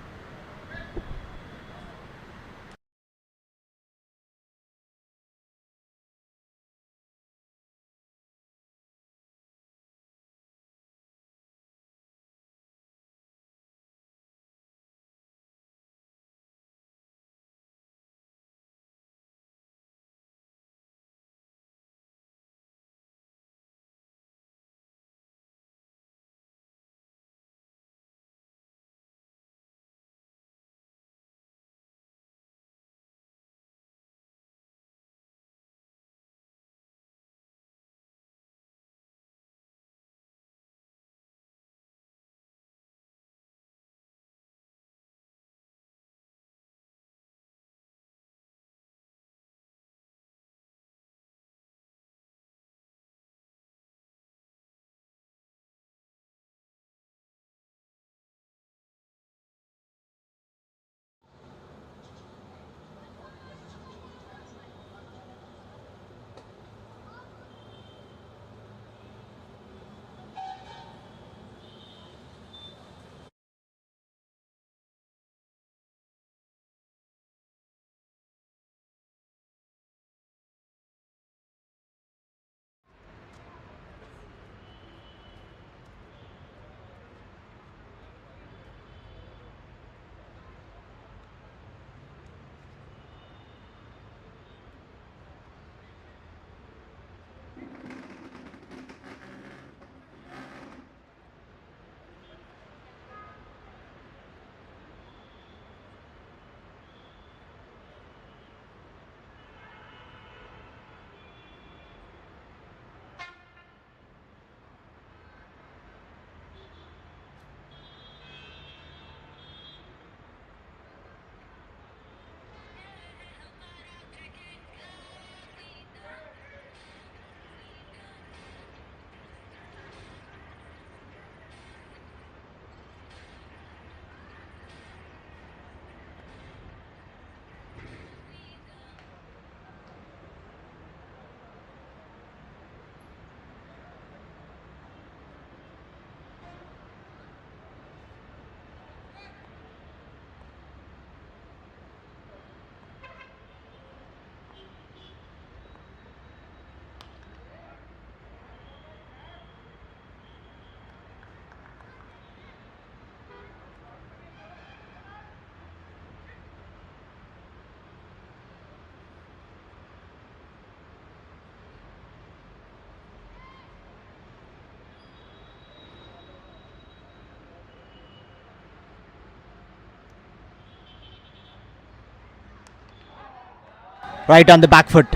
D: Right on the back foot.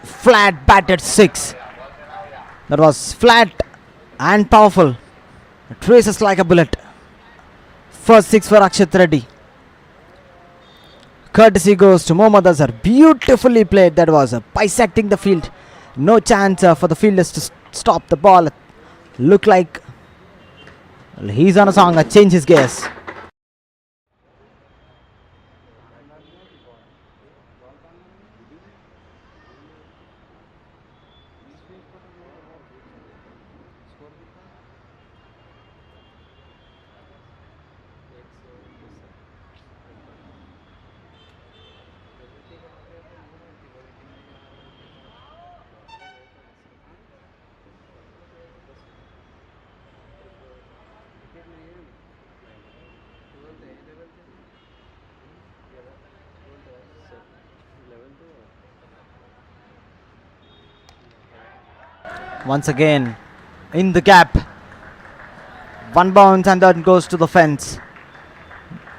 D: Flat batted 6. That was flat and powerful. It races like a bullet. First 6 for Akshit Reddy. Courtesy goes to Mohammad Azhar. Beautifully played. That was bisecting the field. No chance for the fielders to stop the ball. Look like he's on a song. Change his gears. Once again, in the gap. One bounce and then goes to the fence.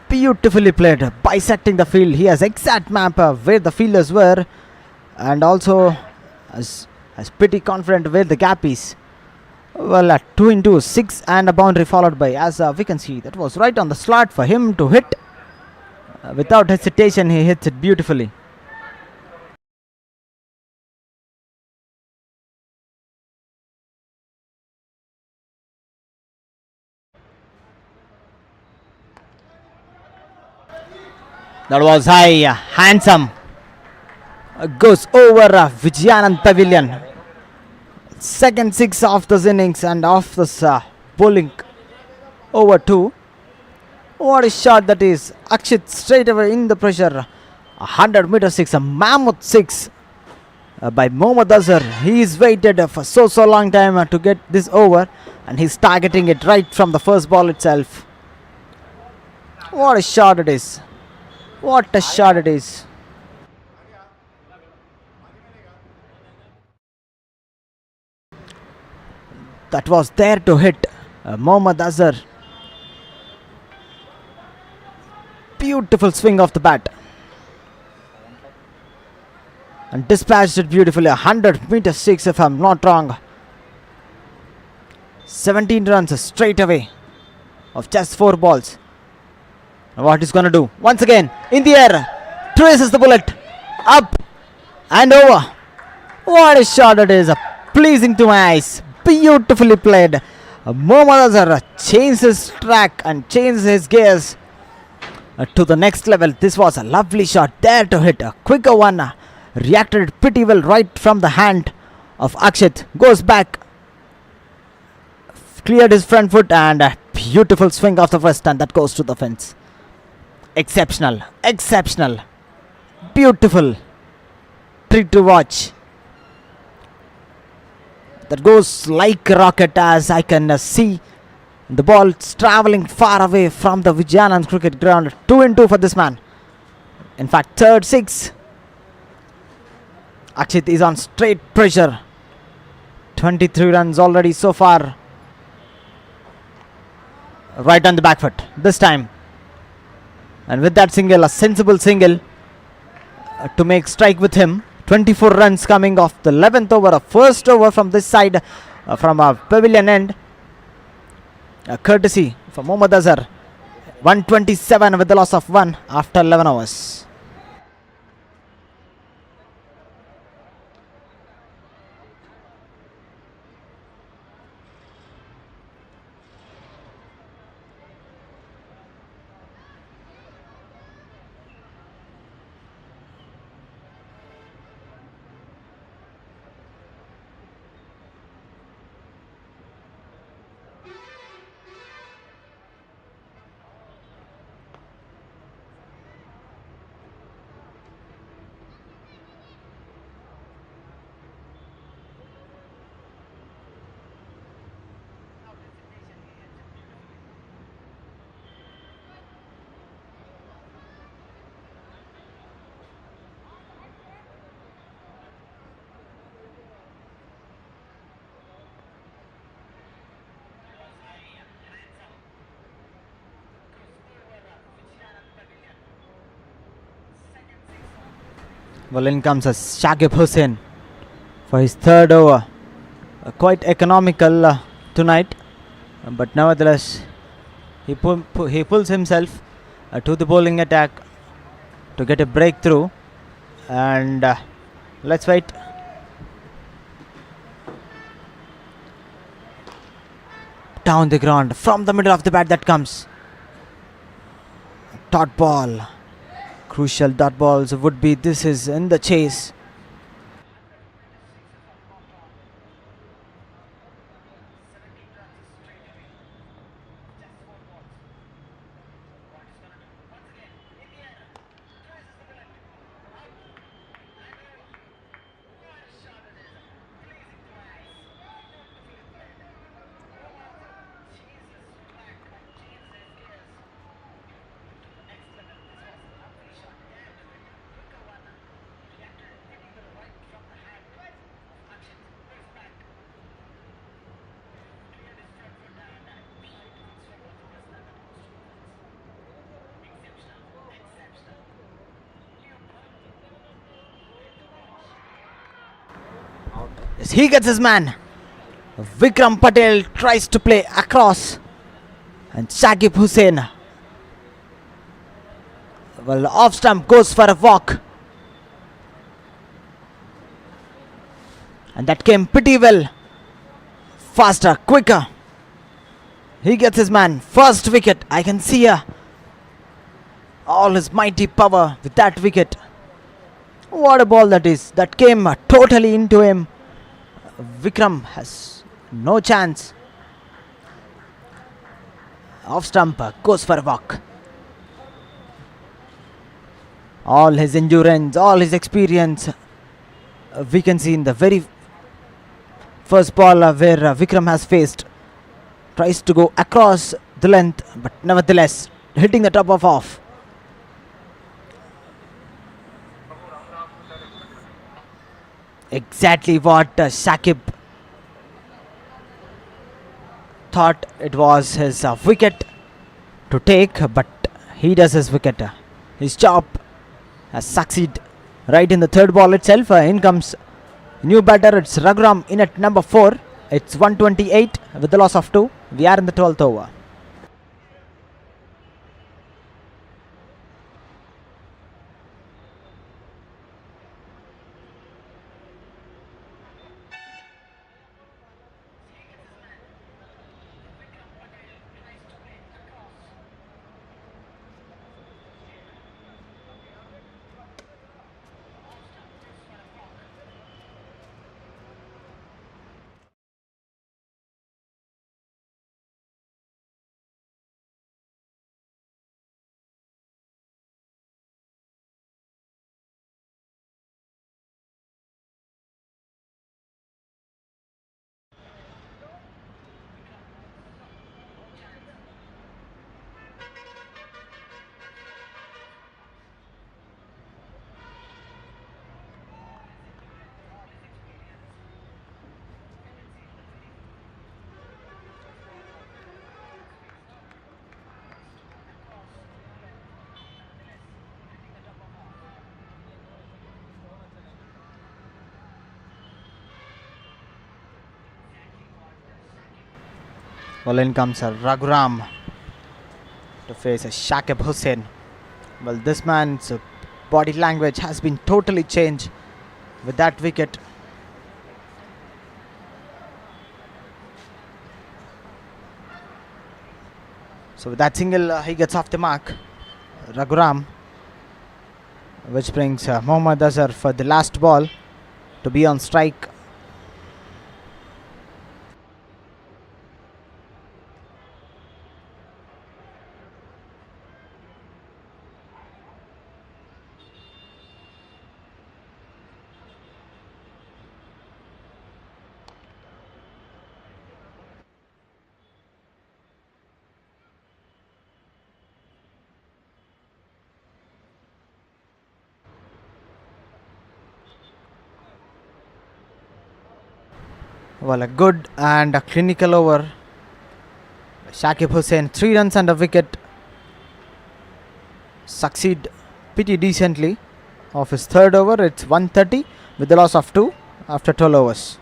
D: Beautifully played, bisecting the field. He has exact map where the fielders were, and also is pretty confident where the gap is. Well, at 2 into 6 and a boundary followed by, as we can see, that was right on the slot for him to hit. Without hesitation, he hits it beautifully. That was high, handsome. Goes over Vijayanand Pavilion. Second 6 of this innings and off this bowling over 2. What a shot that is. Akshit straight away in the pressure. 100-meter 6, a mammoth 6 by Mohammad Azhar. He's waited for so long time to get this over, and he's targeting it right from the first ball itself. What a shot it is. What a shot it is. That was there to hit Mohammad Azhar. Beautiful swing of the bat. And dispatched it beautifully. 100-meter 6 if I'm not wrong. 17 runs straight away of just 4 balls. What he's gonna do? Once again, in the air, traces the bullet, up and over. What a shot it is, pleasing to my eyes. Beautifully played. Mohammad Azhar changed his track and changed his gears to the next level. This was a lovely shot there to hit. A quicker one. Reacted pretty well right from the hand of Akshit. Goes back. Cleared his front foot and a beautiful swing of the first, and that goes to the fence. Exceptional. Exceptional. Beautiful. Treat to watch. That goes like a rocket, as I can see the ball traveling far away from the Vijayanand cricket ground. 2 and 2 for this man. In fact, third 6. Akshit is on straight pressure. 23 runs already so far. Right on the back foot this time. And with that single, a sensible single to make strike with him. 24 runs coming off the 11th over, a first over from this side, from a pavilion end. Courtesy for Mohammad Azhar. 127 with the loss of 1 after 11 overs. Well, in comes Shakib Hussain for his third over. Quite economical tonight, but nevertheless he pulls himself to the bowling attack to get a breakthrough, and let's wait. Down the ground from the middle of the bat that comes. Dot ball. Crucial dot balls would be. This is in the chase. Yes, he gets his man. Vikram Patel tries to play across, and Shakib Hussain, well, off stump, goes for a walk, and that came pretty well. Faster, quicker. He gets his man. First wicket. I can see all his mighty power with that wicket. What a ball that is. That came totally into him. Vikram has no chance. Off stump, goes for a walk. All his endurance, all his experience, we can see in the very first ball where Vikram has faced. Tries to go across the length, but nevertheless hitting the top of off. Exactly what Shakib thought it was his wicket to take, but he does his wicket. His chop has succeeded right in the third ball itself. In comes new batter. It's Raghuram in at number 4. It's 128 with the loss of 2. We are in the 12th over. Well, in comes Raghuram to face Shakib Hussain. Well, this man's body language has been totally changed with that wicket. So with that single, he gets off the mark, Raghuram, which brings Mohammad Azhar for the last ball to be on strike. Well, a good and a clinical over. Shakib Hussain, 3 runs and a wicket. Succeed pretty decently of his third over. It's 130 with the loss of 2 after 12 overs.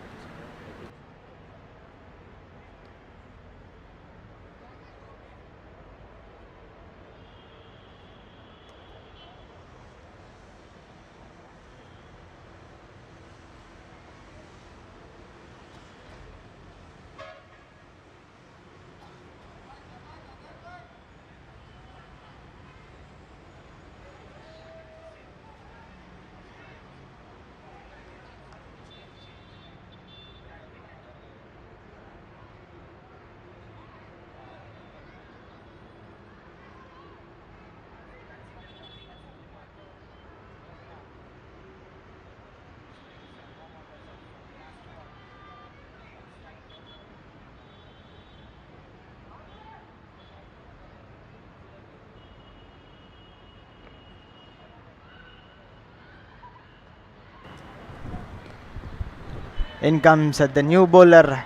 D: In comes the new bowler,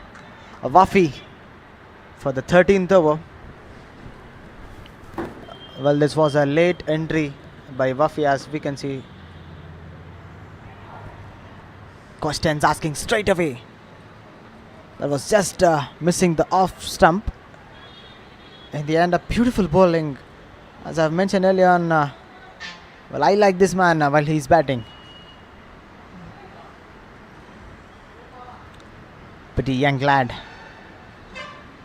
D: Wafi, for the 13th over. Well, this was a late entry by Wafi, as we can see. Questions asking straight away. That was just missing the off stump. In the end, a beautiful bowling. As I've mentioned earlier on, well, I like this man while he's batting. Pretty young lad.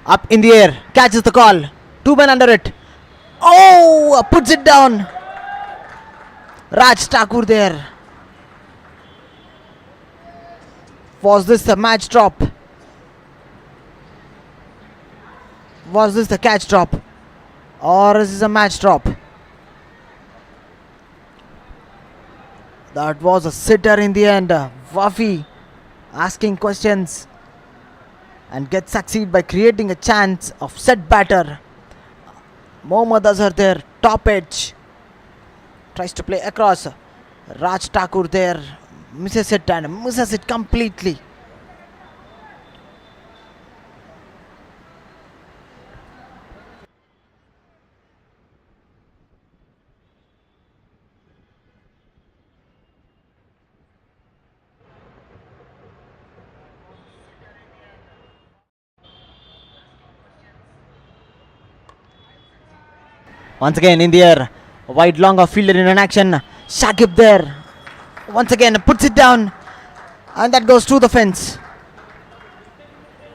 D: Up in the air, catches the call. 2 men under it. Oh, puts it down. Raj Thakur there. Was this the match drop? Was this the catch drop? Or is this a match drop? That was a sitter in the end. Wafi asking questions and gets succeed by creating a chance of set batter. Mohammad Azhar there, top edge. Tries to play across. Raj Thakur there, misses it and misses it completely. Once again in the air, wide long of fielder in an action. Shakib there, once again puts it down, and that goes through the fence.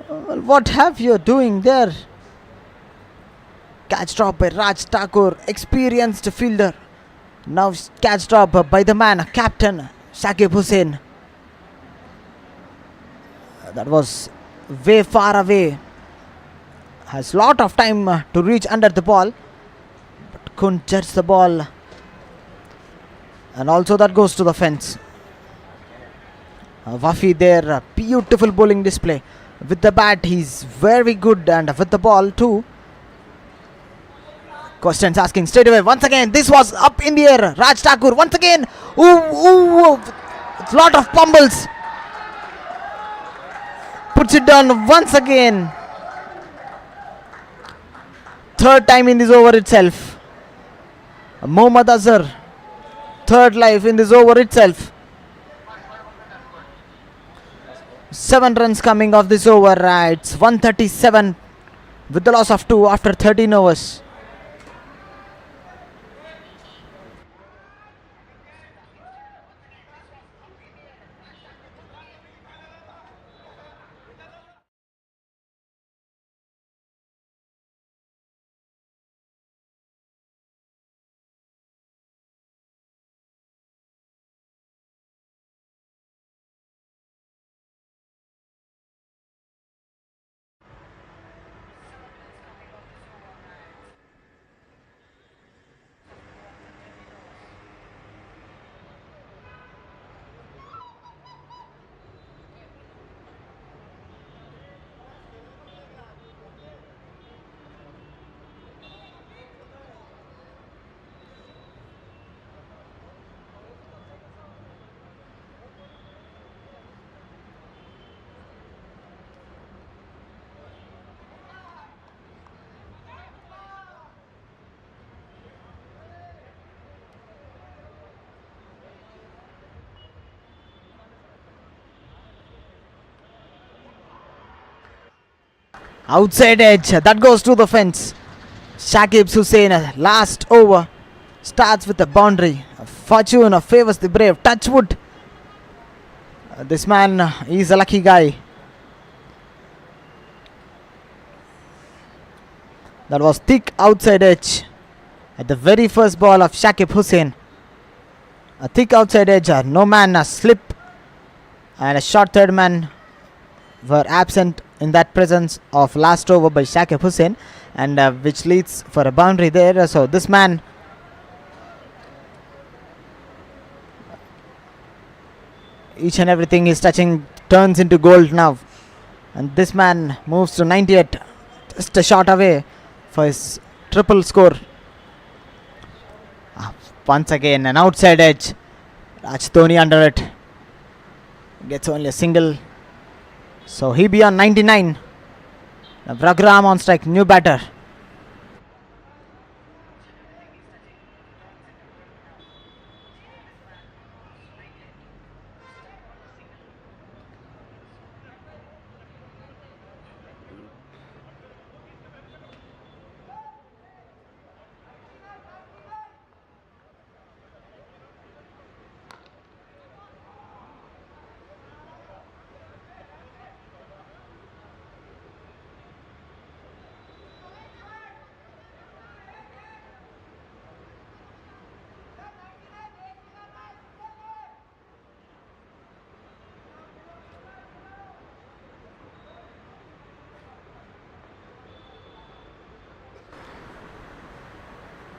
D: Well, what have you doing there? Catch drop by Raj Thakur, experienced fielder. Now catch drop by the man, captain Shakib Hussain. That was way far away. Has lot of time to reach under the ball, but couldn't judge the ball. And also that goes to the fence. Wafi there, beautiful bowling display. With the bat he's very good, and with the ball too. Questions asking straight away. Once again, this was up in the air. Raj Thakur once again. Ooh, it's lot of pumbles. Puts it down once again. Third time in this over itself. Mohammad Azhar, third life in this over itself. 7 runs coming off this over. It's 137 with the loss of 2 after 13 overs. Outside edge. That goes to the fence. Shakib Hussain, last over. Starts with a boundary. Fortune favors the brave. Touchwood. This man is a lucky guy. That was thick outside edge at the very first ball of Shakib Hussain. A thick outside edge, no man, a slip, and a short third man were absent in that presence of last over by Shakib Hussain, and which leads for a boundary there. So this man each and everything is touching turns into gold now, and this man moves to 98, just a shot away for his triple score. Once again an outside edge. Rajthoni under it, gets only a single, so he be on 99. Vragram on strike, new batter.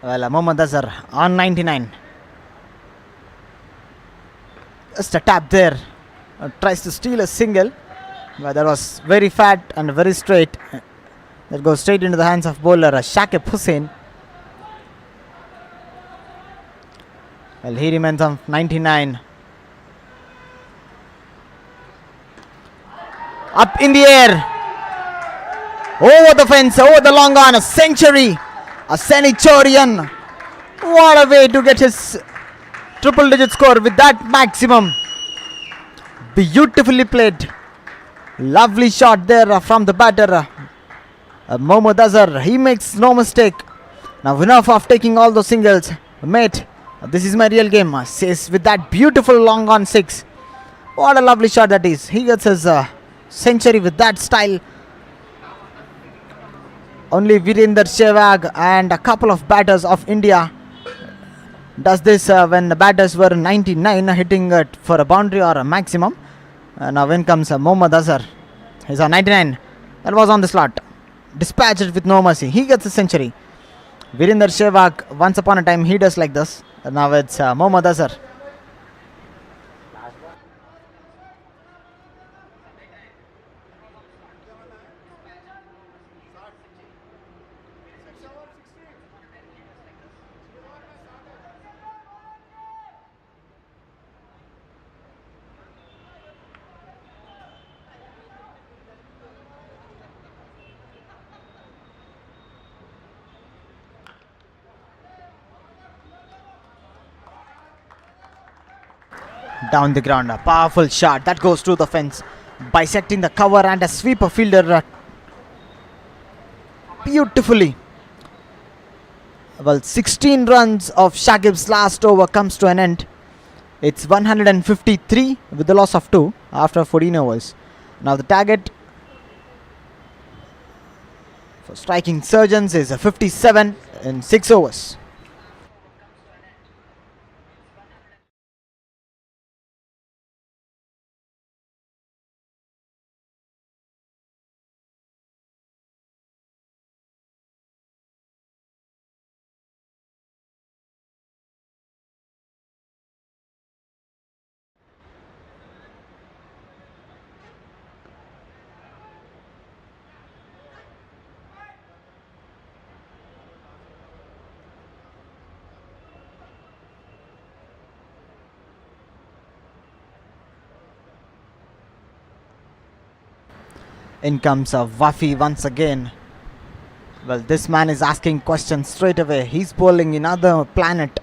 D: Well, Mohammad Azhar on 99. Just a tap there. Tries to steal a single, but that was very fat and very straight. That goes straight into the hands of bowler Shakib Hussain. Well, he remains on 99. Up in the air. Over the fence, over the long on, a century. A Senatorian. What a way to get his triple digit score with that maximum. Beautifully played. Lovely shot there from the batter. Mohammad Azhar. He makes no mistake. Now enough of taking all those singles. Mate, this is my real game. Says with that beautiful long on 6. What a lovely shot that is. He gets his century with that style. Only Virender Sehwag and a couple of batters of India does this when the batters were 99, hitting it for a boundary or a maximum. Now when comes Mohammad Azhar, he's on 99. That was on the slot. Dispatched it with no mercy. He gets a century. Virender Sehwag, once upon a time, he does like this. Now it's Mohammad Azhar. Down the ground, a powerful shot that goes through the fence, bisecting the cover, and a sweeper fielder beautifully. Well, 16 runs of Shakib's last over comes to an end. It's 153 with the loss of 2 after 14 overs. Now the target for striking surgeons is a 57 in 6 overs. In comes Wafi once again. Well, this man is asking questions straight away. He's bowling in another planet.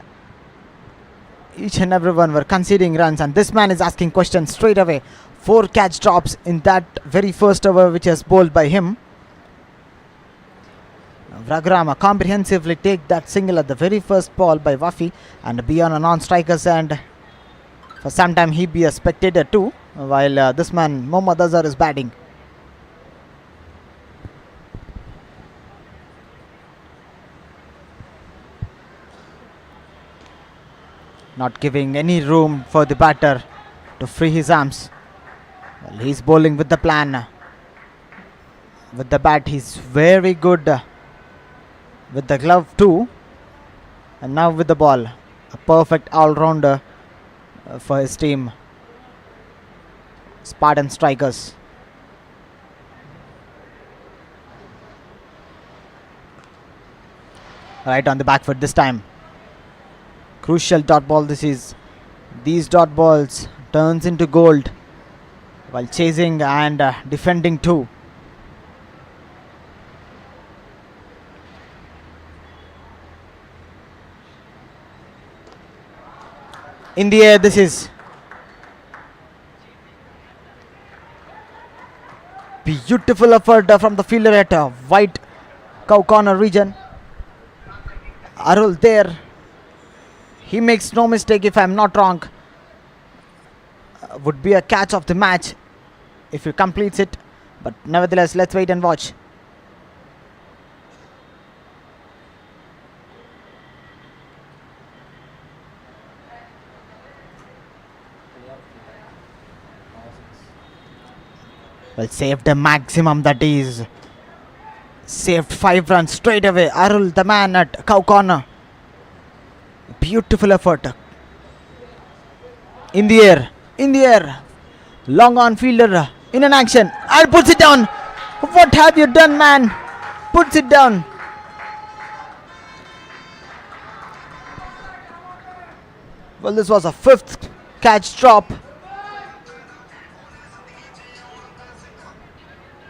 D: Each and everyone were conceding runs, and this man is asking questions straight away. 4 catch drops in that very first over which is bowled by him. Vragrama comprehensively take that single at the very first ball by Wafi and be on a non-strikers, and for some time he be a spectator too, while this man Mohammad Azhar is batting. Not giving any room for the batter to free his arms. Well, he's bowling with the plan. With the bat he's very good. With the glove too. And now with the ball. A perfect all-rounder for his team. Spartan Strikers. Right on the back foot this time. Crucial dot ball this is. These dot balls turns into gold while chasing and defending too. In the air this is. Beautiful effort from the fielder at white cow corner region. Arul there. He makes no mistake, if I am not wrong. Would be a catch of the match if he completes it. But nevertheless, let's wait and watch. Well, saved a maximum, that is. Saved 5 runs straight away. Arul, the man at cow corner. Beautiful effort. In the air. In the air. Long on fielder. In an action. And puts it down. What have you done, man? Puts it down. Well, this was a 5th catch drop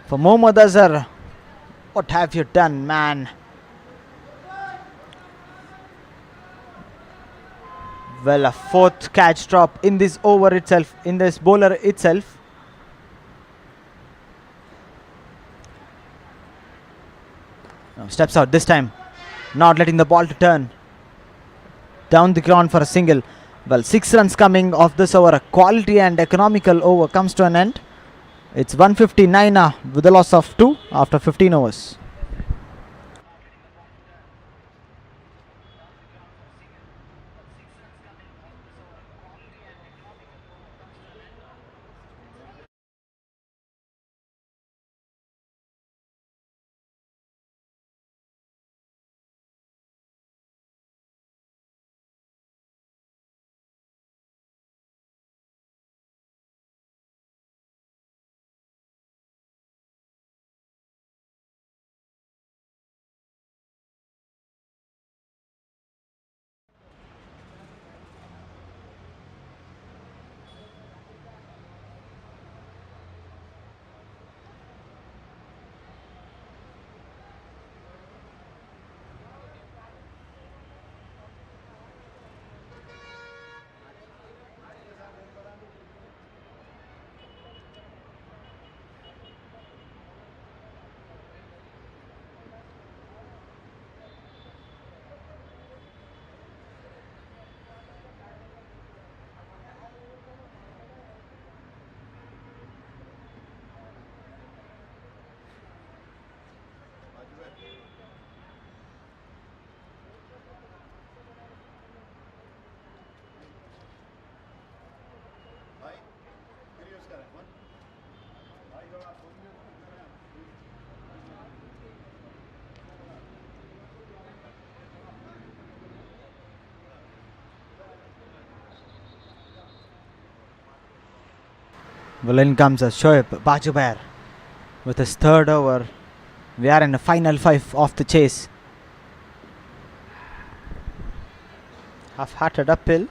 D: for Mohammad Azhar. What have you done, man? Well, a 4th catch drop in this over itself, in this bowler itself. Now steps out this time, not letting the ball to turn. Down the ground for a single. Well, 6 runs coming off this over. A quality and economical over comes to an end. It's 159 with a loss of 2 after 15 overs. Well, in comes Shoaib Bajubair with his 3rd over. We are in the final 5 of the chase. Half-hearted uphill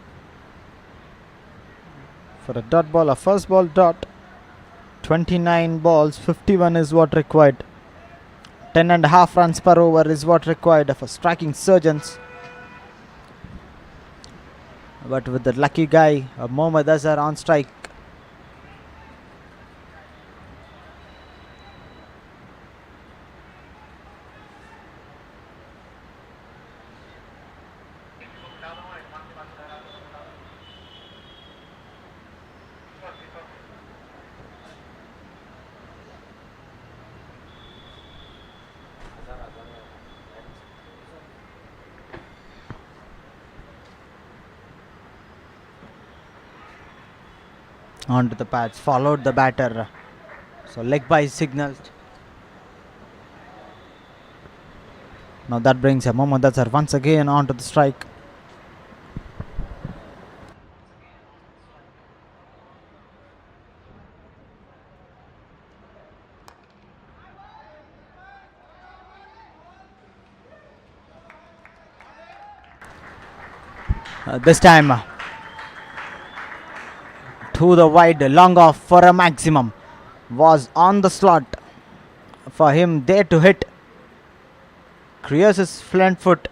D: for a dot ball, a first ball dot. 29 balls, 51 is what required. 10.5 runs per over is what required for striking surgeons. But with the lucky guy, Mohammad Azhar on strike. onto the pads, followed the batter. So leg by signaled. Now that brings Mohammad Azhar once again onto the strike. This time to the wide, long off for a maximum. Was on the slot for him there to hit. Clears his front foot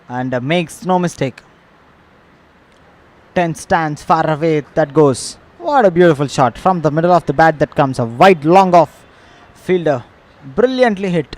D: and makes no mistake. 10 stands far away, that goes. What a beautiful shot from the middle of the bat that comes. A wide long off. Fielder brilliantly hit.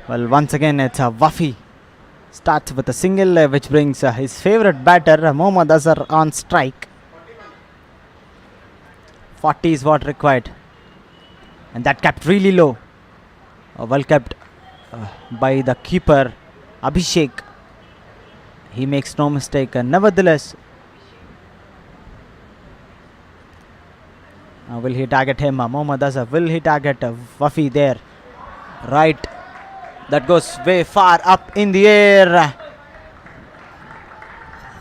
D: Well, once again it's a Wafi. Starts with a single which brings his favourite batter Mohammad Azhar on strike. 40 is what required. And that kept really low. Well kept by the keeper Abhishek. He makes no mistake. Nevertheless, will he target him? Mohammad Azhar, will he target Wafi there? Right. That goes way far up in the air.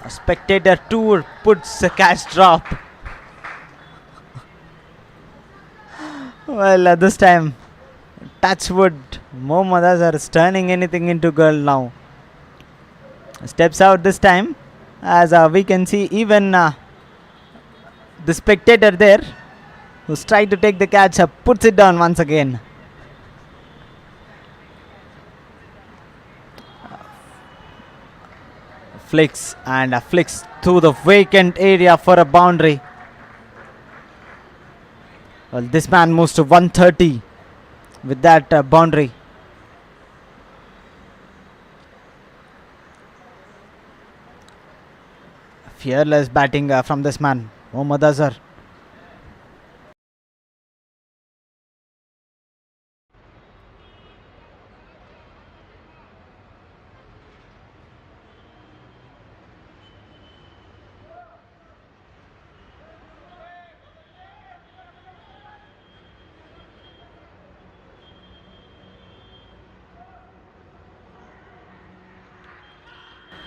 D: A spectator tour puts a catch drop. Well, this time, touchwood, Mohammad Azhar is turning anything into gold now. Steps out this time, as we can see even the spectator there who's trying to take the catch puts it down once again. Flicks and flicks through the vacant area for a boundary. Well, this man moves to 130 with that boundary. Fearless batting from this man, Mohammad Azhar.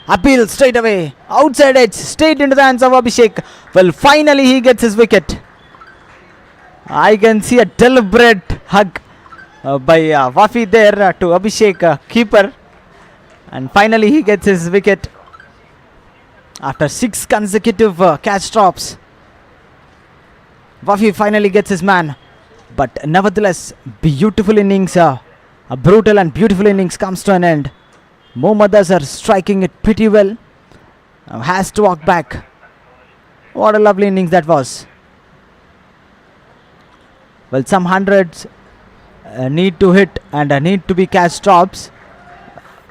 D: Appeal straight away. Outside edge. Straight into the hands of Abhishek. Well, finally he gets his wicket. I can see a deliberate hug by Wafi there to Abhishek, keeper. And finally he gets his wicket. After 6 consecutive catch drops, Wafi finally gets his man. But nevertheless, beautiful innings. A brutal and beautiful innings comes to an end. Mohammad Azhar striking it pretty well. Has to walk back. What a lovely innings that was. Well, some hundreds need to hit and need to be catch drops.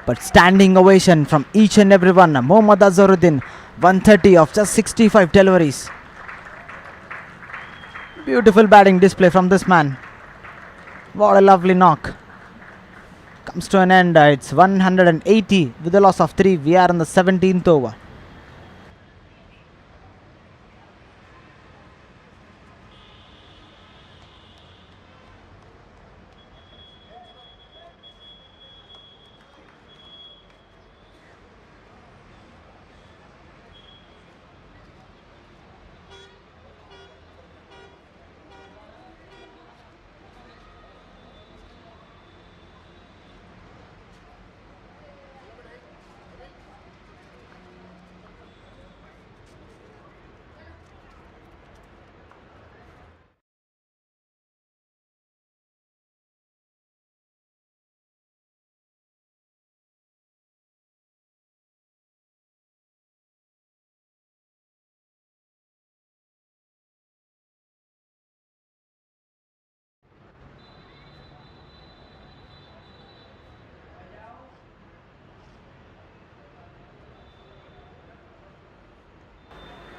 D: But standing ovation from each and everyone. Mohammad Azharuddin, 130 of just 65 deliveries. Beautiful batting display from this man. What a lovely knock. Comes to an end. It's 180 with a loss of 3. We are in the 17th over.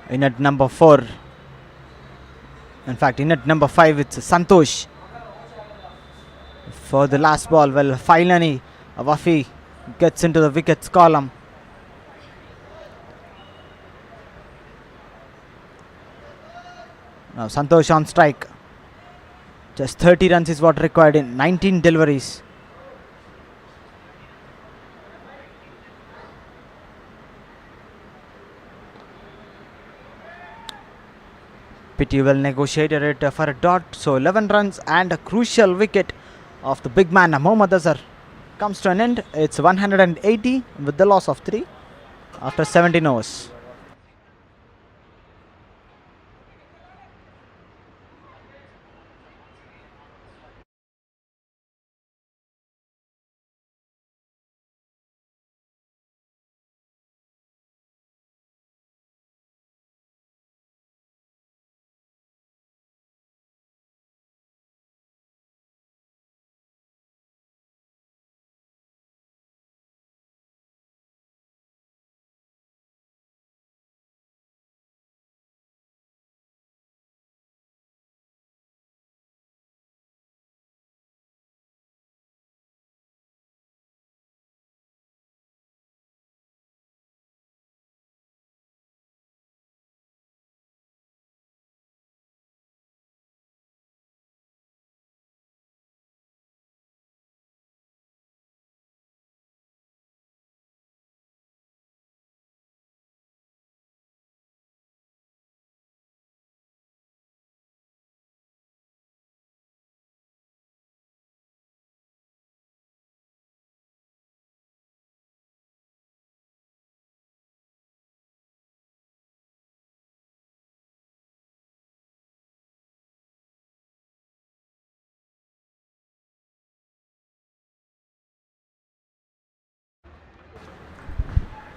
D: In at number 4. In fact, in at number 5, it's Santosh. For the last ball, well, finally, Wafi gets into the wickets column. Now Santosh on strike. Just 30 runs is what required in 19 deliveries. Pity well negotiated it for a dot. So 11 runs and a crucial wicket of the big man Mohammad Azhar comes to an end. It's 180 with the loss of 3 after 17 overs.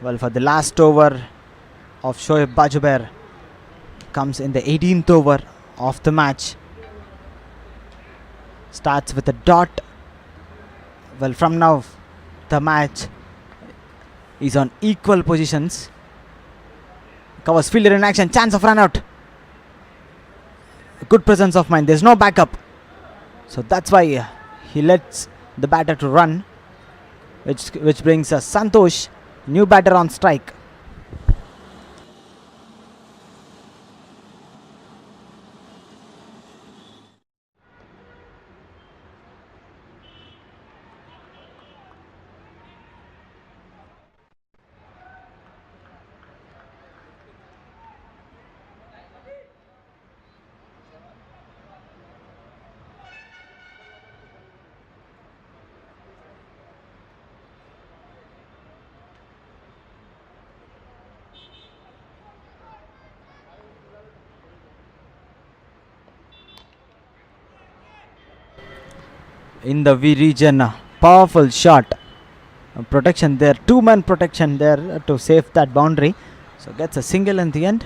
D: Well, for the last over of Shoaib Bajuber comes in the 18th over of the match. Starts with a dot. Well, from now the match is on equal positions. Covers fielder in action. Chance of run out. Good presence of mind. There's no backup. So that's why he lets the batter to run. Which brings Santosh, new batter on strike. in the V region. Powerful shot. Protection there. 2-man protection there to save that boundary. So gets a single in the end.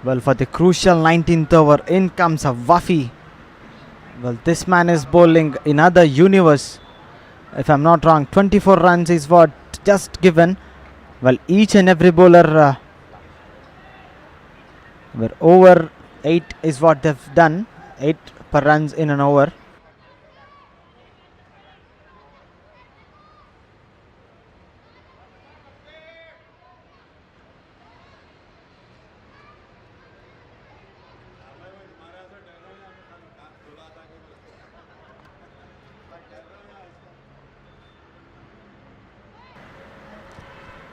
D: Well, for the crucial 19th over, in comes a Wafi. Well, this man is bowling in other universe. If I'm not wrong, 24 runs is what just given. Well, each and every bowler were over 8 is what they've done. 8 per runs in an over.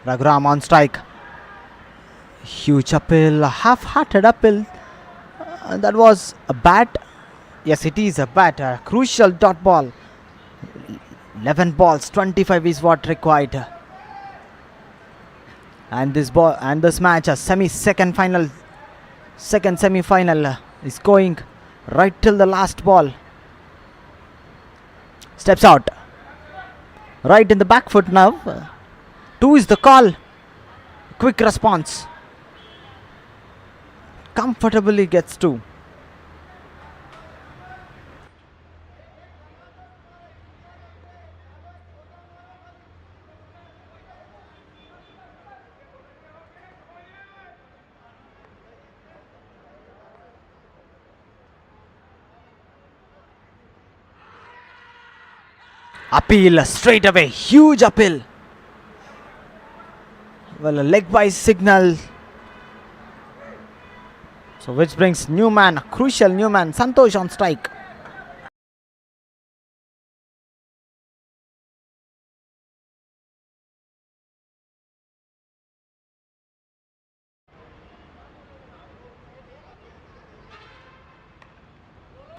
D: Raghuram on strike. Huge uphill, half-hearted uphill. That was a bat. Yes, it is a bat. A crucial dot ball. 11 balls, 25 is what required. And this match, a second semi-final is going right till the last ball. Steps out. Right in the back foot now. 2 is the call. Quick response. Comfortably gets 2. Appeal straight away. Huge appeal. Well, a leg-wise signal. So which brings new man, a crucial new man, Santosh on strike.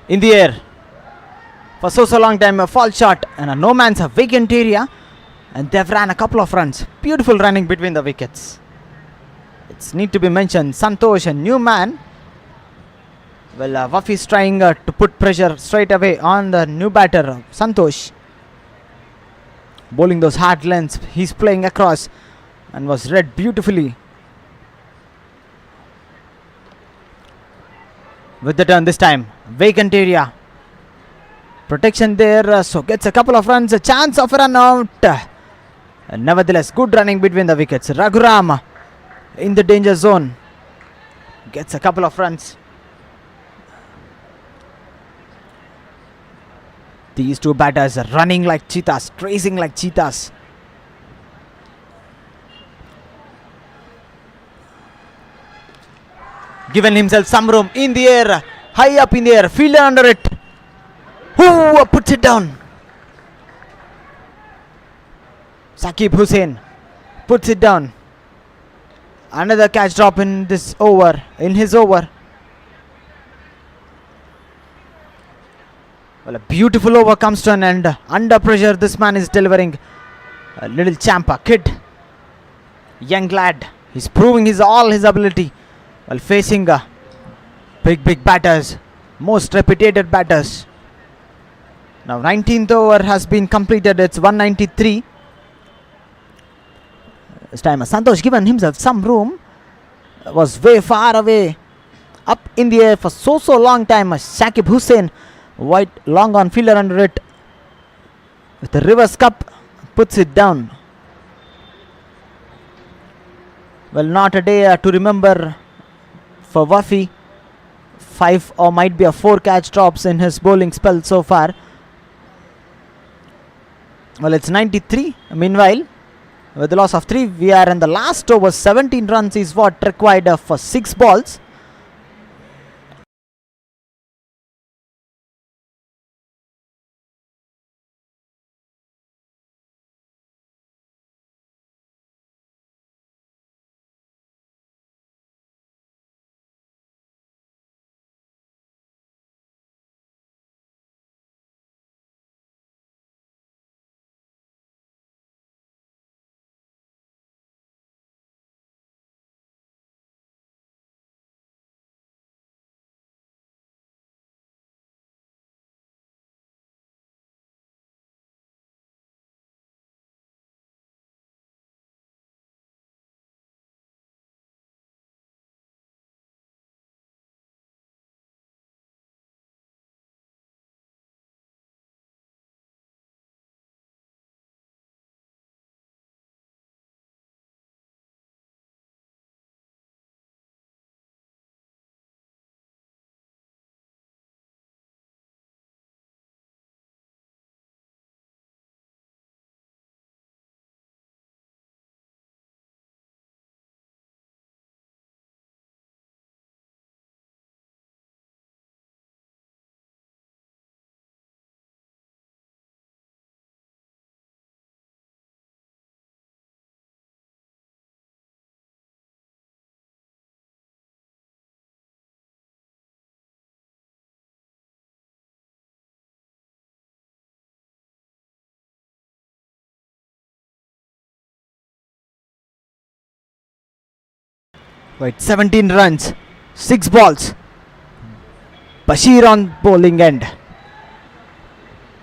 D: In the air. For so long time, a fall shot and a no man's a vacant area. And they've ran a couple of runs. Beautiful running between the wickets. It's need to be mentioned, Santosh and new man. Well, Wafi is trying to put pressure straight away on the new batter, Santosh. Bowling those hard lengths. He's playing across and was read beautifully. With the turn this time. Vacant area. Protection there. So gets a couple of runs. A chance of a run out. Nevertheless, good running between the wickets. Raghuram in the danger zone. Gets a couple of runs. These two batters are running like cheetahs, racing like cheetahs. given himself some room in the air, high up in the air, fielder under it. Who puts it down? Saqib Hussain puts it down. Another catch drop in this over, in his over. Well, a beautiful over comes to an end. Under pressure, this man is delivering. A little champa kid, young lad. He's proving all his ability while facing big batters, most reputed batters. Now 19th over has been completed. It's 193. This time Santosh given himself some room. Was way far away, up in the air for so long time. Saqib Hussain, wide long on fielder under it, with the reverse cup, puts it down. Well, not a day to remember for Wafi. 5 or might be a 4 catch drops in his bowling spell so far. Well, it's 93. Meanwhile, with the loss of 3, we are in the last over. 17 runs is what required for 6 balls. Wait, 17 runs, 6 balls. Bashir on bowling end.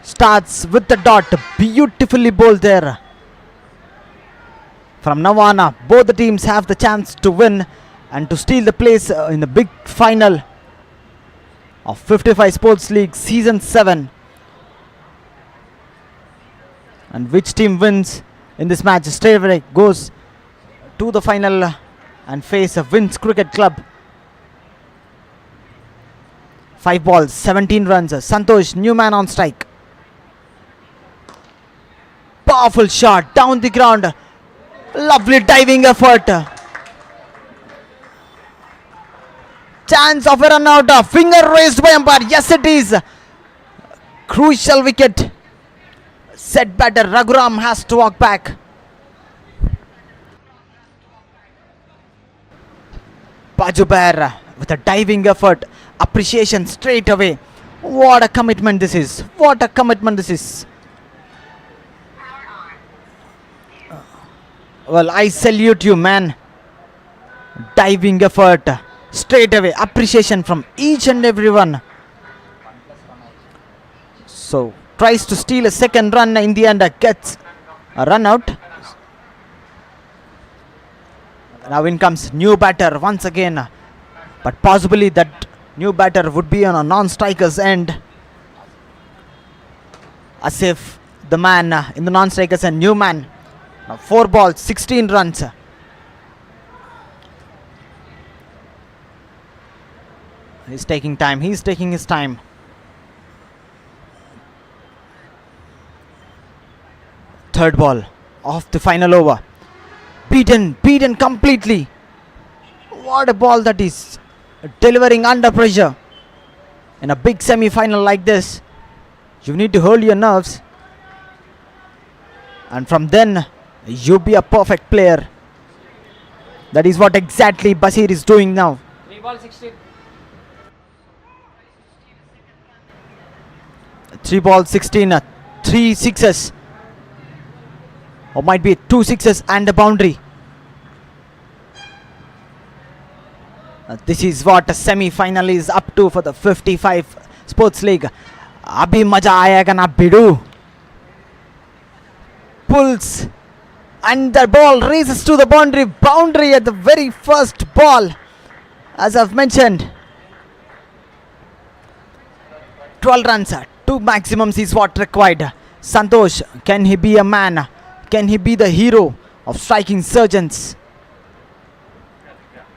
D: Starts with the dot. Beautifully bowled there. From now on, both the teams have the chance to win and to steal the place in the big final of 55 Sports League Season 7. And which team wins in this match straight away goes to the final and face a Vince Cricket Club. 5 balls, 17 runs. Santosh, new man on strike. Powerful shot down the ground. Lovely diving effort. Chance of a run out. Finger raised by umpire. Yes, it is. Crucial wicket. Set batter Raghuram has to walk back. Bajubair with a diving effort. Appreciation straight away. What a commitment this is. What a commitment this is. Well, I salute you, man. Diving effort. Straight away. Appreciation from each and everyone. So, tries to steal a second run in the end. Gets a run out. Now in comes new batter once again. But possibly that new batter would be on a non-striker's end. Asif, the man in the non-strikers, and new man. Now 4 balls, 16 runs. He's taking time. He's taking his time. Third ball of the final over. Beaten completely. What a ball that is. delivering under pressure. In a big semi-final like this, you need to hold your nerves, and from then you be a perfect player. That is what exactly Basir is doing now.
E: 3 ball 16.
D: 3 ball 16, 3 sixes, or might be 2 sixes and a boundary. This is what a semi-final is up to for the 55 Sports League. Abhi maja aayega na bidu. Pulls, and the ball races to the boundary. Boundary at the very first ball. As I've mentioned, 12 runs, 2 maximums is what required. Santosh, can he be a man? Can he be the hero of striking surgeons?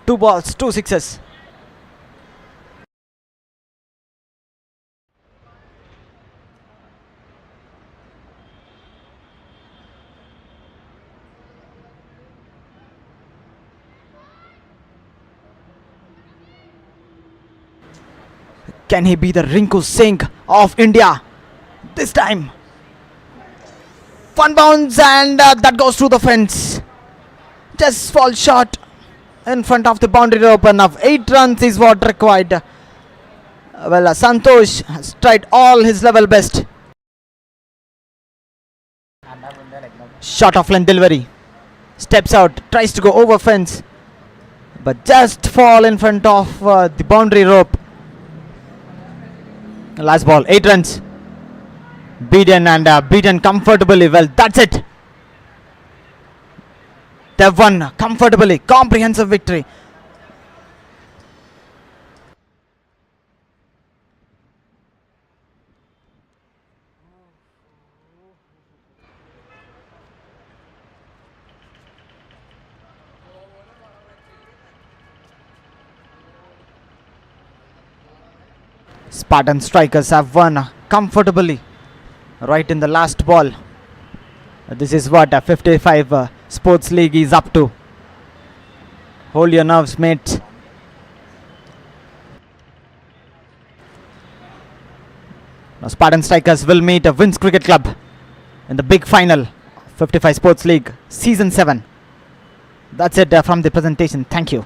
D: 2 balls, 2 sixes. Can he be the Rinku Singh of India? This time, one bounce, and that goes through the fence. Just falls short in front of the boundary rope. Enough 8 runs is what required. Well, Santosh has tried all his level best. Short of length delivery. Steps out, tries to go over fence, but just fall in front of the boundary rope. Last ball, 8 runs. Beaten, and beaten comfortably. Well, that's it. They've won comfortably. Comprehensive victory. Spartan Strikers have won comfortably right in the last ball. This is what a 55 Sports League is up to. Hold your nerves, mates. Now Spartan Strikers will meet a Wins Cricket Club in the big final, 55 Sports League Season 7. That's it from the presentation. Thank you.